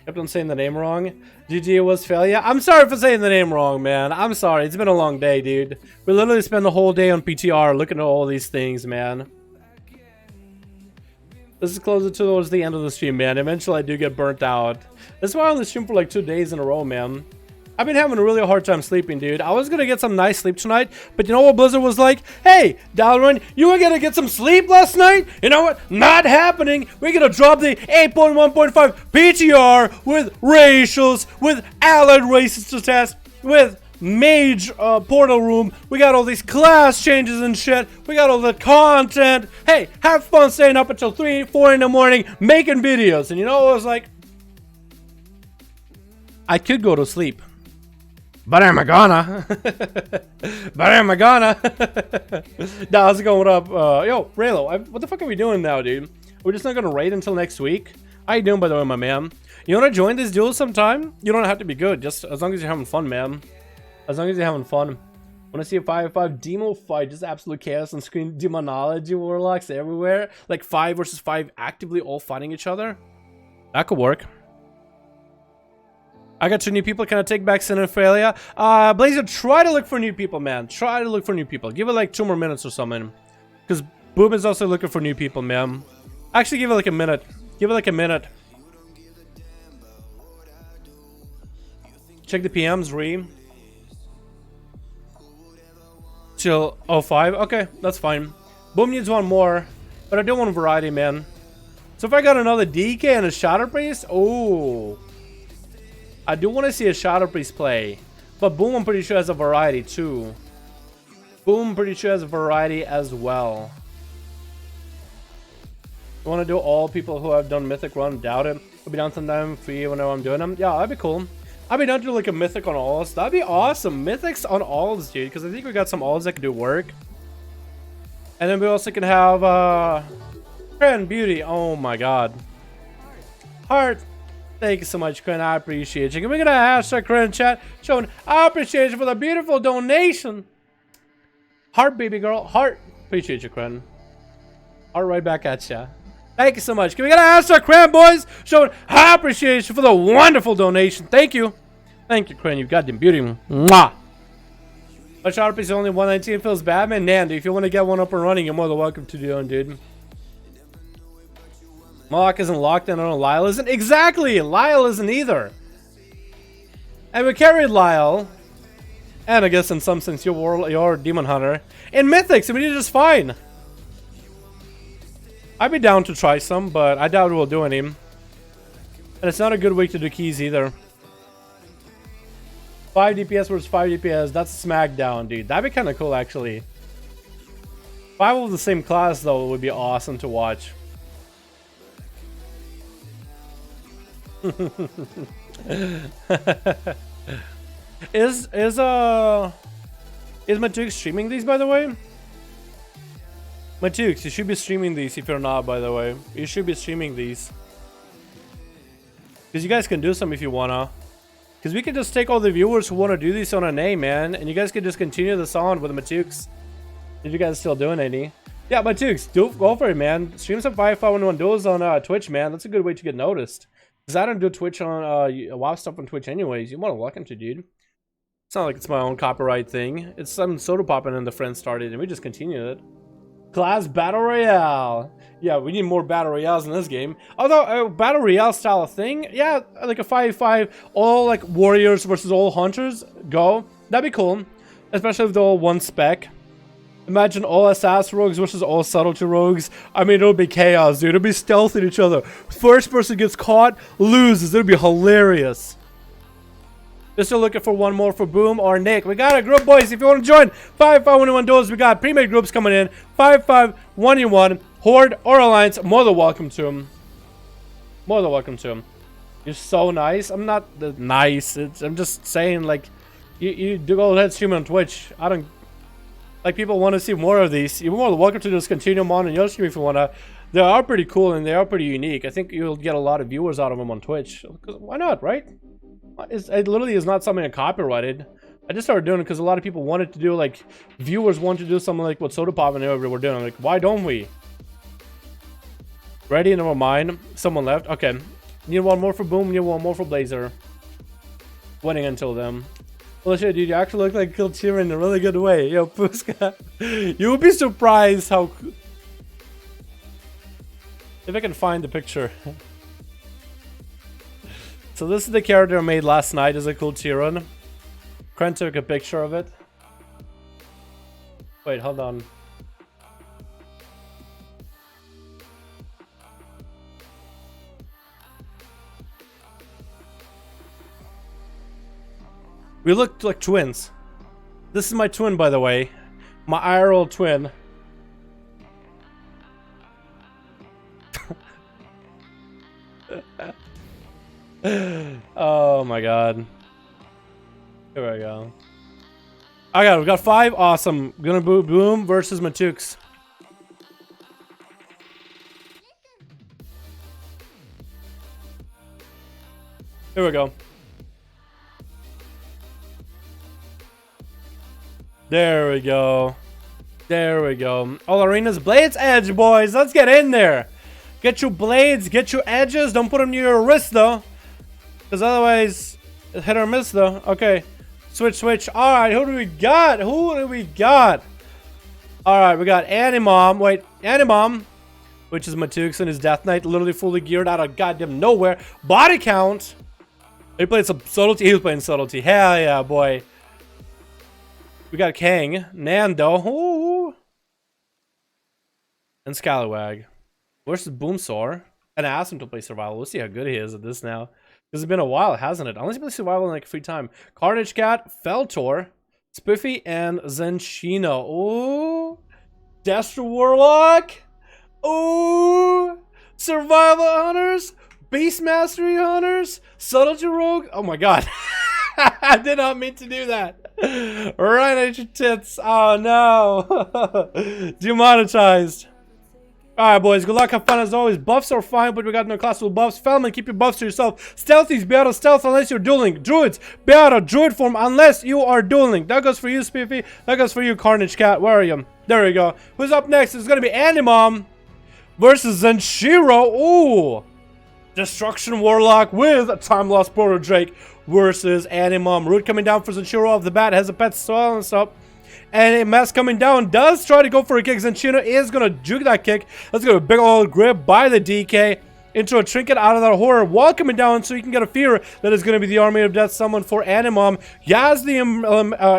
Kept on saying the name wrong. GG was failure. I'm sorry for saying the name wrong, man. I'm sorry. It's been a long day, dude. We literally spent the whole day on PTR looking at all these things, man. This is closer towards the end of the stream, man. Eventually, I do get burnt out. That's why I only stream for like 2 days in a row, man. I've been having a really hard time sleeping, dude. I was gonna get some nice sleep tonight, but you know what Blizzard was like? Hey, Dalaran, you were gonna get some sleep last night? You know what? Not happening. We're gonna drop the 8.1.5 PTR with racials, with allied races to test, with mage portal room. We got all these class changes and shit. We got all the content. Hey, have fun staying up until 3, 4 in the morning making videos. And you know what I was like? I could go to sleep. But am I gonna? But am I gonna? Nah, how's it going? What up? Yo, Raylo, what the fuck are we doing now, dude? We're just not gonna raid until next week? How you doing, by the way, my man? You wanna join this duel sometime? You don't have to be good, just as long as you're having fun, man. As long as you're having fun. Wanna see a 5v5 demo fight? Just absolute chaos on screen. Demonology warlocks everywhere. Like 5 versus 5 actively all fighting each other? That could work. I got 2 new people. Can I take back Sin and Failure? Blazer, try to look for new people, man. Try to look for new people. Give it like 2 more minutes or something. Because Boom is also looking for new people, man. Actually, give it like a minute. Give it like a minute. Check the PMs, Re. Till 05. Okay, that's fine. Boom needs 1 more. But I do want variety, man. So if I got another DK and a Shadow Priest, oh. I do want to see a Shadow Priest play. But Boom, I'm pretty sure, has a variety too. Boom, pretty sure, has a variety as well. I want to do all people who have done Mythic run. Doubt it. I'll be down sometime for you whenever I'm doing them. Yeah, that'd be cool. I'd be down to do like a Mythic on Alls. That'd be awesome. Mythics on Alls, dude. Because I think we got some Alls that can do work. And then we also can have Grand Beauty. Oh my god. Heart. Thank you so much, Quinn. I appreciate you. Can we get a hashtag Quinn chat showing I appreciate you for the beautiful donation? Heart, baby girl. Heart. Appreciate you, Quinn. Heart right back at ya. Thank you so much. Can we get a hashtag Quinn, boys? Showing I appreciate you for the wonderful donation. Thank you. Thank you, Quinn. You goddamn beauty. Mwah. My Sharpie is only 119. Feels bad, man. Nandy, if you want to get one up and running, you're more than welcome to do it, dude. Mohawk isn't locked in on Lyle isn't. Exactly! Lyle isn't either. And we carried Lyle. And I guess in some sense your Demon Hunter. In Mythics, we did just fine. I'd be down to try some, but I doubt we'll do any. And it's not a good week to do keys either. 5 DPS versus 5 DPS. That's Smackdown, dude. That'd be kind of cool, actually. 5 of the same class, though, would be awesome to watch. Is Matukes streaming these, by the way? Matukes, you should be streaming these if you're not, by the way. You should be streaming these. Because you guys can do some if you wanna. Because we can just take all the viewers who want to do these on NA, man. And you guys can just continue this on with the Matukes. If you guys are still doing any. Yeah, Matukes, go for it, man. Stream some 5-5-1-1 duels on Twitch, man. That's a good way to get noticed. Because I don't do Twitch on WoW stuff on Twitch anyways. You're more than welcome to, dude. It's not like it's my own copyright thing. It's some soda popping and the friends started and we just continued it. Class Battle Royale. Yeah, we need more Battle Royales in this game. Although, a Battle Royale style of thing, yeah, like a 5-5, all like warriors versus all hunters, go. That'd be cool. Especially if they're all one spec. Imagine all assassin rogues versus all subtlety rogues. I mean, it'll be chaos, dude. It'll be stealthing each other. First person gets caught, loses. It'll be hilarious. Just still looking for one more for Boom or Nick. We got a group, boys. If you want to join 551 duels, we got pre-made groups coming in. 551 Horde or Alliance. More than welcome to them. More than welcome to them. You're so nice. I'm not nice. I'm just saying, like, you do go ahead stream on Twitch. I don't like, people want to see more of these. You're more than welcome to just continue them on your stream if you wanna. They are pretty cool and they are pretty unique. I think you'll get a lot of viewers out of them on Twitch. Why not, right? It literally is not something I copyrighted. I just started doing it because a lot of people wanted to do, like, viewers want to do something like what Soda Pop and everybody were doing. I'm like, why don't we? Ready? Never mind. Someone left. Okay. Need one more for Boom. Need one more for Blazer. Waiting until then. Well, shit, dude, you actually look like Kiltier in a really good way. Yo, Puska. You would be surprised how... If I can find the picture. So this is the character I made last night as a cool Tyran. Krent took a picture of it. Wait, hold on. We looked like twins. This is my twin, by the way. My IRL twin. Oh my god. Here we go. We got 5. Awesome. Gonna Boom versus Matux. Here we go. There we go. There we go. All arenas, blades, edge, boys. Let's get in there. Get your blades, get your edges. Don't put them near your wrist, though. Because otherwise, hit or miss, though. Okay. Switch. Alright, who do we got? Alright, we got Animom. Wait, Animom. Which is Matux and his Death Knight. Literally fully geared out of goddamn nowhere. Body count. He played some subtlety. He was playing subtlety. Hell yeah, boy. We got Kang, Nando, ooh, and Scallywag. Where's the Boomsaur? And I asked him to play Survival. We'll see how good he is at this now. Because it's been a while, hasn't it? Unless he plays Survival in like free time. Carnage Cat, Feltor, Spiffy, and Zenshino. Ooh, Destro Warlock. Ooh, Survival Hunters, Beast Mastery Hunters, Subtlety Rogue. Oh my god. I did not mean to do that. Right at your tits. Oh no. Demonetized. Alright, boys. Good luck. Have fun as always. Buffs are fine, but we got no classical buffs. Felman, keep your buffs to yourself. Stealthies, be out of stealth unless you're dueling. Druids, be out of druid form unless you are dueling. That goes for you, Spiffy. That goes for you, Carnage Cat. Where are you? There we go. Who's up next? It's going to be Animom versus Zenshiro. Ooh. Destruction Warlock with Time Lost Proto Drake versus Animom. Root coming down for Zenshiro off the bat. Has a pet silence up. And a mess coming down. Does try to go for a kick. Zenshiro is going to juke that kick. Let's go. A big old grip by the DK. Into a trinket out of that horror. Wall coming down so you can get a fear that is going to be the Army of Death summon for Animom. Yaz the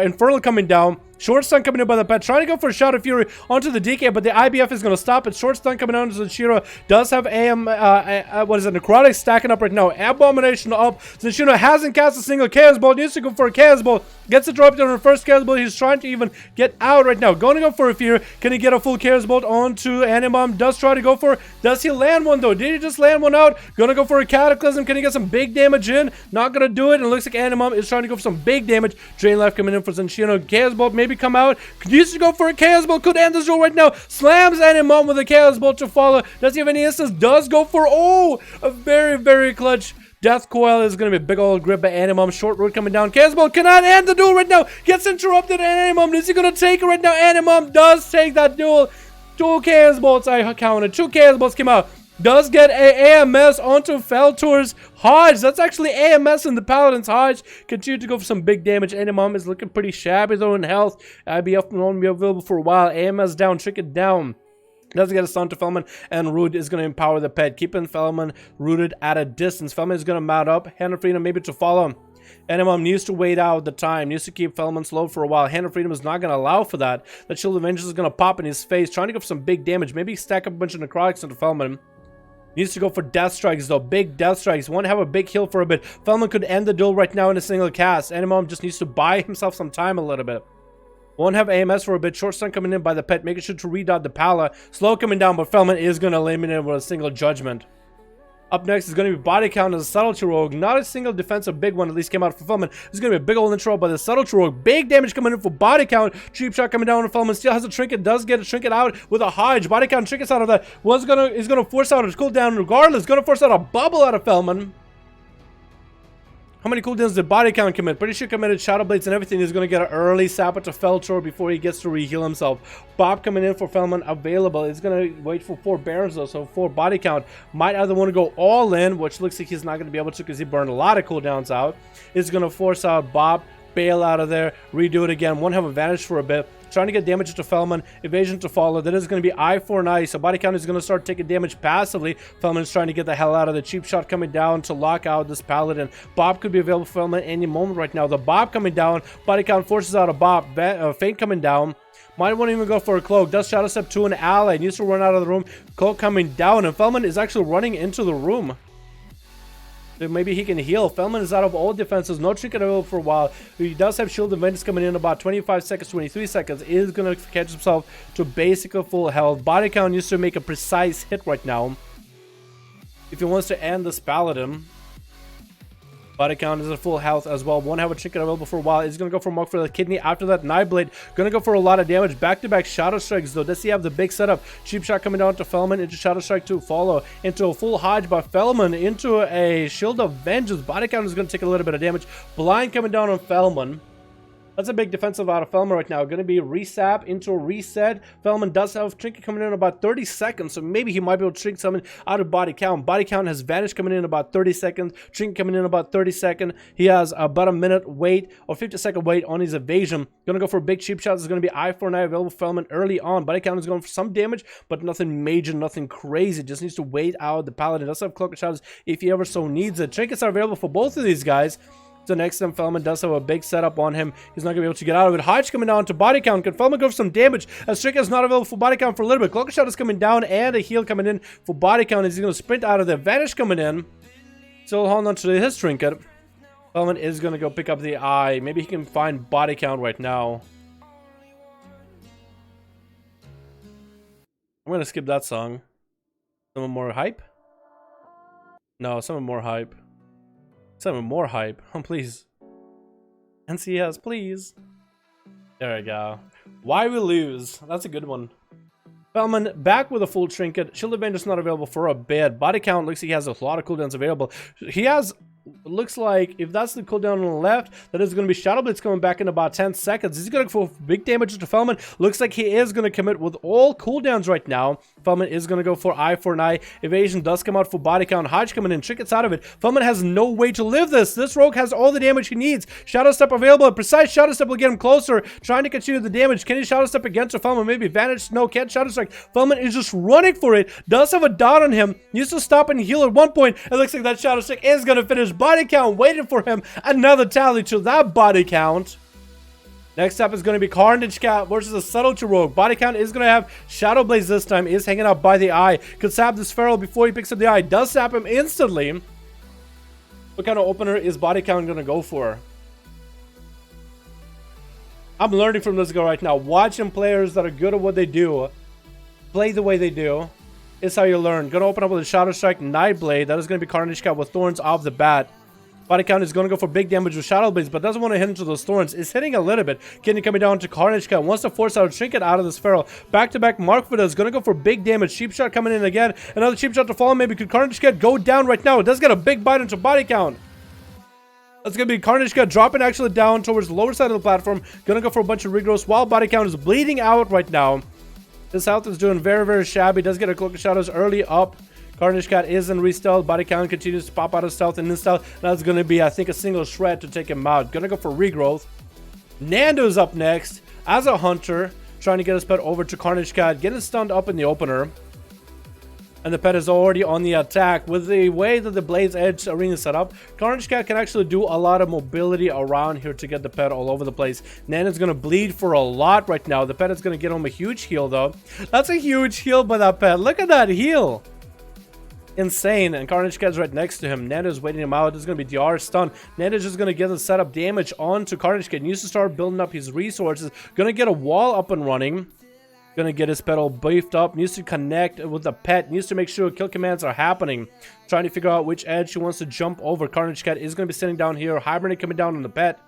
Infernal coming down. Short stun coming in by the pet, trying to go for a Shout of Fury onto the DK, but the IBF is going to stop it. Short stun coming down to Zenshiro. Does have what is it, Necrotic stacking up right now. Abomination up. Zenshiro hasn't cast a single Chaos Bolt. Needs to go for a Chaos Bolt. Gets the drop down on the first Chaos Bolt. He's trying to even get out right now. Going to go for a Fear. Can he get a full Chaos Bolt onto Animom? Does try to go for it. Does he land one though? Did he just land one out? Going to go for a Cataclysm. Can he get some big damage in? Not going to do it. And it looks like Animom is trying to go for some big damage. Drain Life coming in for Zenshiro. Chaos Bolt maybe come out. Used to go for a Chaos Bolt. Could end this duel right now. Slams Animom with a Chaos Bolt to follow. Does he have any instance? Does go for, oh, a very, very clutch. Death Coil is going to be a big old grip by Animom. Short road coming down. Chaos Bolt cannot end the duel right now. Gets interrupted. Animom, is he going to take it right now? Animom does take that duel. 2 Chaos Bolts I counted. 2 Chaos Bolts came out. Does get a AMS onto Feltor's Hodge. That's actually AMS in the Paladin's Hodge. Continue to go for some big damage. Animom is looking pretty shabby though in health. IBF won't be available for a while. AMS down, Trinket down. Does get a stun to Felman, and Root is going to empower the pet. Keeping Felman rooted at a distance. Felman is going to mount up. Hand of Freedom maybe to follow. Animom needs to wait out the time. Needs to keep Felman slow for a while. Hand of Freedom is not going to allow for that. That Shield of Vengeance is going to pop in his face. Trying to go for some big damage. Maybe stack up a bunch of necrotics into Felman. Needs to go for death strikes though. Big death strikes. Want to have a big heal for a bit. Feldman could end the duel right now in a single cast. Animom just needs to buy himself some time a little bit. Won't have AMS for a bit. Short stun coming in by the pet, making sure to redot the Pala. Slow coming down, but Feldman is going to eliminate him with a single judgment. Up next is going to be body count as a subtlety rogue. Not a single defensive big one, at least came out for Feldman. There's going to be a big old intro by the subtlety rogue. Big damage coming in for body count. Cheap shot coming down on Feldman. Still has a trinket. Does get a trinket out with a Hodge. Body count trinkets out of that. Is going to force out a cooldown regardless. Going to force out a bubble out of Feldman. How many cooldowns did body count commit? Pretty sure committed Shadow Blades and everything. Is going to get an early SATA to Feltor before he gets to re-heal himself. Bob coming in for Feldman available. He's going to wait for 4 Barons though, so 4 body count. Might either want to go all in, which looks like he's not going to be able to because he burned a lot of cooldowns out. He's going to force out Bob, bail out of there, redo it again. Won't have advantage for a bit. Trying to get damage to Feldman, evasion to follow. That is going to be eye for an eye, so body count is going to start taking damage passively. Feldman's trying to get the hell out of the cheap shot coming down to lock out this Paladin. Bob could be available for Feldman any moment right now. The Bob coming down, body count forces out a Bob. Feint coming down. Might want to even go for a cloak. Does shadow step to an ally. Needs to run out of the room. Cloak coming down, and Feldman is actually running into the room. Maybe he can heal. Feldman is out of all defenses. No trinket available for a while. He does have shield and Vengeance coming in about 25 seconds, 23 seconds. Is going to catch himself to basically full health. Body count needs to make a precise hit right now if he wants to end this Paladin. Body count is at full health as well. Won't have a trinket available for a while. He's going to go for Mark for the kidney. After that, Nightblade. Going to go for a lot of damage. Back-to-back Shadow Strikes, though. Does he have the big setup? Cheap shot coming down to Feldman. Into Shadow Strike to follow. Into a full Hodge by Feldman. Into a Shield of Vengeance. Body count is going to take a little bit of damage. Blind coming down on Feldman. That's a big defensive out of Feldman right now. Going to be resap into a reset. Feldman does have trinket coming in about 30 seconds, so maybe he might be able to shrink something out of body count. Body count has vanished coming in about 30 seconds. Trinket coming in about 30 seconds. He has about a minute wait or 50-second wait on his evasion. Going to go for a big cheap shot. This is going to be eye for an eye available for Feldman early on. Body count is going for some damage, but nothing major, nothing crazy. Just needs to wait out the Paladin. Does have cloak of shadows if he ever so needs it. Trinkets are available for both of these guys. So next time, Feldman does have a big setup on him. He's not going to be able to get out of it. Hodge coming down to body count. Can Feldman go for some damage? As Trinket is not available for body count for a little bit. Cloak of Shadows coming down and a heal coming in for body count. He's going to sprint out of there. Vanish coming in. Still holding on to his Trinket. Feldman is going to go pick up the eye. Maybe he can find body count right now. I'm going to skip that song. Some more hype? No, some more hype. Some more hype. Oh, please. NCS, please. There we go. Why we lose? That's a good one. Feldman back with a full trinket. Shield of Vengeance not available for a bit. Body count looks like he has a lot of cooldowns available. He has... Looks like if that's the cooldown on the left, that is going to be Shadow Blitz coming back in about 10 seconds. He's going to go for big damage to Feldman. Looks like he is going to commit with all cooldowns right now. Feldman is going to go for eye for an eye. Evasion does come out for body count. Hodge coming in. Trinkets out of it. Feldman has no way to live this. This rogue has all the damage he needs. Shadow Step available. A precise Shadow Step will get him closer. Trying to continue the damage. Can he Shadow Step against or Feldman? Maybe Vanish. No, can't Shadow Strike. Feldman is just running for it. Does have a dot on him. Needs to stop and heal at one point. It looks like that Shadow Strike is going to finish. Body count waiting for him. Another tally to that body count. Next up is going to be Carnage Cat versus a Subtlety Rogue. Body count is going to have Shadow Blaze this time. Is hanging out by the eye. Could sap this Feral before he picks up the eye. Does sap him instantly. What kind of opener is body count going to go for? I'm learning from this guy right now. Watching players that are good at what they do play the way they do is how you learn. Going to open up with a Shadow Strike Nightblade. That is going to be Carnage Cat with Thorns off the bat. Body count is going to go for big damage with Shadow Blades, but doesn't want to hit into those Thorns. Is hitting a little bit. Kidney coming down to Carnage Cat. Wants to force out a Trinket out of this Feral. Back-to-back Mark Vida is going to go for big damage. Cheap shot coming in again. Another cheap shot to follow. Maybe could Carnage Cat go down right now? It does get a big bite into body count. That's going to be Carnage Cat dropping actually down towards the lower side of the platform. Going to go for a bunch of regrowths while body count is bleeding out right now. This health is doing very, very shabby. Does get a Cloak of Shadows early up. Carnage Cat is in re-stealth. Body count continues to pop out of stealth and in stealth. That's going to be, I think, a single shred to take him out. Going to go for regrowth. Nando's up next as a hunter. Trying to get his pet over to Carnage Cat. Getting stunned up in the opener. And the pet is already on the attack. With the way that the Blade's Edge arena is set up, Carnage Cat can actually do a lot of mobility around here to get the pet all over the place. Nando's going to bleed for a lot right now. The pet is going to get him a huge heal, though. That's a huge heal by that pet. Look at that heal. insane, and Carnage Cat's right next to him. Nando's waiting him out. This is going to be DR stun. Nando's just going to get the setup damage onto Carnage Cat. Needs to start building up his resources. Going to get a wall up and running. Going to get his pet all beefed up. Needs to connect with the pet. Needs to make sure kill commands are happening. Trying to figure out which edge he wants to jump over. Carnage Cat is going to be sitting down here. Hibernate coming down on the pet.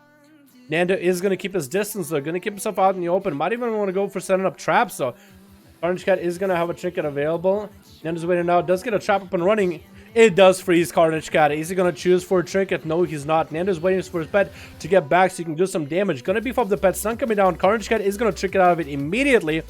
Nando is going to keep his distance though. Going to keep himself out in the open. Might even want to go for setting up traps though. Carnage Cat is going to have a trinket available. Nando's waiting now. Does get a trap up and running. It does freeze Carnage Cat. Is he going to choose for a trinket? No, he's not. Nando's waiting for his pet to get back so he can do some damage. Going to beef up the pet. Stun coming down. Carnage Cat is going to trinket out of it immediately.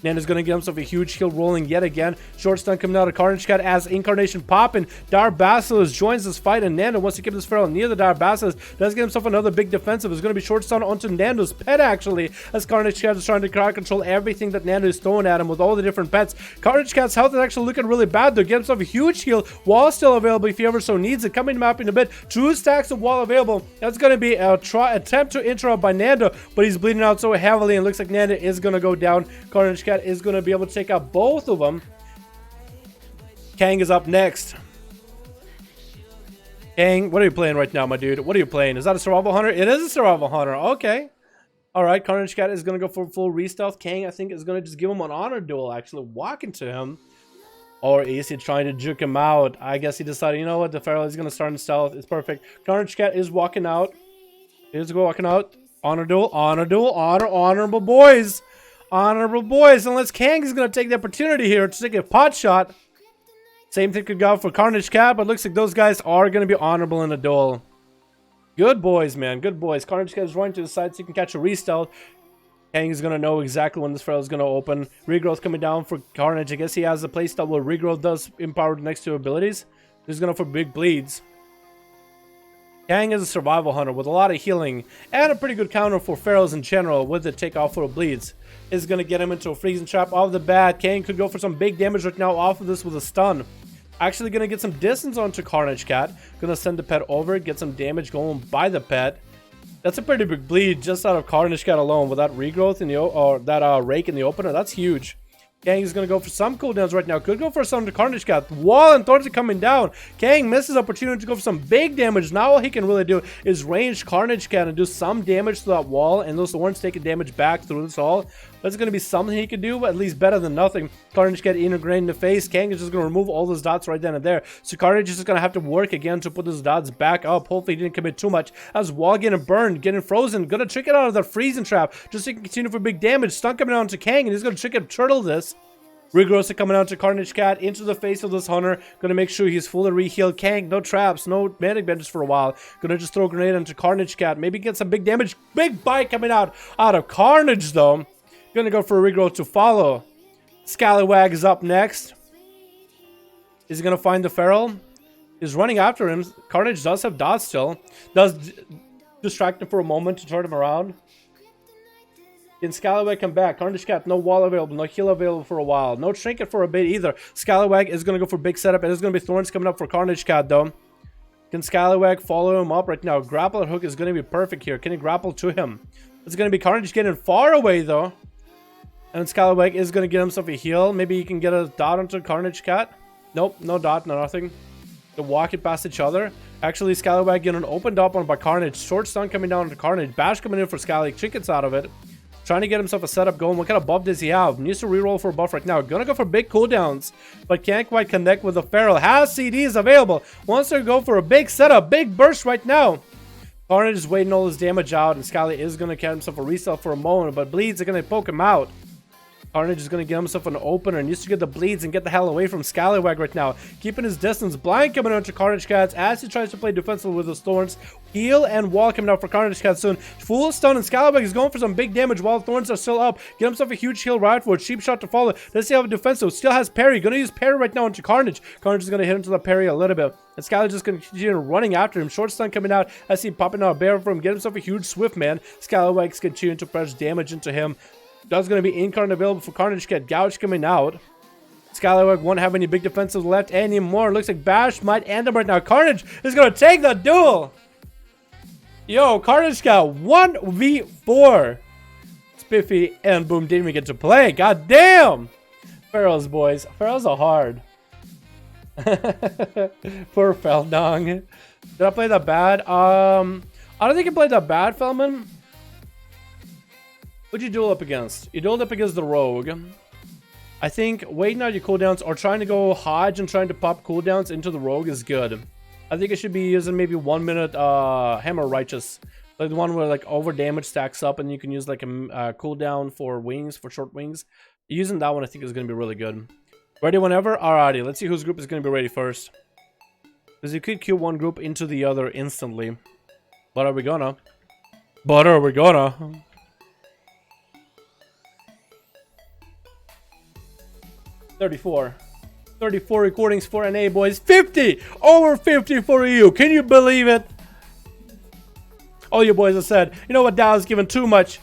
Nando's going to get himself a huge heal rolling yet again. Short stun coming out of Carnage Cat as Incarnation popping. Dire Basilisk joins this fight, and Nando wants to keep this Feral near the Dire Basilisk. Does get himself another big defensive. It's going to be short stun onto Nando's pet, actually, as Carnage Cat is trying to crowd control everything that Nando is throwing at him with all the different pets. Carnage Cat's health is actually looking really bad, though. Get himself a huge heal. Wall still available if he ever so needs it. Coming map in a bit. 2 stacks of wall available. That's going to be a attempt to interrupt by Nando, but he's bleeding out so heavily, and looks like Nando is going to go down. Carnage Cat is going to be able to take out both of them. Kang is up next. Kang, what are you playing right now, my dude? What are you playing? Is that a survival hunter? It is a survival hunter. Okay. All right. Carnage Cat is going to go for full re-stealth. Kang, I think, is going to just give him an honor duel, actually, walking to him. Or is he trying to juke him out? I guess he decided, you know what? The Feral is going to start in stealth. It's perfect. Carnage Cat is walking out. He's walking out. Honor duel. Honor duel. Honorable boys. Honorable boys. Unless Kang is going to take the opportunity here to take a pot shot. Same thing could go for Carnage Cat, but looks like those guys are going to be honorable in the duel. Good boys, man. Good boys. Carnage Cat is running to the side so you can catch a re-stealth. Kang is going to know exactly when this Feral is going to open. Regrowth coming down for Carnage. I guess he has a playstyle where Regrowth does empower the next 2 abilities. He's going to go for big bleeds. Kang is a survival hunter with a lot of healing and a pretty good counter for Ferals in general with the takeoff for bleeds. Is going to get him into a freezing trap off the bat. Kang could go for some big damage right now off of this with a stun. Actually going to get some distance onto Carnage Cat. Going to send the pet over, get some damage going by the pet. That's a pretty big bleed just out of Carnage Cat alone with that regrowth in the or that rake in the opener. That's huge. Kang is going to go for some cooldowns right now. Could go for some to Carnage Cat. Wall and thorns are coming down. Kang misses opportunity to go for some big damage. Now all he can really do is range Carnage Cat and do some damage to that wall. And those thorns taking damage back through this all. That's going to be something he can do, but at least better than nothing. Carnage Cat integrating the face. Kang is just going to remove all those dots right then and there. So Carnage is just going to have to work again to put those dots back up. Hopefully he didn't commit too much. As wall getting burned, getting frozen. Going to trick it out of the freezing trap. Just so he can continue for big damage. Stun coming down to Kang, and he's going to trick it turtle this. Regrowth coming out to Carnage Cat into the face of this hunter. Gonna make sure he's fully re-healed. Kang, no traps, no manic benches for a while. Gonna just throw a grenade into Carnage Cat. Maybe get some big damage. Big bite coming out of Carnage though. Gonna go for a regrowth to follow. Scallywag is up next. Is he gonna find the Feral? He's running after him. Carnage does have dots still. Does distract him for a moment to turn him around. Can Scallywag come back? Carnage Cat, no wall available, no heal available for a while. No trinket for a bit either. Scallywag is going to go for big setup. And there's going to be thorns coming up for Carnage Cat though. Can Scallywag follow him up right now? Grapple hook is going to be perfect here. Can he grapple to him? It's going to be Carnage getting far away though. And Scallywag is going to get himself a heal. Maybe he can get a dot onto Carnage Cat. Nope, no dot, no nothing. They're walking past each other. Actually, Scallywag getting opened up on by Carnage. Short stun coming down to Carnage. Bash coming in for Scally. Trinkets out of it. Trying to get himself a setup going. What kind of buff does he have? Needs to reroll for a buff right now. Gonna go for big cooldowns, but can't quite connect with the Feral. Has CDs available. Wants to go for a big setup. Big burst right now. Carnage is waiting all his damage out, and Scally is gonna get himself a reset for a moment, but bleeds are gonna poke him out. Carnage is going to get himself an opener. Needs to get the bleeds and get the hell away from Scallywag right now. Keeping his distance. Blind coming out to Carnage Cats as he tries to play defensive with his thorns. Heal and wall coming out for Carnage Cat soon. Full stun, and Scallywag is going for some big damage while the thorns are still up. Get himself a huge heal right for it. Cheap shot to follow. Does he have a defensive? Still has parry. Going to use parry right now into Carnage. Carnage is going to hit into the parry a little bit. And Scally just going to continue running after him. Short stun coming out as he popping out a barrel from him. Get himself a huge swift man. Scallywag's continuing to press damage into him. That's going to be incarnate available for Carnage Cat. Gouge coming out. Scallywag won't have any big defensives left anymore. Looks like Bash might end him right now. Carnage is going to take the duel. Yo, Carnage Cat 1v4. Spiffy and Boom didn't even get to play. God damn. Ferals, boys. Ferals are hard. Poor Feldong. Did I play that bad? I don't think you played that bad, Feldman. What'd you duel up against? You dueled up against the Rogue. I think waiting out your cooldowns or trying to go Hodge and trying to pop cooldowns into the Rogue is good. I think I should be using maybe 1 minute Hammer Righteous. Like the one where like over damage stacks up and you can use like a cooldown for wings, for short wings. Using that one I think is going to be really good. Ready whenever? Alrighty, let's see whose group is going to be ready first. Because you could queue one group into the other instantly. But are we gonna? 34 recordings for NA, boys. 50! Over 50 for EU. Can you believe it? All you boys have said, you know what, Dow's giving too much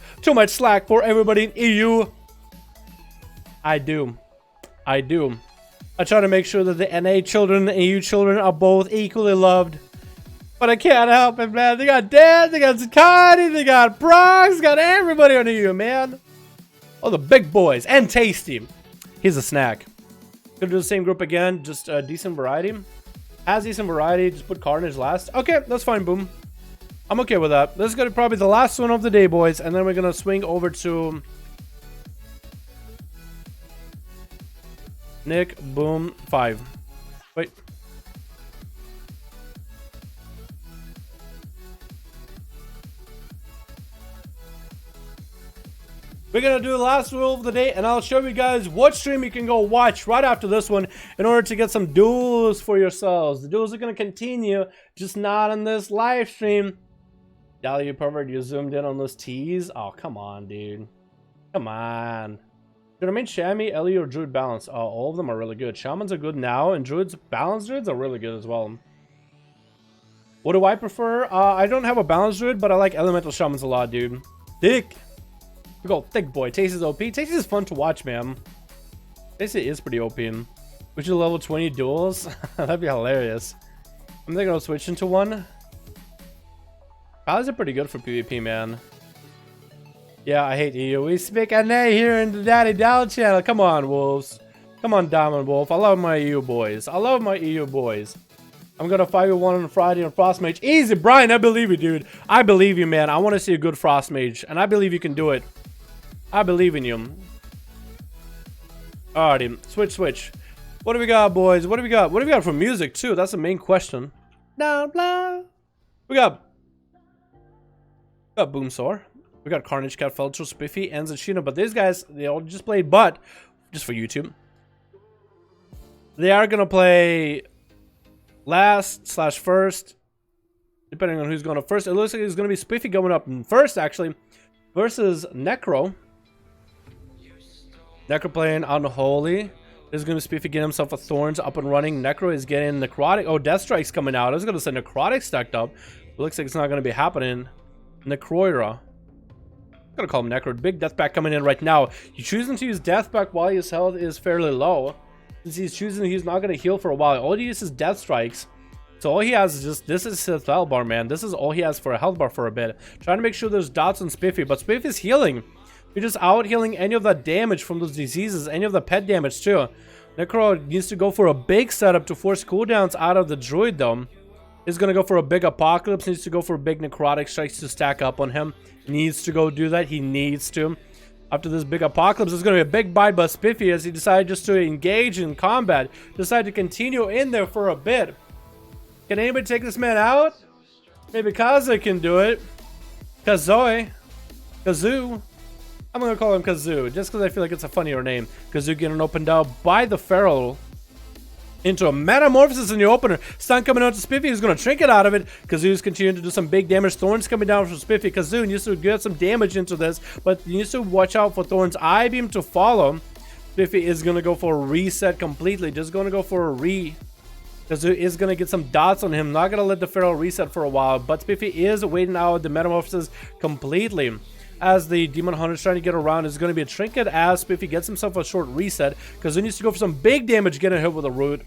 slack for everybody in EU. I do. I try to make sure that the NA children and EU children are both equally loved. But I can't help it, man. They got Dan, they got Zakani, they got Bronx, they got everybody on EU, man. All the big boys. And Tasty. He's a snack. Gonna do the same group again, just decent variety. As decent variety, just put Carnage last. Okay, that's fine, boom. I'm okay with that. This is gonna be probably the last one of the day, boys, and then we're gonna swing over to Nick, boom, 5. Wait. We're gonna do the last rule of the day, and I'll show you guys what stream you can go watch right after this one in order to get some duels for yourselves. The duels are gonna continue, just not on this live stream. Dali, you pervert, you zoomed in on those T's? Oh, come on, dude. Come on. Should I mean Shami, Ellie, or Druid balance? Oh, all of them are really good. Shamans are good now, and Druids, balanced Druids are really good as well. What do I prefer? I don't have a balanced Druid, but I like Elemental Shamans a lot, dude. Thick. We go thick boy. Tasty is OP. Tasty is fun to watch, man. Tasty is pretty OP. We should level 20 duels. That'd be hilarious. I'm thinking I'll switch into one. Pals are pretty good for PvP, man. Yeah, I hate EU. We speak NA here in the Daddy Dal channel. Come on, Wolves. Come on, Diamond Wolf. I love my EU boys. I love my EU boys. I'm gonna 5v1 on Friday on Frost Mage. Easy, Brian. I believe you, dude. I believe you, man. I want to see a good Frost Mage, and I believe you can do it. I believe in you. Alrighty, switch. What do we got, boys? What do we got? What do we got for music too? That's the main question. Blah blah. We got Boomsaur. We got Carnage, Cat, Feltro, Spiffy, and Zashina. But these guys, they all just played but just for YouTube. They are gonna play last/first, depending on who's going up first. It looks like it's gonna be Spiffy going up first, actually, versus Necro. Necro playing Unholy. There's gonna be Spiffy getting himself a Thorns up and running. Necro is getting Necrotic. Oh, Death Strike's coming out. I was gonna say Necrotic stacked up. It looks like it's not gonna be happening. Necroira. I'm gonna call him Necro. Big Death Pack coming in right now. He's choosing to use Death Pack while his health is fairly low. Since he's choosing, he's not gonna heal for a while. All he uses is Death Strikes. So all he has is just, this is his health bar, man. This is all he has for a health bar for a bit. Trying to make sure there's dots on Spiffy, but Spiffy's healing. You're just out healing any of that damage from those diseases, any of the pet damage too. Necro needs to go for a big setup to force cooldowns out of the Druid though. He's gonna go for a big Apocalypse, needs to go for a big Necrotic Strikes to stack up on him. Needs to go do that, he needs to. After this big Apocalypse, there's gonna be a big bite by Spiffy as he decided just to engage in combat. Decided to continue in there for a bit. Can anybody take this man out? Maybe Kaza can do it. Kazoo. I'm gonna call him Kazoo, just because I feel like it's a funnier name. Kazoo getting opened out by the Feral into a Metamorphosis in the opener. Stun coming out to Spiffy, who's gonna trinket out of it. Kazoo's continuing to do some big damage. Thorns coming down from Spiffy. Kazoo needs to get some damage into this, but he needs to watch out for Thorns' Eye Beam to follow. Spiffy is gonna go for a reset completely. Just gonna go for a Kazoo is going to get some dots on him. Not going to let the Feral reset for a while. But Spiffy is waiting out the Metamorphosis completely. As the Demon Hunter is trying to get around, is going to be a Trinket as Spiffy gets himself a short reset. Kazoo needs to go for some big damage getting hit with a Root.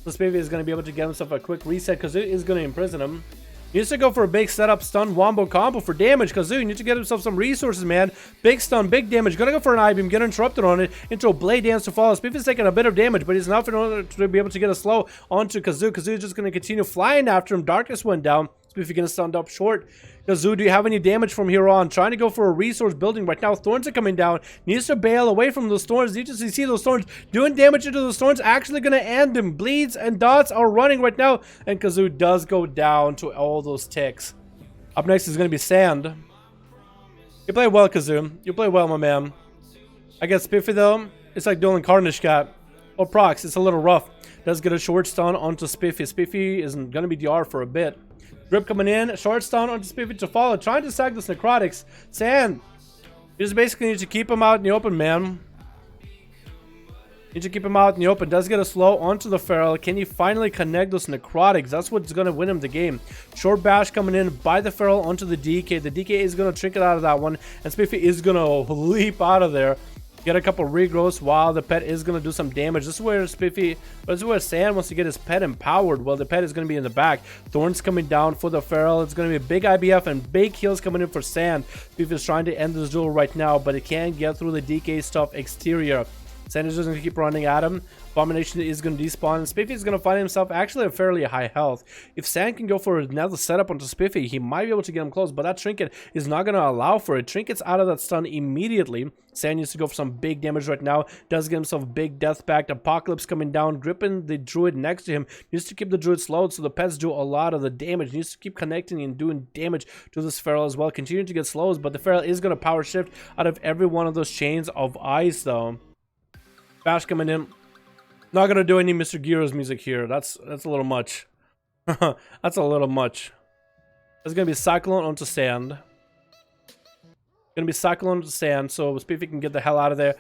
So Spiffy is going to be able to get himself a quick reset. Kazoo is going to imprison him. He needs to go for a big setup stun wombo combo for damage. Kazoo, you need to get himself some resources, man. Big stun, big damage. Gonna go for an I-beam, get interrupted on it into a blade dance to follow. Spiffy's taking a bit of damage, but he's enough in order to be able to get a slow onto Kazoo. Kazoo is just gonna continue flying after him. Darkness went down. Spiffy gonna stand up short. Kazoo, do you have any damage from here on? Trying to go for a resource building right now. Thorns are coming down. Needs to bail away from those thorns. Needs to see those thorns doing damage into those thorns. Actually gonna end him. Bleeds and dots are running right now. And Kazoo does go down to all those ticks. Up next is gonna be Sand. You play well, Kazoo. You play well, my man. I get Spiffy though. It's like dueling Carnage Cat. Or Prox. It's a little rough. Does get a short stun onto Spiffy. Spiffy isn't gonna be DR for a bit. Grip coming in, short stun onto Spiffy to follow, trying to sack this necrotics. Sand, you just basically need to keep him out in the open, man. Need to keep him out in the open. Does get a slow onto the Feral. Can he finally connect those necrotics? That's what's gonna win him the game. Short bash coming in by the Feral onto the DK. The DK is gonna trinket out of that one, and Spiffy is gonna leap out of there. Get a couple regrowths while the pet is going to do some damage. This is where Spiffy, this is where Sand wants to get his pet empowered. Well, the pet is going to be in the back. Thorns coming down for the Feral. It's going to be a big IBF and big heals coming in for Sand. Spiffy is trying to end this duel right now, but it can't get through the DK stuff exterior. Sand is just going to keep running at him. Abomination is going to despawn. Spiffy is going to find himself actually at fairly high health. If Sand can go for another setup onto Spiffy, he might be able to get him close, but that Trinket is not going to allow for it. Trinket's out of that stun immediately. Sand needs to go for some big damage right now. Does get himself big death pact. Apocalypse coming down, gripping the druid next to him. Needs to keep the druid slowed so the pets do a lot of the damage. Needs to keep connecting and doing damage to this Feral as well. Continuing to get slows, but the Feral is going to power shift out of every one of those chains of ice though. Bash coming in. Not gonna do any Mr. Gyro's music here. That's a little much. That's a little much. There's gonna be Cyclone onto Sand. Gonna be Cyclone onto Sand, so Spiffy can get the hell out of there.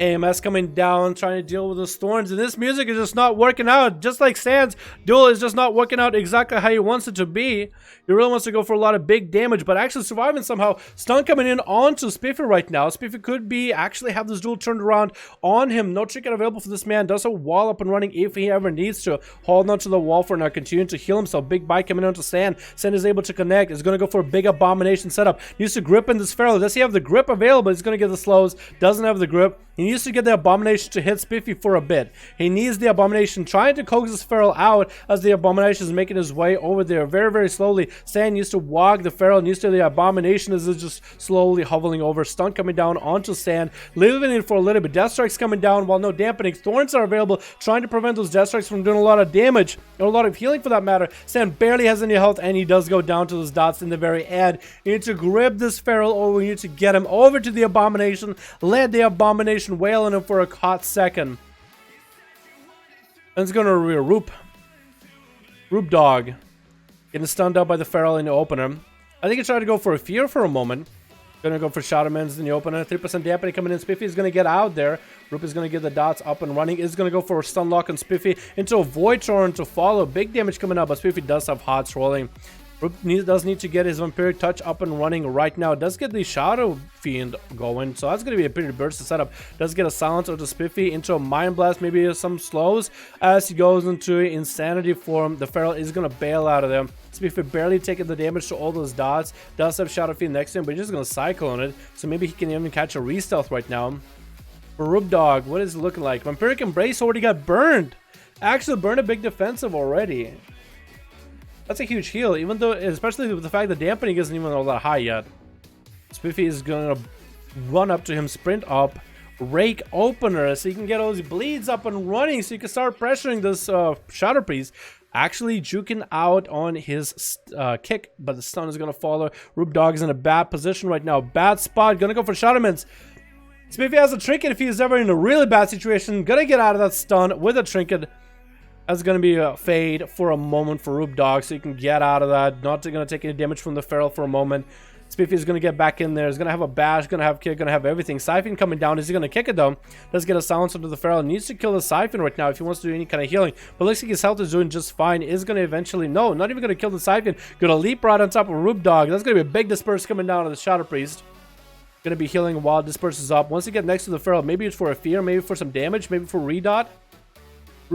AMS coming down, trying to deal with those thorns, and this music is just not working out. Just like Sand's duel is just not working out exactly how he wants it to be. He really wants to go for a lot of big damage, but actually surviving somehow. Stun coming in onto Spiffy right now. Spiffy could be actually have this duel turned around on him. No trinket available for this man. Does a wall up and running if he ever needs to. Hold onto the wall for now, continuing to heal himself. Big bite coming onto Sand. Sand is able to connect. Is going to go for a big abomination setup. Needs to grip in this Feral. Does he have the grip available? He's going to get the slows. Doesn't have the grip. He needs to get the abomination to hit Spiffy for a bit. He needs the abomination, trying to coax this Feral out as the abomination is making his way over there very, very slowly. Sand needs to walk the Feral, needs to the abomination is just slowly hovering over. Stun coming down onto Sand, leaving it for a little bit. Death strikes coming down while no dampening. Thorns are available, trying to prevent those death strikes from doing a lot of damage or a lot of healing for that matter. Sand barely has any health, and he does go down to those dots in the very end. You need to grab this Feral over. You need to get him over to the abomination. Let the abomination wail on him for a hot second. And it's gonna be a Roop Dog getting stunned up by the Feral in the opener. I think he tried to go for a Fear for a moment. Gonna go for Shadowman's in the opener. 3% dampening coming in. Spiffy is gonna get out there. Roop is gonna get the dots up and running. Is gonna go for a stun lock on Spiffy into a Void Torrent to follow. Big damage coming up, but Spiffy does have Hots rolling. Roop does need to get his Vampiric Touch up and running right now. Does get the Shadow Fiend going, so that's going to be a pretty burst to setup. Does get a Silence onto Spiffy into a Mind Blast, maybe some slows as he goes into Insanity form. The Feral is going to bail out of them. Spiffy barely taking the damage to all those dots. Does have Shadow Fiend next to him, but he's just going to Cyclone it, so maybe he can even catch a Re-Stealth right now. For Roop Dog, what is it looking like? Vampiric Embrace already got burned. Actually burned a big defensive already. That's a huge heal, even though, especially with the fact that dampening isn't even all that high yet. Spiffy is gonna run up to him, sprint up, rake opener, so you can get all these bleeds up and running, so you can start pressuring this Shadow Priest. Actually juking out on his kick, but the stun is gonna follow. Roop Dog is in a bad position right now. Bad spot, gonna go for Shadowman's. Spiffy has a trinket if he is ever in a really bad situation. Gonna get out of that stun with a trinket. That's going to be a fade for a moment for Roop Dog, so you can get out of that. Not going to take any damage from the Feral for a moment. Spiffy is going to get back in there. He's going to have a bash, going to have kick, going to have everything. Siphon coming down. Is he going to kick it though? Does get a silence onto the Feral. Needs to kill the Siphon right now if he wants to do any kind of healing. But looks like his health is doing just fine. Is going to eventually, no, not even going to kill the Siphon. Going to leap right on top of Roop Dog. That's going to be a big disperse coming down to the Shadow Priest. Going to be healing while disperses up. Once you get next to the Feral, maybe it's for a Fear, maybe for some damage, maybe for Redot.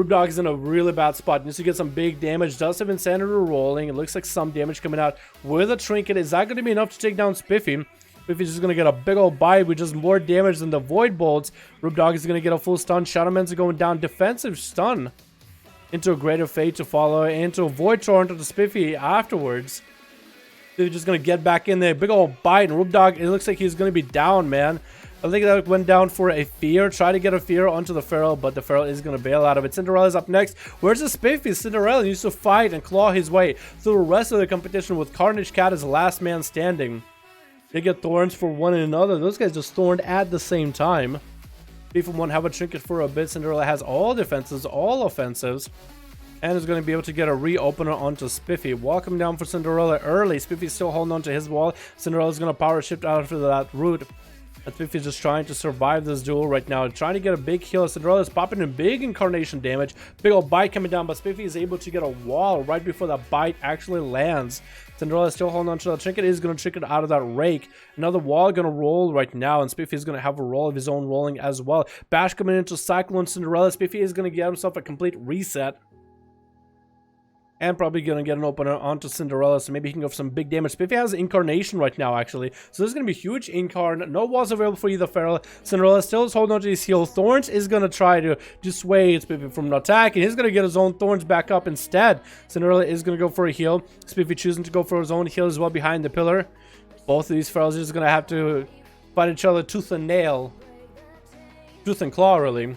Dog is in a really bad spot. Needs to get some big damage. Does have Insanity rolling. It looks like some damage coming out with a Trinket. Is that going to be enough to take down Spiffy? Spiffy's just going to get a big old bite with just more damage than the Void Bolts. Dog is going to get a full stun. Shadowman's going down. Defensive stun into a Greater Fate to follow. Into a Void Torrent to Spiffy afterwards. They're just going to get back in there. Big old bite. And Dog, it looks like he's going to be down, man. I think that went down for a Fear. Try to get a Fear onto the Feral, but the Feral is going to bail out of it. Cinderella's up next. Where's the Spiffy? Cinderella needs to fight and claw his way through the rest of the competition with Carnage Cat as the last man standing. They get thorns for one another. Those guys just thorned at the same time. Spiffy won't have a Trinket for a bit. Cinderella has all defenses, all offensives. And is going to be able to get a reopener onto Spiffy. Wall coming down for Cinderella early. Spiffy's still holding on to his wall. Cinderella's going to power shift out after that route. And Spiffy's just trying to survive this duel right now. Trying to get a big heal. Cinderella's popping in big incarnation damage. Big old bite coming down. But Spiffy is able to get a wall right before that bite actually lands. Cinderella's still holding on to that Trinket. Is going to Trinket out of that rake. Another wall going to roll right now. And Spiffy is going to have a roll of his own rolling as well. Bash coming into Cyclone Cinderella. Spiffy is going to get himself a complete reset. And probably going to get an opener onto Cinderella, so maybe he can go for some big damage. Spiffy has Incarnation right now, actually. So this is going to be huge Incarn. No walls available for either Feral. Cinderella still is holding on to his heal. Thorns is going to try to dissuade Spiffy from an attack, and he's going to get his own Thorns back up instead. Cinderella is going to go for a heal. Spiffy choosing to go for his own heal as well behind the pillar. Both of these Ferals are just going to have to fight each other tooth and nail. Tooth and claw, really.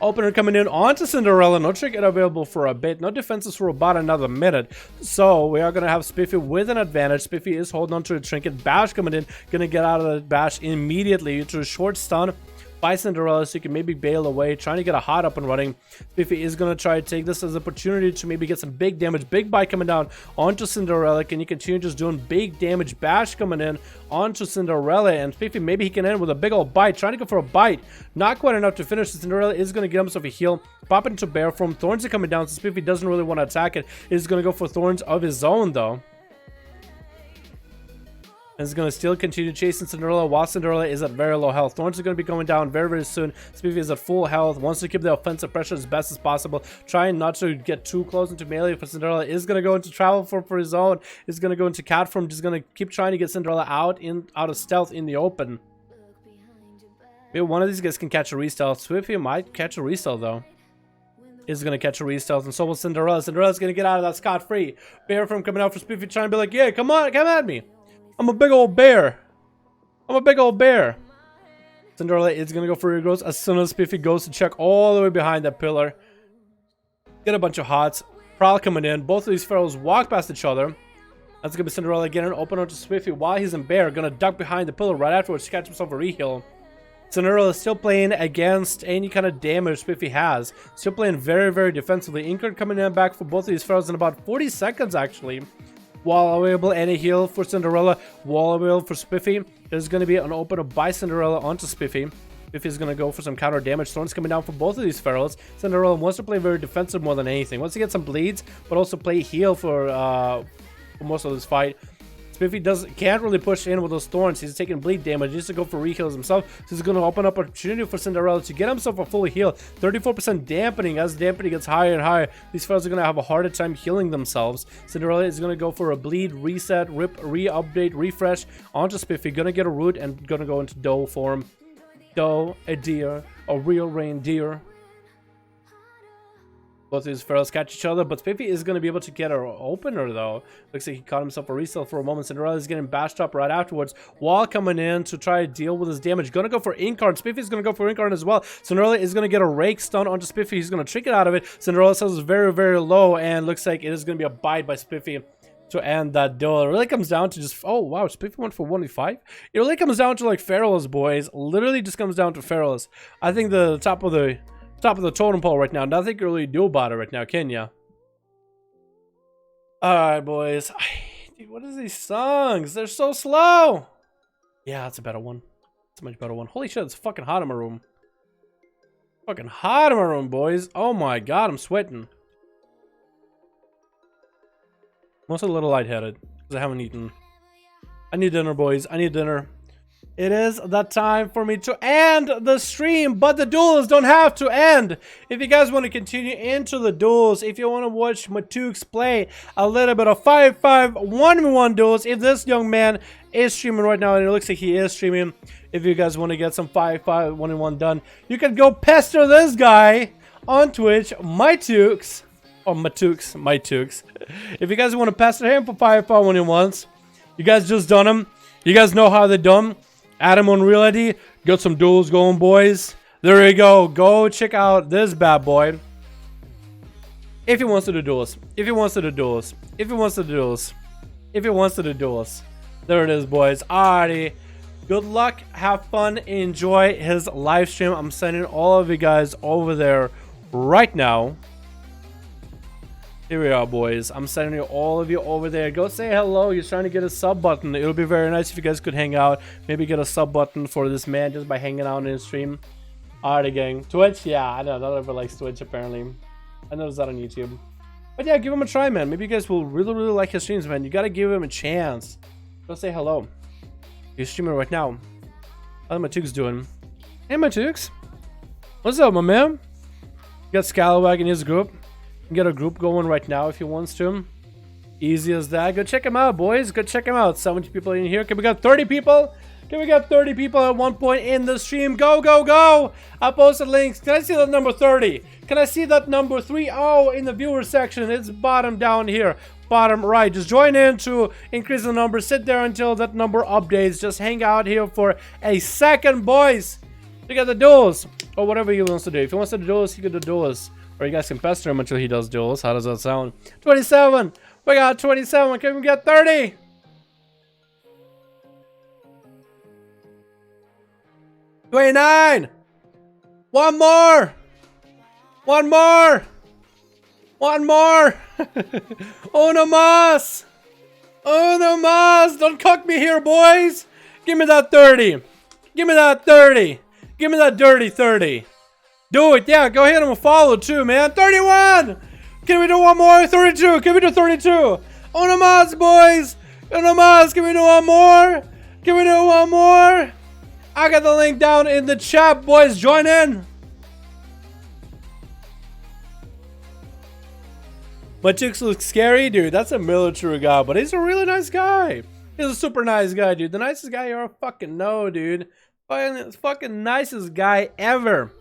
Opener coming in onto Cinderella. No Trinket available for a bit. No defenses for about another minute. So we are going to have Spiffy with an advantage. Spiffy is holding on to a Trinket. Bash coming in. Going to get out of the Bash immediately to a short stun by Cinderella, so you can maybe bail away, trying to get a hot up and running. Spiffy is going to try to take this as an opportunity to maybe get some big damage. Big bite coming down onto Cinderella. Can you continue just doing big damage? Bash coming in onto Cinderella, and Spiffy, maybe he can end with a big old bite, trying to go for a bite. Not quite enough to finish. Cinderella is going to get himself a heal, pop into bear form. Thorns are coming down, so Spiffy doesn't really want to attack it. He's going to go for Thorns of his own, though. And is going to still continue chasing Cinderella while Cinderella is at very low health. Thorns are going to be going down very, very soon. Spiffy is at full health. Wants to keep the offensive pressure as best as possible. Trying not to get too close into melee. For Cinderella is going to go into travel for his own. Is going to go into cat form. Just going to keep trying to get Cinderella out of stealth in the open. Maybe one of these guys can catch a restealth. Spiffy might catch a restealth though. Is going to catch a restealth, and so will Cinderella. Cinderella's going to get out of that scot-free. Bear form coming out for Spiffy, trying to be like, yeah, come on, come at me. I'm a big old bear. I'm a big old bear. Cinderella is going to go for regrowth as soon as Spiffy goes to check all the way behind that pillar. Get a bunch of hots. Prowl coming in. Both of these Ferals walk past each other. That's going to be Cinderella getting an opener to Spiffy while he's in bear. Going to duck behind the pillar right afterwards to catch himself a reheal. Cinderella is still playing against any kind of damage Spiffy has. Still playing very, very defensively. Inkard coming in back for both of these Ferals in about 40 seconds, actually. Wall available and a heal for Cinderella. Wall available for Spiffy. There's going to be an opener by Cinderella onto Spiffy. Spiffy's going to go for some counter damage. Thorns coming down for both of these Ferals. Cinderella wants to play very defensive more than anything. Wants to get some bleeds, but also play heal for most of this fight. Spiffy can't really push in with those Thorns. He's taking bleed damage. He needs to go for re-heals himself. So he's going to open up an opportunity for Cinderella to get himself a full heal. 34% dampening. As dampening gets higher and higher, these fellas are going to have a harder time healing themselves. Cinderella is going to go for a bleed, reset, rip, re-update, refresh onto Spiffy. Going to get a root and going to go into doe form. Doe, a deer, a real reindeer. Both of these Ferals catch each other, but Spiffy is going to be able to get an opener, though. Looks like he caught himself a resell for a moment. Cinderella is getting bashed up right afterwards. Wall coming in to try to deal with his damage. Going to go for Incarn. Spiffy is going to go for Incarn as well. Cinderella is going to get a rake stun onto Spiffy. He's going to trick it out of it. Cinderella says it's very, very low, and looks like it is going to be a bite by Spiffy to end that duel. It really comes down to just, oh wow, Spiffy went for 1v5. It really comes down to like Ferals, boys. Literally just comes down to Ferals. I think the top of the totem pole right now. Nothing you can really do about it right now, can ya? Alright, boys. Dude, what is these songs? They're so slow. Yeah, that's a better one. It's a much better one. Holy shit, it's fucking hot in my room. Fucking hot in my room, boys. Oh my god, I'm sweating. I'm also a little lightheaded because I haven't eaten. I need dinner, boys. I need dinner. It is that time for me to end the stream, but the duels don't have to end. If you guys want to continue into the duels, if you want to watch Matux play a little bit of 5-5 1v1 duels, if this young man is streaming right now, and it looks like he is streaming, if you guys want to get some 5-5 1v1 done, you can go pester this guy on Twitch, Matux, or Matux. If you guys want to pester him for 5-5 1v1s, you guys just done them. You guys know how they're done. Add him on Reality. Got some duels going, boys. There you go. Go check out this bad boy. If he wants to do duels. If he wants to do duels. If he wants to do duels. If he wants to do duels. There it is, boys. Alrighty. Good luck. Have fun. Enjoy his live stream. I'm sending all of you guys over there right now. Here we are, boys. I'm sending all of you over there. Go say hello. He's trying to get a sub button. It would be very nice if you guys could hang out. Maybe get a sub button for this man just by hanging out in his stream. Alrighty, gang. Twitch? Yeah, I know. Not everyone likes Twitch, apparently. I noticed that on YouTube. But yeah, give him a try, man. Maybe you guys will really, really like his streams, man. You gotta give him a chance. Go say hello. He's streaming right now. How's Matux doing? Hey, Matux. What's up, my man? You got Scalawag in his group. Get a group going right now if he wants to. Easy as that. Go check him out, boys. Go check him out. 70 people in here. Can we got 30 people? Can we got 30 people at one point in the stream? Go, go, go. I posted links. Can I see that number 30? Can I see that number 30 in the viewer section? It's bottom down here. Bottom right. Just join in to increase the number. Sit there until that number updates. Just hang out here for a second, boys. To get the duels. Or whatever he wants to do. If he wants to do duels, he can do duels. Or you guys can pester him until he does duels. How does that sound? 27. We got 27. Can we get 30? $29. One more. One more. One more. Uno más. Uno más. Don't cock me here, boys. Give me that 30. Give me that 30. Give me that dirty 30. Do it, yeah, go hit him a follow too, man. 31! Can we do one more? 32, can we do 32? Uno más, boys! Uno más, can we do one more? Can we do one more? I got the link down in the chat, boys, join in! My chicks look scary, dude. That's a military guy, but he's a really nice guy. He's a super nice guy, dude. The nicest guy you ever fucking know, dude. Fucking nicest guy ever.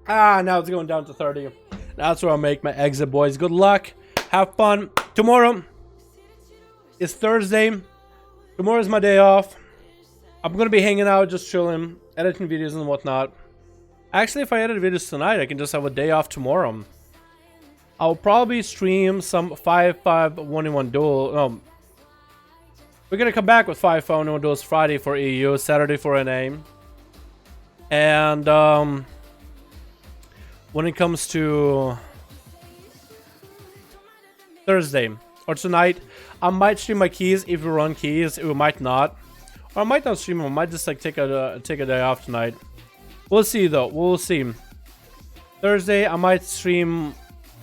Now it's going down to 30. That's where I'll make my exit, boys. Good luck. Have fun. Tomorrow is Thursday. Tomorrow is my day off. I'm going to be hanging out, just chilling, editing videos and whatnot. Actually, if I edit videos tonight, I can just have a day off tomorrow. I'll probably stream some 5-5 1v1 duel. No. We're going to come back with 5-5 1v1 duels Friday for EU, Saturday for NA. And, when it comes to Thursday or tonight, I might stream my keys if we run keys. We might not, or I might not stream them. I might just like take a day off tonight. We'll see though. We'll see. Thursday I might stream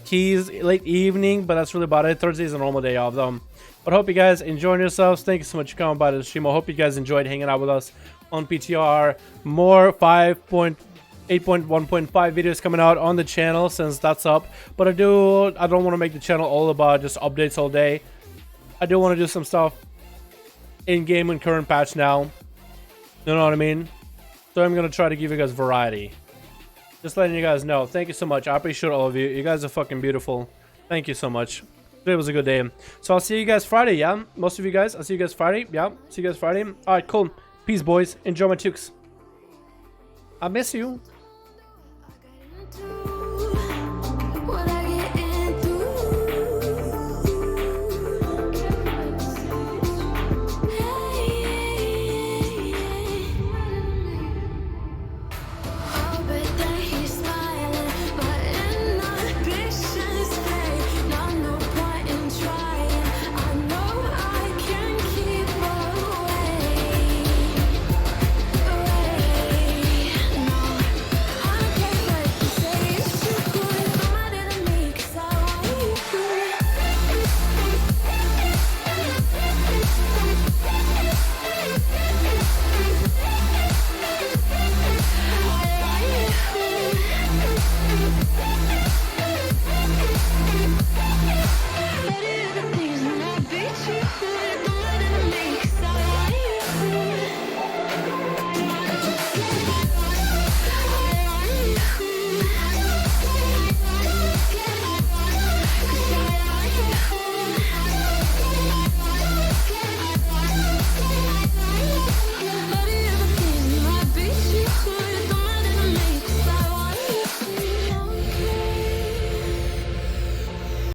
keys late evening, but that's really about it. Thursday is a normal day off though. But hope you guys enjoying yourselves. Thank you so much for coming by the stream. I hope you guys enjoyed hanging out with us on PTR. More 8.1.5 videos coming out on the channel since that's up, but I don't want to make the channel all about just updates all day. I do want to do some stuff in game and current patch now, you know what I mean? So I'm gonna try to give you guys variety, just letting you guys know. Thank you so much. I appreciate all of you. You guys are fucking beautiful. Thank you so much. Today was a good day, so I'll see you guys Friday. Yeah, most of you guys, I'll see you guys Friday. Yeah, see you guys Friday. All right, cool. Peace, boys. Enjoy my tukes. I miss you.